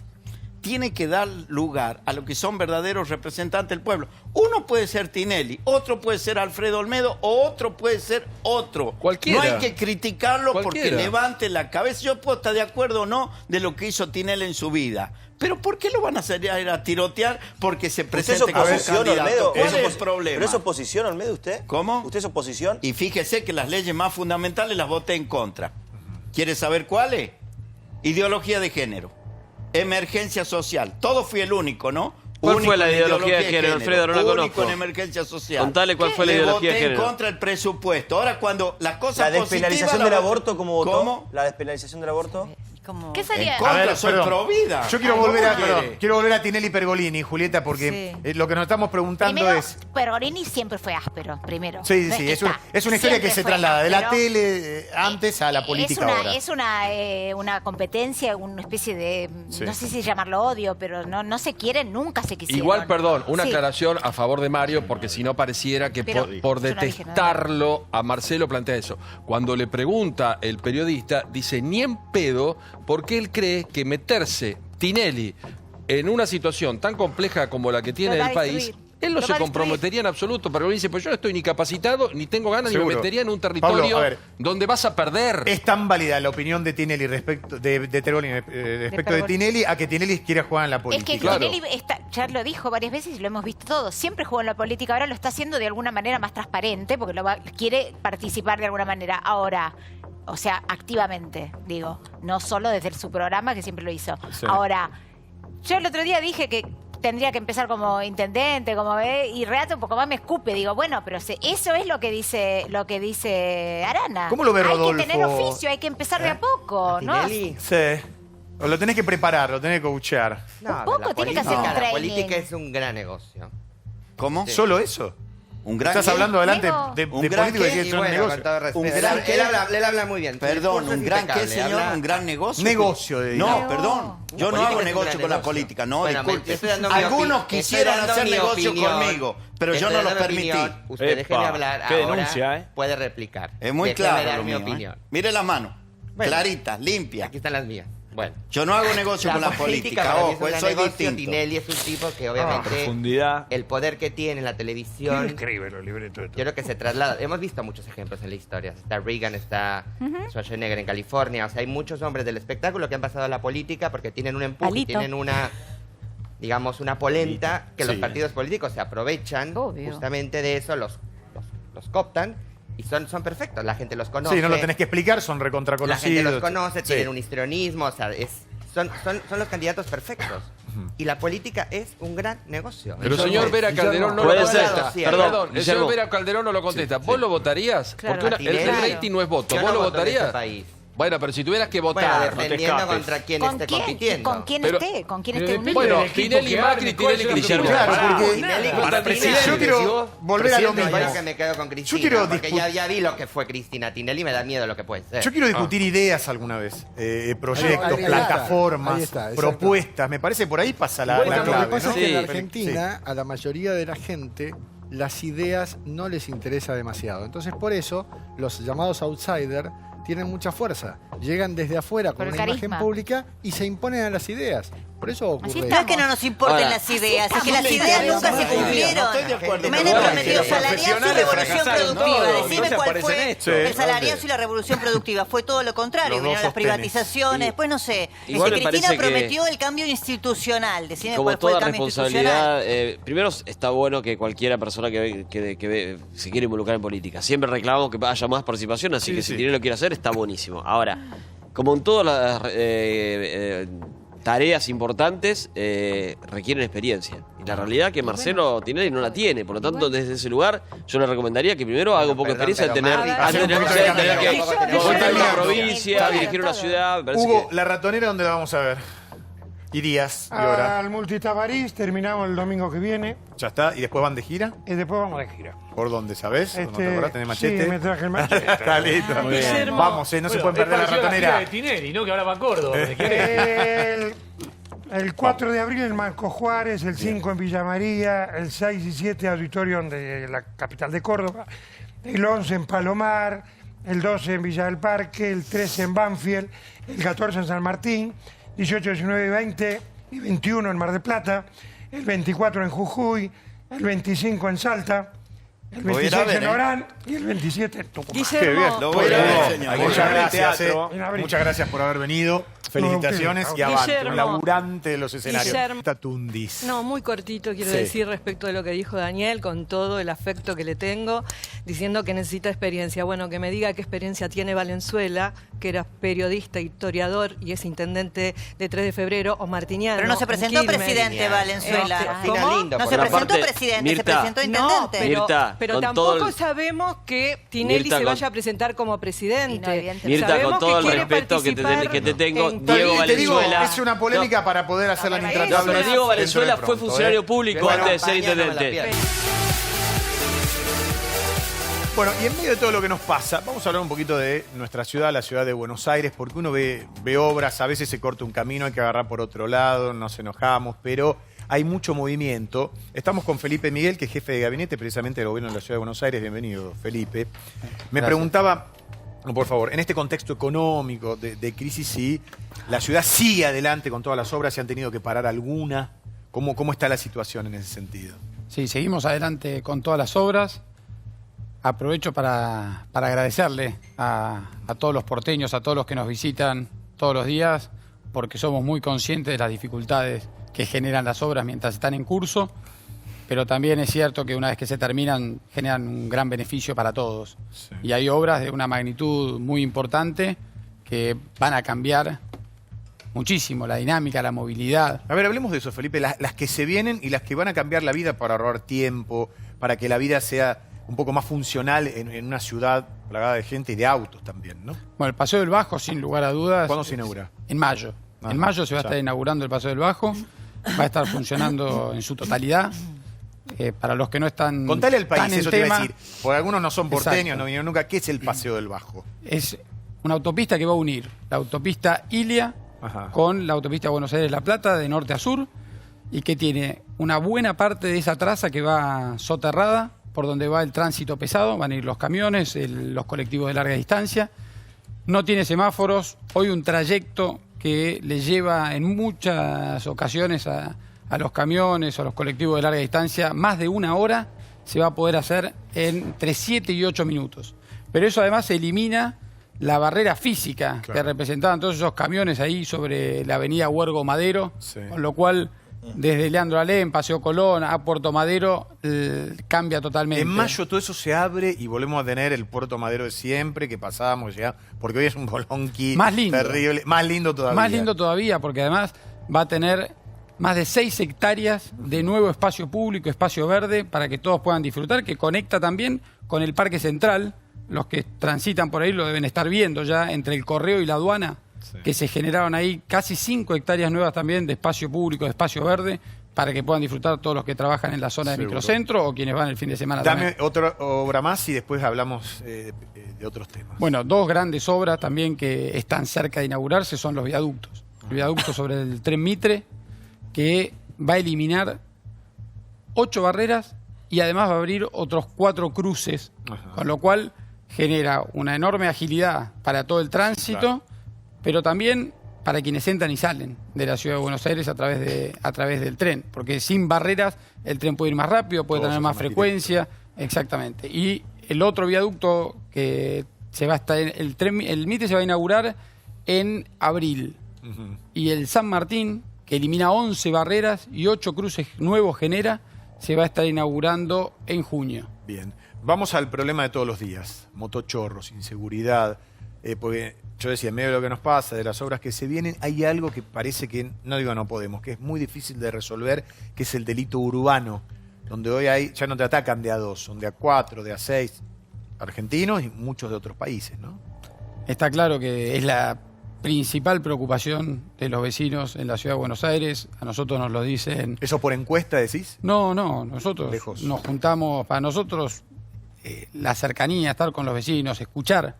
Speaker 18: tiene que dar lugar a lo que son verdaderos representantes del pueblo. Uno puede ser Tinelli, otro puede ser Alfredo Olmedo, o otro puede ser otro.
Speaker 3: Cualquiera.
Speaker 18: No hay que criticarlo
Speaker 3: Cualquiera.
Speaker 18: porque levante la cabeza. Yo puedo estar de acuerdo o no de lo que hizo Tinelli en su vida. Pero ¿por qué lo van a hacer a tirotear porque se presente como candidato? ¿Cuál es el problema?
Speaker 16: ¿Pero es oposición, Olmedo, usted?
Speaker 18: ¿Cómo?
Speaker 16: ¿Usted es oposición?
Speaker 18: Y fíjese que las leyes más fundamentales las voté en contra. ¿Quiere saber cuáles? Ideología de género, emergencia social. Todo fui el único, ¿no?
Speaker 15: ¿Cuál
Speaker 18: Único
Speaker 15: fue la
Speaker 18: en
Speaker 15: ideología de género, Alfredo? No la
Speaker 18: Único
Speaker 15: conozco.
Speaker 18: en emergencia social.
Speaker 15: Contale cuál fue la ideología de
Speaker 18: voté
Speaker 15: género.
Speaker 18: en contra del presupuesto. Ahora cuando las cosas
Speaker 16: ¿La despenalización
Speaker 18: positivas...
Speaker 16: del aborto cómo votó?
Speaker 18: ¿Cómo?
Speaker 16: ¿La despenalización del aborto?
Speaker 4: ¿Qué sería?
Speaker 18: En contra,
Speaker 1: A ver,
Speaker 18: soy
Speaker 1: perdón.
Speaker 18: pro vida.
Speaker 1: Yo quiero volver a Tinelli Pergolini, Julieta, porque lo que nos estamos preguntando
Speaker 21: Primero,
Speaker 1: es...
Speaker 21: Pergolini siempre fue áspero, primero.
Speaker 1: Sí,
Speaker 21: No
Speaker 1: sí,
Speaker 21: que
Speaker 1: es una
Speaker 21: está.
Speaker 1: historia que
Speaker 21: Siempre
Speaker 1: se
Speaker 21: fue
Speaker 1: traslada de la
Speaker 21: áspero.
Speaker 1: tele antes a la política ahora.
Speaker 21: Es una competencia, una especie de,
Speaker 1: Sí.
Speaker 21: no sé si llamarlo odio, pero no se quieren, nunca se quisieron.
Speaker 5: Igual, perdón, una
Speaker 21: Sí.
Speaker 5: aclaración a favor de Mario, porque si no pareciera que
Speaker 21: Pero
Speaker 5: por
Speaker 21: yo no dije
Speaker 5: detestarlo a Marcelo plantea eso. Cuando le pregunta el periodista, dice ni en pedo, porque él cree que meterse Tinelli en una situación tan compleja como la que tiene
Speaker 21: Lo va
Speaker 5: el
Speaker 21: a
Speaker 5: país,
Speaker 21: destruir.
Speaker 5: él no
Speaker 21: Lo
Speaker 5: se
Speaker 21: va a destruir.
Speaker 5: comprometería en absoluto. Pero él dice, pues yo no estoy ni capacitado, ni tengo ganas, ni
Speaker 1: Seguro.
Speaker 5: me metería en un territorio
Speaker 1: Pablo, a ver.
Speaker 5: donde vas a perder.
Speaker 1: ¿Es tan válida la opinión de Tinelli respecto de Pergolini respecto de
Speaker 21: Pergolini.
Speaker 1: Tinelli a que Tinelli quiera jugar en la
Speaker 21: Es
Speaker 1: política?
Speaker 21: que Tinelli ya lo dijo varias veces y lo hemos visto todos. Siempre jugó en la política, ahora lo está haciendo de alguna manera más transparente porque quiere participar de alguna manera. Ahora, o sea, activamente, digo, no solo desde su programa que siempre lo hizo.
Speaker 1: Sí.
Speaker 21: Ahora, yo el otro día dije que tendría que empezar como intendente, y Renato un poco más me escupe. Digo, bueno, pero eso es lo que dice Arana.
Speaker 1: ¿Cómo lo ve
Speaker 21: Hay
Speaker 1: Rodolfo?
Speaker 21: que tener oficio, hay que empezar de a poco, ¿no?
Speaker 1: Sí. O lo tenés que preparar, lo tenés que coachear.
Speaker 21: Un poco tiene que hacer un
Speaker 7: La
Speaker 21: training.
Speaker 7: política es un gran negocio.
Speaker 18: ¿Cómo?
Speaker 7: Sí.
Speaker 1: ¿Solo eso?
Speaker 18: ¿Un gran
Speaker 1: Estás
Speaker 18: qué?
Speaker 1: hablando delante
Speaker 21: Diego.
Speaker 1: de
Speaker 18: ¿Un gran
Speaker 1: políticos
Speaker 18: qué?
Speaker 1: que
Speaker 7: Y
Speaker 1: son
Speaker 7: bueno,
Speaker 1: negocios.
Speaker 7: con todo respeto.
Speaker 18: ¿Un
Speaker 7: Él
Speaker 18: gran
Speaker 7: habla-
Speaker 18: qué?
Speaker 7: él habla muy bien. Su
Speaker 18: Perdón,
Speaker 7: discurso es
Speaker 18: ¿un gran qué,
Speaker 7: impecable.
Speaker 18: señor?
Speaker 7: Habla-
Speaker 18: ¿Un gran negocio?
Speaker 1: Negocio,
Speaker 18: No, perdón. Yo no
Speaker 7: política
Speaker 18: hago
Speaker 7: es un
Speaker 18: negocio
Speaker 7: gran
Speaker 18: con la
Speaker 7: negocio.
Speaker 18: política, no,
Speaker 7: Bueno,
Speaker 18: disculpe.
Speaker 7: me estoy dando mi
Speaker 18: Algunos
Speaker 7: estoy
Speaker 18: quisieran
Speaker 7: dando
Speaker 18: hacer
Speaker 7: mi
Speaker 18: negocio
Speaker 7: opinión.
Speaker 18: conmigo, pero yo
Speaker 7: Estoy
Speaker 18: no lo
Speaker 7: dando mi
Speaker 18: permití.
Speaker 7: opinión. Usted
Speaker 3: Epa,
Speaker 7: déjeme hablar
Speaker 3: qué
Speaker 7: ahora.
Speaker 3: denuncia, ¿eh?
Speaker 7: Puede replicar.
Speaker 18: Es muy
Speaker 7: Déjeme
Speaker 18: claro
Speaker 7: dar
Speaker 18: lo
Speaker 7: mi
Speaker 18: mío,
Speaker 7: opinión.
Speaker 18: Mire las manos,
Speaker 7: Bueno.
Speaker 18: claritas, limpias.
Speaker 7: Aquí están las mías. Bueno.
Speaker 18: Yo no hago negocio con la política,
Speaker 7: para mí es
Speaker 18: ojo,
Speaker 7: un gran
Speaker 18: soy
Speaker 7: negocio.
Speaker 18: distinto.
Speaker 7: Tinelli es un tipo que obviamente
Speaker 3: profundidad.
Speaker 7: el poder que tiene en la televisión,
Speaker 2: escribe los libretos de todo?
Speaker 7: yo creo que se traslada. Hemos visto muchos ejemplos en la historia. Está Reagan, está Schwarzenegger en California. O sea, hay muchos hombres del espectáculo que han pasado a la política porque tienen un empuje,
Speaker 21: Palito.
Speaker 7: tienen una, digamos, una polenta que los
Speaker 1: Sí.
Speaker 7: partidos políticos se aprovechan
Speaker 21: Obvio.
Speaker 7: justamente de eso, los cooptan y son perfectos. La gente los conoce.
Speaker 1: Sí, no lo tenés que explicar, son
Speaker 7: La
Speaker 1: recontraconocidos.
Speaker 7: gente los conoce,
Speaker 1: Sí.
Speaker 7: tienen un histrionismo, o sea, son los candidatos perfectos. Y la política es un gran negocio.
Speaker 5: Pero el
Speaker 7: Entonces,
Speaker 5: señor Vera Calderón no lo
Speaker 15: Puede ser.
Speaker 5: contesta.
Speaker 7: Sí,
Speaker 5: Perdón, el
Speaker 15: Guillermo.
Speaker 5: señor Vera Calderón no lo contesta. ¿Vos lo votarías?
Speaker 21: Claro.
Speaker 5: Porque el
Speaker 7: Claro.
Speaker 5: rating no es voto.
Speaker 7: Yo
Speaker 5: ¿Vos
Speaker 7: no
Speaker 5: lo
Speaker 7: voto en este
Speaker 5: votarías?
Speaker 7: país.
Speaker 5: Bueno, pero si tuvieras que
Speaker 7: Bueno,
Speaker 5: votar.
Speaker 7: defendiendo
Speaker 3: escapes.
Speaker 7: contra quien
Speaker 21: ¿Con
Speaker 7: esté
Speaker 21: quién?
Speaker 7: compitiendo.
Speaker 21: ¿Con quién
Speaker 5: Pero-
Speaker 21: esté? ¿Con quién
Speaker 2: Pero
Speaker 21: esté
Speaker 2: depende
Speaker 21: unido?
Speaker 5: Bueno,
Speaker 2: del equipo
Speaker 5: Tinelli,
Speaker 2: que
Speaker 5: Macri,
Speaker 2: arme,
Speaker 5: Tinelli,
Speaker 2: ¿cuál es la
Speaker 5: Cristina.
Speaker 2: opción?
Speaker 1: Claro, porque
Speaker 7: Tinelli
Speaker 3: Para
Speaker 7: contra
Speaker 3: presidente,
Speaker 7: Cristina.
Speaker 1: yo quiero volver a lo
Speaker 7: Yo
Speaker 1: mismo.
Speaker 7: que me quedo con Cristina,
Speaker 1: Yo quiero
Speaker 7: porque ya vi lo que fue Cristina. Tinelli me da miedo lo que puede ser.
Speaker 1: Yo quiero discutir ideas alguna vez, proyectos,
Speaker 8: Ahí está,
Speaker 1: plataformas,
Speaker 8: ahí está, exacto.
Speaker 1: propuestas. Me parece por ahí pasa la
Speaker 8: Bueno, lo
Speaker 1: clave.
Speaker 8: que pasa
Speaker 1: ¿no?
Speaker 8: es que en
Speaker 15: Sí.
Speaker 8: Argentina a la mayoría de la gente las ideas no les interesa demasiado. Entonces por eso los llamados outsiders tienen mucha fuerza. Llegan desde afuera
Speaker 21: Por
Speaker 8: con
Speaker 21: el
Speaker 8: una imagen
Speaker 21: carisma.
Speaker 8: pública y se imponen a las ideas. Por eso ocurre.
Speaker 11: No es que no nos importen
Speaker 15: Ahora,
Speaker 11: las ideas, es que
Speaker 18: no
Speaker 11: las
Speaker 18: me
Speaker 11: ideas
Speaker 18: interesa
Speaker 11: nunca se
Speaker 18: más.
Speaker 11: cumplieron.
Speaker 18: No estoy de acuerdo.
Speaker 11: Menem
Speaker 18: Bueno,
Speaker 11: prometió
Speaker 18: los
Speaker 11: salariazo y
Speaker 3: profesionales
Speaker 11: revolución
Speaker 3: fracasaron
Speaker 11: productiva.
Speaker 3: todos,
Speaker 11: Decime
Speaker 3: no se
Speaker 11: cuál
Speaker 3: aparecen
Speaker 11: fue
Speaker 3: esto.
Speaker 11: el salariazo y la revolución productiva. Fue todo lo contrario.
Speaker 1: Los
Speaker 11: Vinieron
Speaker 1: dos
Speaker 11: las privatizaciones,
Speaker 1: sostenes.
Speaker 11: después no sé.
Speaker 15: Igual me
Speaker 11: Cristina
Speaker 15: parece que-
Speaker 11: prometió el cambio institucional. Decime
Speaker 15: Como
Speaker 11: cuál fue el
Speaker 15: toda
Speaker 11: cambio
Speaker 15: responsabilidad,
Speaker 11: institucional.
Speaker 15: primero está bueno que cualquiera persona se quiere involucrar en política. Siempre reclamamos que haya más participación, así
Speaker 1: Sí,
Speaker 15: que
Speaker 1: sí.
Speaker 15: si Tinelli lo quiere hacer, está buenísimo. Ahora, como en todas las tareas importantes, requieren experiencia. Y la realidad es que Marcelo Tinelli no la tiene. Por lo tanto, desde ese lugar, yo le recomendaría que primero haga un poco de
Speaker 7: Perdón,
Speaker 15: experiencia de
Speaker 7: pero
Speaker 15: tener
Speaker 7: Mari,
Speaker 15: antes de
Speaker 1: hacer un poco de
Speaker 15: tener
Speaker 1: cambio.
Speaker 15: que
Speaker 1: Yo
Speaker 15: gobernar
Speaker 1: estoy
Speaker 15: una
Speaker 1: hablando.
Speaker 15: provincia,
Speaker 21: Claro,
Speaker 15: dirigir una
Speaker 21: todo.
Speaker 15: ciudad. Me parece
Speaker 1: Hugo,
Speaker 15: que-
Speaker 1: la ratonera, ¿dónde la vamos a ver? ¿Y días y hora?
Speaker 2: Al Multitabarís terminamos el domingo que viene.
Speaker 1: ¿Ya está? ¿Y después van de gira?
Speaker 2: Y después vamos de gira.
Speaker 1: ¿Por dónde, sabes? ¿No te acordás? ¿Tenés machete?
Speaker 2: Sí, me traje el machete.
Speaker 1: Está listo. Muy bien. Vamos, no se pueden perder la ratonera.
Speaker 6: de Tinelli, ¿no? Que ahora va a Córdoba. ¿Dónde querés?
Speaker 2: El 4 de abril en Marco Juárez, el 5 en Villa María, el 6 y 7 Auditorium de la capital de Córdoba, el 11 en Palomar, el 12 en Villa del Parque, el 13 en Banfield, el 14 en San Martín, 18, 19, 20 y 21 en Mar del Plata, el 24 en Jujuy, el 25 en Salta, el 26 en Orán y el 27 en Tucumán.
Speaker 1: Qué bien.
Speaker 2: Lo voy a ver,
Speaker 1: señor. Muchas gracias. Muchas gracias por haber venido. Felicitaciones y avante. Un laburante de los escenarios.
Speaker 9: Guillermo.
Speaker 1: Tundis.
Speaker 9: No, muy cortito quiero
Speaker 1: Sí.
Speaker 9: decir respecto de lo que dijo Daniel, con todo el afecto que le tengo, diciendo que necesita experiencia. Bueno, que me diga qué experiencia tiene Valenzuela, que era periodista, historiador y es intendente de 3 de febrero, o Martiniano.
Speaker 11: Pero no se presentó presidente Valenzuela. ¿Cómo? No se presentó presidente, se presentó intendente.
Speaker 9: No, pero tampoco sabemos que Tinelli
Speaker 15: Mirta,
Speaker 9: se vaya a presentar como presidente.
Speaker 15: Mirta,
Speaker 9: Sabemos
Speaker 15: con todo el
Speaker 9: quiere
Speaker 15: respeto que te tengo,
Speaker 9: en
Speaker 15: Diego
Speaker 1: Te digo,
Speaker 15: Valenzuela.
Speaker 1: es una polémica para poder hacerla
Speaker 15: No,
Speaker 1: intratable.
Speaker 15: pero Diego Valenzuela
Speaker 1: dentro de
Speaker 15: fue
Speaker 1: pronto,
Speaker 15: funcionario público
Speaker 1: Bueno,
Speaker 15: antes de ser intendente.
Speaker 1: Bueno, y en medio de todo lo que nos pasa, vamos a hablar un poquito de nuestra ciudad, la ciudad de Buenos Aires, porque uno ve obras, a veces se corta un camino, hay que agarrar por otro lado, nos enojamos, pero hay mucho movimiento. Estamos con Felipe Miguel, que es jefe de gabinete precisamente del gobierno de la ciudad de Buenos Aires. Bienvenido, Felipe. Me preguntaba, por favor, en este contexto económico de crisis, si la ciudad sigue adelante con todas las obras, si han tenido que parar alguna, ¿cómo está la situación en ese sentido?
Speaker 12: Sí, seguimos adelante con todas las obras. Aprovecho para agradecerle a todos los porteños, a todos los que nos visitan todos los días, porque somos muy conscientes de las dificultades que generan las obras mientras están en curso, pero también es cierto que una vez que se terminan, generan un gran beneficio para todos. Sí. Y hay obras de una magnitud muy importante que van a cambiar muchísimo la dinámica, la movilidad.
Speaker 1: A ver, hablemos de eso, Felipe, las que se vienen y las que van a cambiar la vida para ahorrar tiempo, para que la vida sea un poco más funcional en una ciudad plagada de gente y de autos también, ¿no?
Speaker 12: Bueno, el Paseo del Bajo, sin lugar a dudas.
Speaker 1: ¿Cuándo se inaugura?
Speaker 12: En mayo. En mayo se va a estar inaugurando el Paseo del Bajo. Va a estar funcionando en su totalidad. Para los que no están.
Speaker 1: Contale al país, eso te iba a decir. Porque algunos no son porteños,
Speaker 12: Exacto.
Speaker 1: no vinieron nunca. ¿Qué es el Paseo del Bajo?
Speaker 12: Es una autopista que va a unir la autopista Ilia con la autopista Buenos Aires-La Plata de norte a sur y que tiene una buena parte de esa traza que va soterrada por donde va el tránsito pesado, van a ir los camiones, los colectivos de larga distancia. No tiene semáforos. Hoy un trayecto que le lleva en muchas ocasiones a los camiones o a los colectivos de larga distancia más de una hora, se va a poder hacer entre 7 y 8 minutos. Pero eso además elimina la barrera física que representaban todos esos camiones ahí sobre la avenida Huergo Madero, con lo cual desde Leandro Alem, Paseo Colón a Puerto Madero cambia totalmente.
Speaker 1: En mayo todo eso se abre y volvemos a tener el Puerto Madero de siempre, que pasábamos ya, porque hoy es un bolonqui
Speaker 12: más lindo.
Speaker 1: Terrible. Más lindo todavía.
Speaker 12: Más lindo todavía, porque además va a tener más de 6 hectáreas de nuevo espacio público, espacio verde, para que todos puedan disfrutar, que conecta también con el Parque Central. Los que transitan por ahí lo deben estar viendo ya, entre el Correo y la aduana, que se generaron ahí casi 5 hectáreas nuevas también de espacio público, de espacio verde, para que puedan disfrutar todos los que trabajan en la zona de microcentro o quienes van el fin de semana.
Speaker 1: Dame otra obra más y después hablamos de otros temas.
Speaker 12: Bueno, 2 grandes obras también que están cerca de inaugurarse son los viaductos. El viaducto sobre el Tren Mitre, que va a eliminar 8 barreras y además va a abrir otros 4 cruces, con lo cual genera una enorme agilidad para todo el tránsito, pero también para quienes entran y salen de la ciudad de Buenos Aires a través del tren, porque sin barreras el tren puede ir más rápido, puede tener más frecuencia, exactamente. Y el otro viaducto que se va a estar, el Mitre se va a inaugurar en abril, y el San Martín, que elimina 11 barreras y 8 cruces nuevos genera, se va a estar inaugurando en junio.
Speaker 1: Bien. Vamos al problema de todos los días. Motochorros, inseguridad. Porque yo decía, en medio de lo que nos pasa, de las obras que se vienen, hay algo que parece que, no digo no podemos, que es muy difícil de resolver, que es el delito urbano. Donde hoy ya no te atacan de a 2, son de a 4, de a 6 argentinos y muchos de otros países, ¿no?
Speaker 12: Está claro que es la principal preocupación de los vecinos en la Ciudad de Buenos Aires. A nosotros nos lo dicen...
Speaker 1: ¿Eso por encuesta decís?
Speaker 12: No, nosotros nos juntamos, para nosotros la cercanía, estar con los vecinos, escuchar,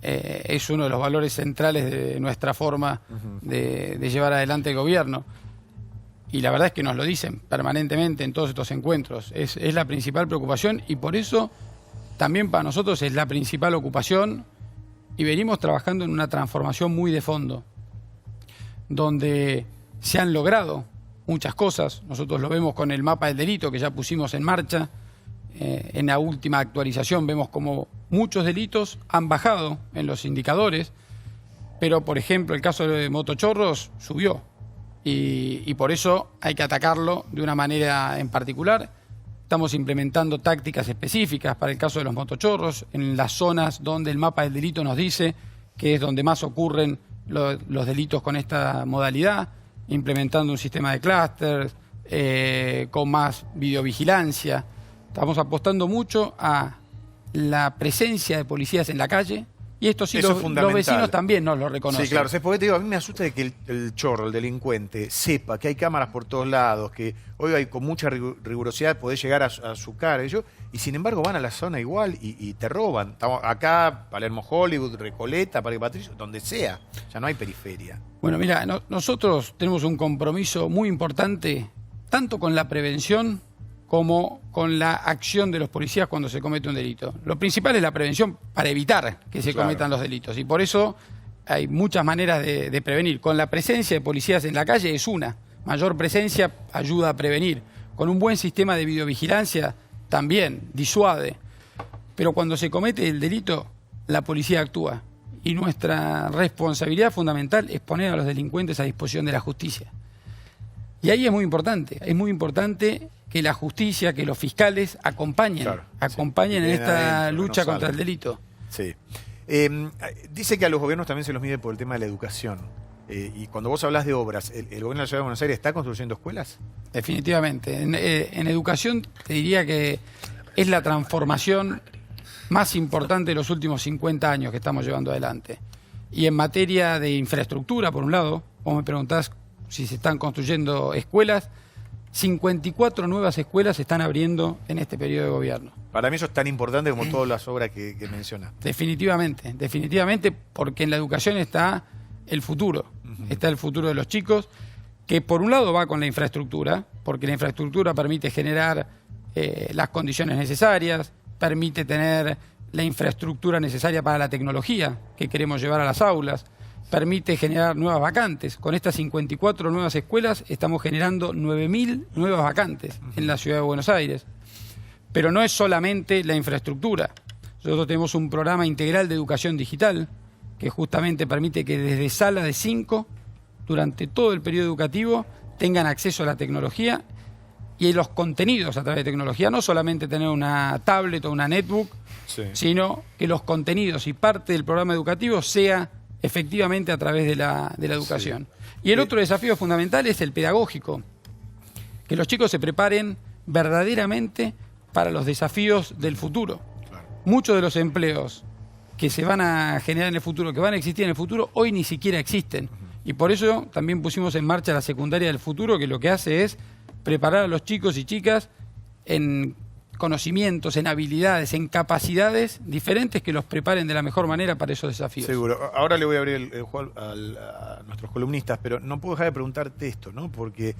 Speaker 12: es uno de los valores centrales de nuestra forma de llevar adelante el gobierno. Y la verdad es que nos lo dicen permanentemente en todos estos encuentros. Es la principal preocupación y por eso también para nosotros es la principal ocupación y venimos trabajando en una transformación muy de fondo, donde se han logrado muchas cosas. Nosotros lo vemos con el mapa del delito que ya pusimos en marcha. En la última actualización vemos como muchos delitos han bajado en los indicadores, pero por ejemplo el caso de motochorros subió. Y por eso hay que atacarlo de una manera en particular. Estamos implementando tácticas específicas para el caso de los motochorros en las zonas donde el mapa del delito nos dice que es donde más ocurren los delitos con esta modalidad, implementando un sistema de clústeres, con más videovigilancia. Estamos apostando mucho a la presencia de policías en la calle. Y esto sí, los vecinos también nos lo reconocen.
Speaker 1: Sí, claro. Porque te digo, a mí me asusta de que el chorro, el delincuente, sepa que hay cámaras por todos lados, que hoy hay con mucha rigurosidad podés llegar a su cara. Y sin embargo van a la zona igual y te roban. Estamos acá, Palermo Hollywood, Recoleta, Parque Patricio, donde sea. Ya no hay periferia.
Speaker 12: Bueno, mira, nosotros tenemos un compromiso muy importante, tanto con la prevención como con la acción de los policías cuando se comete un delito. Lo principal es la prevención para evitar que se cometan los delitos. Y por eso hay muchas maneras de prevenir. Con la presencia de policías en la calle es una. Mayor presencia ayuda a prevenir. Con un buen sistema de videovigilancia también disuade. Pero cuando se comete el delito, la policía actúa. Y nuestra responsabilidad fundamental es poner a los delincuentes a disposición de la justicia. Y ahí es muy importante que la justicia, que los fiscales acompañen en esta lucha contra el delito.
Speaker 1: Sí. Dice que a los gobiernos también se los mide por el tema de la educación. Y cuando vos hablas de obras, ¿el gobierno de la Ciudad de Buenos Aires está construyendo escuelas?
Speaker 12: Definitivamente. En educación te diría que es la transformación más importante de los últimos 50 años que estamos llevando adelante. Y en materia de infraestructura, por un lado, vos me preguntás si se están construyendo escuelas, 54 nuevas escuelas se están abriendo en este periodo de gobierno.
Speaker 1: Para mí eso es tan importante como todas las obras que menciona.
Speaker 12: Definitivamente, porque en la educación está el futuro. Está el futuro de los chicos, que por un lado va con la infraestructura, porque la infraestructura permite generar las condiciones necesarias, permite tener la infraestructura necesaria para la tecnología que queremos llevar a las aulas, permite generar nuevas vacantes. Con estas 54 nuevas escuelas estamos generando 9.000 nuevas vacantes en la Ciudad de Buenos Aires. Pero no es solamente la infraestructura. Nosotros tenemos un programa integral de educación digital que justamente permite que desde sala de 5, durante todo el periodo educativo, tengan acceso a la tecnología y los contenidos a través de tecnología. No solamente tener una tablet o una netbook, sino que los contenidos y parte del programa educativo sea efectivamente a través de la educación. Y el otro desafío fundamental es el pedagógico. Que los chicos se preparen verdaderamente para los desafíos del futuro. Muchos de los empleos que se van a generar en el futuro, que van a existir en el futuro, hoy ni siquiera existen. Y por eso también pusimos en marcha la secundaria del futuro, que lo que hace es preparar a los chicos y chicas en conocimientos, en habilidades, en capacidades diferentes que los preparen de la mejor manera para esos desafíos.
Speaker 1: Seguro. Ahora le voy a abrir el juego a nuestros columnistas, pero no puedo dejar de preguntarte esto, ¿no? Porque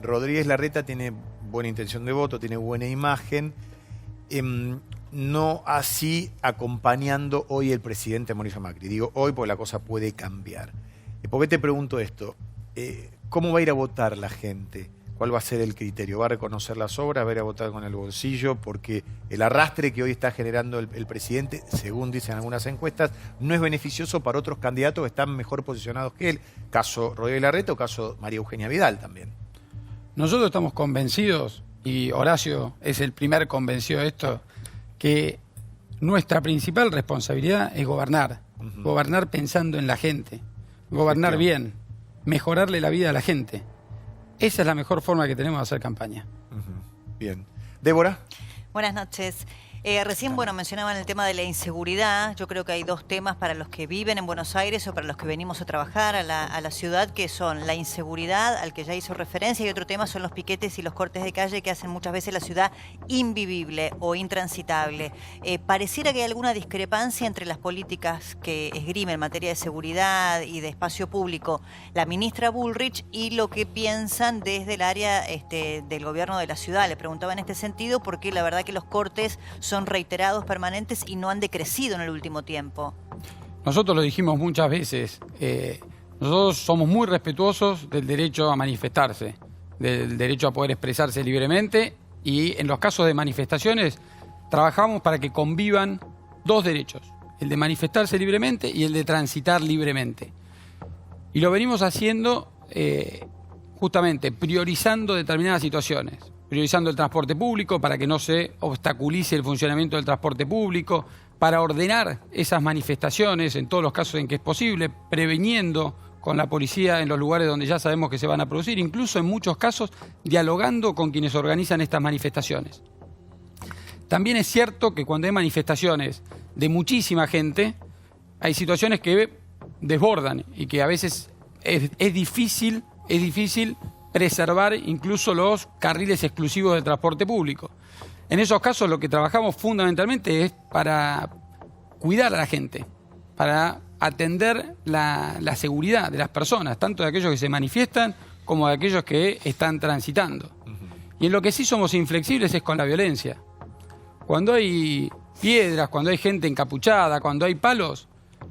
Speaker 1: Rodríguez Larreta tiene buena intención de voto, tiene buena imagen, no así acompañando hoy el presidente Mauricio Macri. Digo hoy porque la cosa puede cambiar. ¿Por qué te pregunto esto? ¿Cómo va a ir a votar la gente? ¿Cuál va a ser el criterio? ¿Va a reconocer las obras? ¿Va a ir a votar con el bolsillo? Porque el arrastre que hoy está generando el presidente, según dicen algunas encuestas, no es beneficioso para otros candidatos que están mejor posicionados que él. Caso Rodríguez Larreta o caso María Eugenia Vidal también.
Speaker 12: Nosotros estamos convencidos, y Horacio es el primer convencido de esto, que nuestra principal responsabilidad es gobernar. Gobernar pensando en la gente. Gobernar bien. Mejorarle la vida a la gente. Esa es la mejor forma que tenemos de hacer campaña.
Speaker 1: Bien. Débora.
Speaker 11: Buenas noches. Recién, bueno, mencionaban el tema de la inseguridad. Yo creo que hay dos temas para los que viven en Buenos Aires o para los que venimos a trabajar a la ciudad, que son la inseguridad, al que ya hizo referencia, y otro tema son los piquetes y los cortes de calle que hacen muchas veces la ciudad invivible o intransitable. Pareciera que hay alguna discrepancia entre las políticas que esgrime en materia de seguridad y de espacio público la ministra Bullrich y lo que piensan desde el área del gobierno de la ciudad. Le preguntaba en este sentido porque la verdad que los cortes son reiterados, permanentes y no han decrecido en el último tiempo.
Speaker 12: Nosotros lo dijimos muchas veces, nosotros somos muy respetuosos del derecho a manifestarse, del derecho a poder expresarse libremente, y en los casos de manifestaciones trabajamos para que convivan dos derechos, el de manifestarse libremente y el de transitar libremente. Y lo venimos haciendo justamente priorizando determinadas situaciones. Priorizando el transporte público para que no se obstaculice el funcionamiento del transporte público, para ordenar esas manifestaciones en todos los casos en que es posible, preveniendo con la policía en los lugares donde ya sabemos que se van a producir, incluso en muchos casos dialogando con quienes organizan estas manifestaciones. También es cierto que cuando hay manifestaciones de muchísima gente, hay situaciones que desbordan y que a veces es difícil preservar incluso los carriles exclusivos del transporte público. En esos casos lo que trabajamos fundamentalmente es para cuidar a la gente, para atender la seguridad de las personas, tanto de aquellos que se manifiestan como de aquellos que están transitando. Y en lo que sí somos inflexibles es con la violencia. Cuando hay piedras, cuando hay gente encapuchada, cuando hay palos,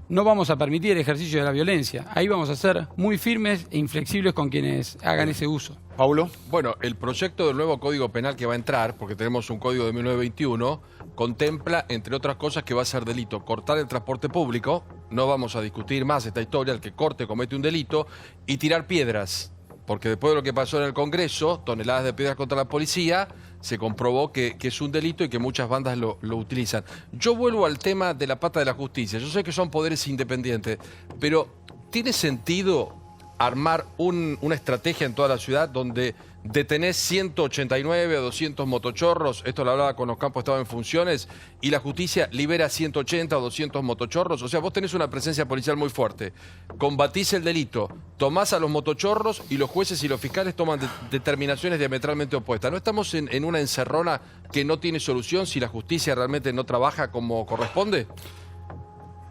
Speaker 12: no vamos a permitir el ejercicio de la violencia. Ahí vamos a ser muy firmes e inflexibles con quienes hagan ese uso.
Speaker 5: Paulo. Bueno, el proyecto del nuevo Código Penal que va a entrar, porque tenemos un código de 1921, contempla, entre otras cosas, que va a ser delito cortar el transporte público, no vamos a discutir más esta historia, el que corte comete un delito, y tirar piedras. Porque después de lo que pasó en el Congreso, toneladas de piedras contra la policía, se comprobó que es un delito y que muchas bandas lo utilizan. Yo vuelvo al tema de la pata de la justicia. Yo sé que son poderes independientes, pero ¿tiene sentido armar una estrategia en toda la ciudad donde detenés 189 o 200 motochorros? Esto lo hablaba con Ocampo, estaba en funciones, y la justicia libera 180 o 200 motochorros. O sea, vos tenés una presencia policial muy fuerte, combatís el delito, tomás a los motochorros y los jueces y los fiscales toman determinaciones diametralmente opuestas. ¿No estamos en una encerrona que no tiene solución si la justicia realmente no trabaja como corresponde?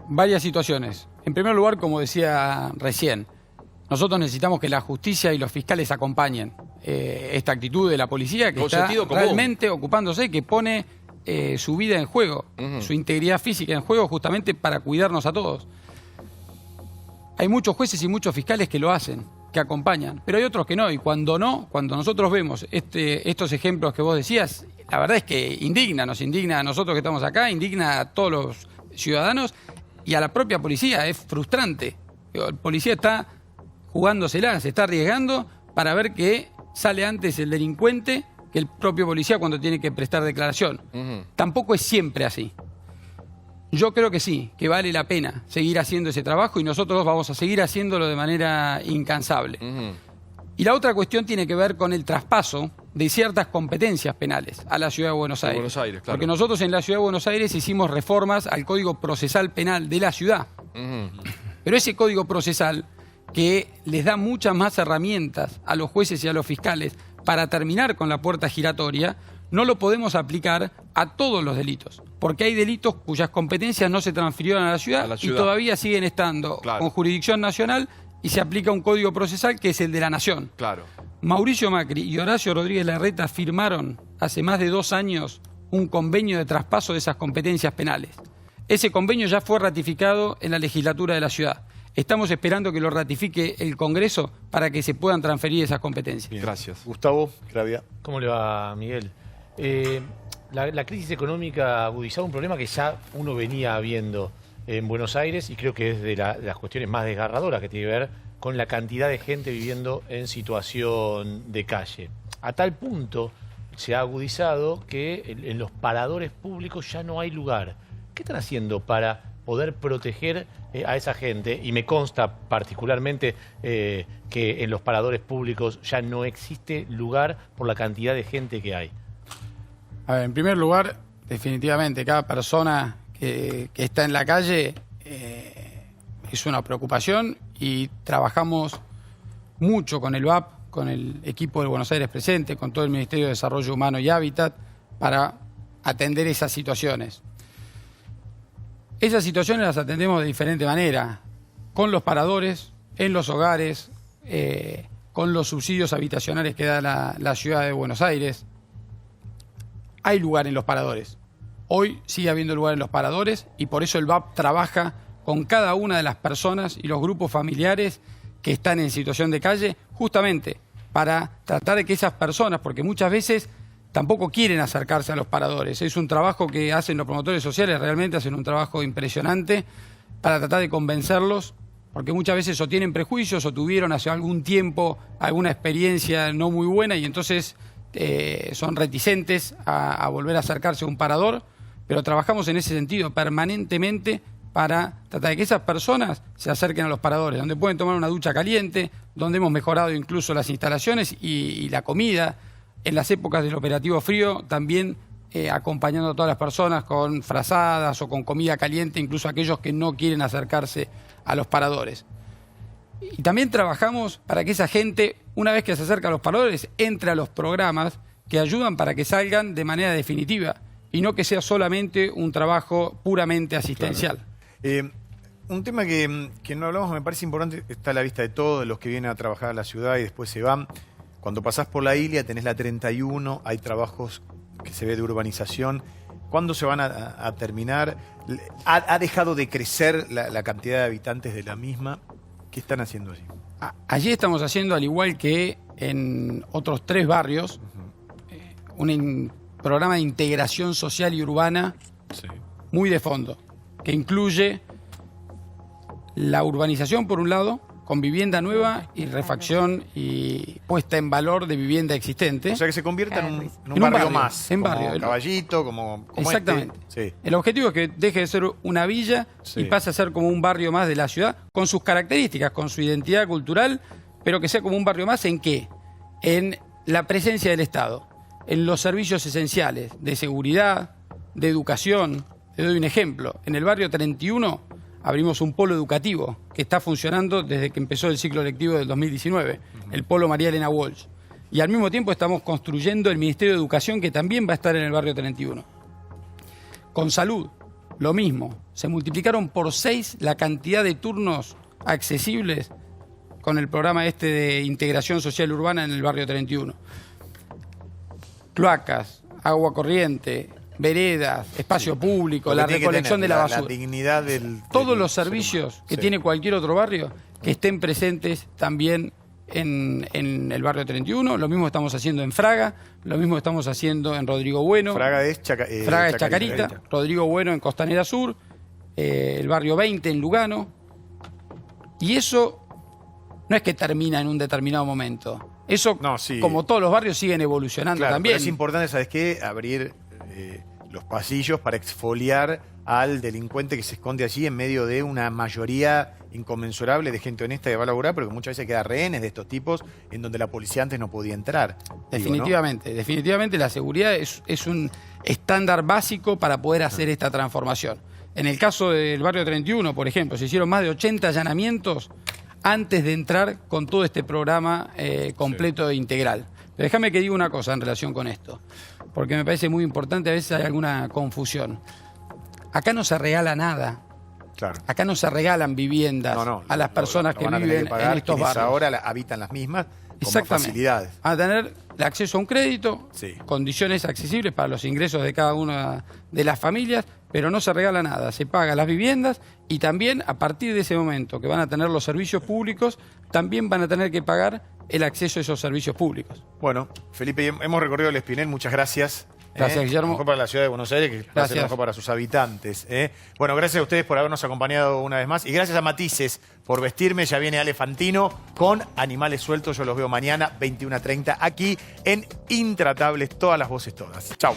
Speaker 12: Varias situaciones. En primer lugar, como decía recién, nosotros necesitamos que la justicia y los fiscales acompañen esta actitud de la policía que está realmente ocupándose, que pone su vida en juego, su integridad física en juego, justamente para cuidarnos a todos. Hay muchos jueces y muchos fiscales que lo hacen, que acompañan, pero hay otros que no, y cuando nosotros vemos estos ejemplos que vos decías, la verdad es que nos indigna a nosotros que estamos acá, indigna a todos los ciudadanos y a la propia policía. Es frustrante. El policía está jugándosela, se está arriesgando para ver que sale antes el delincuente que el propio policía cuando tiene que prestar declaración. Tampoco es siempre así. Yo creo que sí, que vale la pena seguir haciendo ese trabajo y nosotros vamos a seguir haciéndolo de manera incansable. Y la otra cuestión tiene que ver con el traspaso de ciertas competencias penales a la Ciudad de Buenos Aires. Claro. Porque nosotros en la Ciudad de Buenos Aires hicimos reformas al Código Procesal Penal de la ciudad. Pero ese Código Procesal, que les da muchas más herramientas a los jueces y a los fiscales para terminar con la puerta giratoria, no lo podemos aplicar a todos los delitos, porque hay delitos cuyas competencias no se transfirieron a la ciudad y todavía siguen estando con jurisdicción nacional y se aplica un código procesal que es el de la nación. Mauricio Macri y Horacio Rodríguez Larreta firmaron hace más de 2 años un convenio de traspaso de esas competencias penales. Ese convenio ya fue ratificado en la legislatura de la ciudad. Estamos esperando que lo ratifique el Congreso para que se puedan transferir esas competencias.
Speaker 1: Bien. Gracias. Gustavo Gravia.
Speaker 6: ¿Cómo le va, Miguel? La crisis económica ha agudizado un problema que ya uno venía viendo en Buenos Aires y creo que es de las cuestiones más desgarradoras que tiene que ver con la cantidad de gente viviendo en situación de calle. A tal punto se ha agudizado que en los paradores públicos ya no hay lugar. ¿Qué están haciendo para poder proteger a esa gente? Y me consta particularmente que en los paradores públicos ya no existe lugar por la cantidad de gente que hay.
Speaker 12: A ver, en primer lugar, definitivamente. Cada persona que está en la calle es una preocupación y trabajamos mucho con el BAP, con el equipo de Buenos Aires Presente, con todo el Ministerio de Desarrollo Humano y Hábitat, para atender esas situaciones. Esas situaciones las atendemos de diferente manera, con los paradores, en los hogares, con los subsidios habitacionales que da la ciudad de Buenos Aires. Hay lugar en los paradores. Hoy sigue habiendo lugar en los paradores y por eso el BAP trabaja con cada una de las personas y los grupos familiares que están en situación de calle, justamente para tratar de que esas personas, porque muchas veces tampoco quieren acercarse a los paradores. Es un trabajo que hacen los promotores sociales, realmente hacen un trabajo impresionante para tratar de convencerlos, porque muchas veces o tienen prejuicios o tuvieron hace algún tiempo alguna experiencia no muy buena y entonces son reticentes a volver a acercarse a un parador, pero trabajamos en ese sentido permanentemente para tratar de que esas personas se acerquen a los paradores, donde pueden tomar una ducha caliente, donde hemos mejorado incluso las instalaciones y la comida. En las épocas del operativo frío, también acompañando a todas las personas con frazadas o con comida caliente, incluso aquellos que no quieren acercarse a los paradores. Y también trabajamos para que esa gente, una vez que se acerca a los paradores, entre a los programas que ayudan para que salgan de manera definitiva y no que sea solamente un trabajo puramente asistencial.
Speaker 1: Claro. Un tema que no hablamos, me parece importante, está a la vista de todos, de los que vienen a trabajar a la ciudad y después se van. Cuando pasás por la Ilia tenés la 31, hay trabajos que se ve de urbanización. ¿Cuándo se van a terminar? ¿Ha dejado de crecer la cantidad de habitantes de la misma? ¿Qué están haciendo allí?
Speaker 12: Allí estamos haciendo, al igual que en otros 3 barrios, un programa de integración social y urbana muy de fondo, que incluye la urbanización por un lado, con vivienda nueva y refacción y puesta en valor de vivienda existente.
Speaker 1: O sea, que se convierta en un barrio más.
Speaker 12: En
Speaker 1: como
Speaker 12: barrio.
Speaker 1: Caballito, como
Speaker 12: exactamente.
Speaker 1: Este. Sí.
Speaker 12: El objetivo es que deje de ser una villa y pase a ser como un barrio más de la ciudad, con sus características, con su identidad cultural, pero que sea como un barrio más. ¿En qué? En la presencia del Estado, en los servicios esenciales de seguridad, de educación. Te doy un ejemplo. En el barrio 31 abrimos un polo educativo que está funcionando desde que empezó el ciclo lectivo del 2019, el polo María Elena Walsh. Y al mismo tiempo estamos construyendo el Ministerio de Educación, que también va a estar en el barrio 31. Con salud, lo mismo. Se multiplicaron por 6 la cantidad de turnos accesibles con el programa de integración social urbana en el barrio 31. Cloacas, agua corriente, veredas, espacio público, la recolección de la basura.
Speaker 1: La dignidad del
Speaker 12: todos los servicios que tiene cualquier otro barrio que estén presentes también en el barrio 31. Lo mismo estamos haciendo en Fraga, lo mismo estamos haciendo en Rodrigo Bueno.
Speaker 1: Fraga es
Speaker 12: Chacarita, Rodrigo Bueno en Costanera Sur, el barrio 20 en Lugano. Y eso no es que termina en un determinado momento. Eso, como todos los barrios, siguen evolucionando también.
Speaker 1: Pero es importante, ¿sabes qué? Abrir los pasillos para exfoliar al delincuente que se esconde allí en medio de una mayoría inconmensurable de gente honesta que va a laburar, pero que muchas veces queda rehenes de estos tipos en donde la policía antes no podía entrar.
Speaker 12: Definitivamente, definitivamente la seguridad es un estándar básico para poder hacer esta transformación. En el caso del barrio 31, por ejemplo, se hicieron más de 80 allanamientos antes de entrar con todo este programa completo e integral. Pero déjame que diga una cosa en relación con esto, porque me parece muy importante, a veces hay alguna confusión. Acá no se regala nada.
Speaker 1: Claro.
Speaker 12: Acá no se regalan viviendas a las personas que viven en estos barrios.
Speaker 1: Ahora habitan las mismas con facilidades.
Speaker 12: A tener el acceso a un crédito, condiciones accesibles para los ingresos de cada una de las familias, pero no se regala nada. Se pagan las viviendas y también a partir de ese momento que van a tener los servicios públicos, también van a tener que pagar el acceso a esos servicios públicos.
Speaker 1: Bueno, Felipe, hemos recorrido el Espinel, muchas gracias.
Speaker 12: Gracias, Guillermo.
Speaker 1: Mejor para la ciudad de Buenos Aires, que va a ser mejor para sus habitantes. Bueno, gracias a ustedes por habernos acompañado una vez más. Y gracias a Matices por vestirme. Ya viene Ale Fantino con Animales Sueltos. Yo los veo mañana, 21:30, aquí en Intratables. Todas las voces, todas. Chau.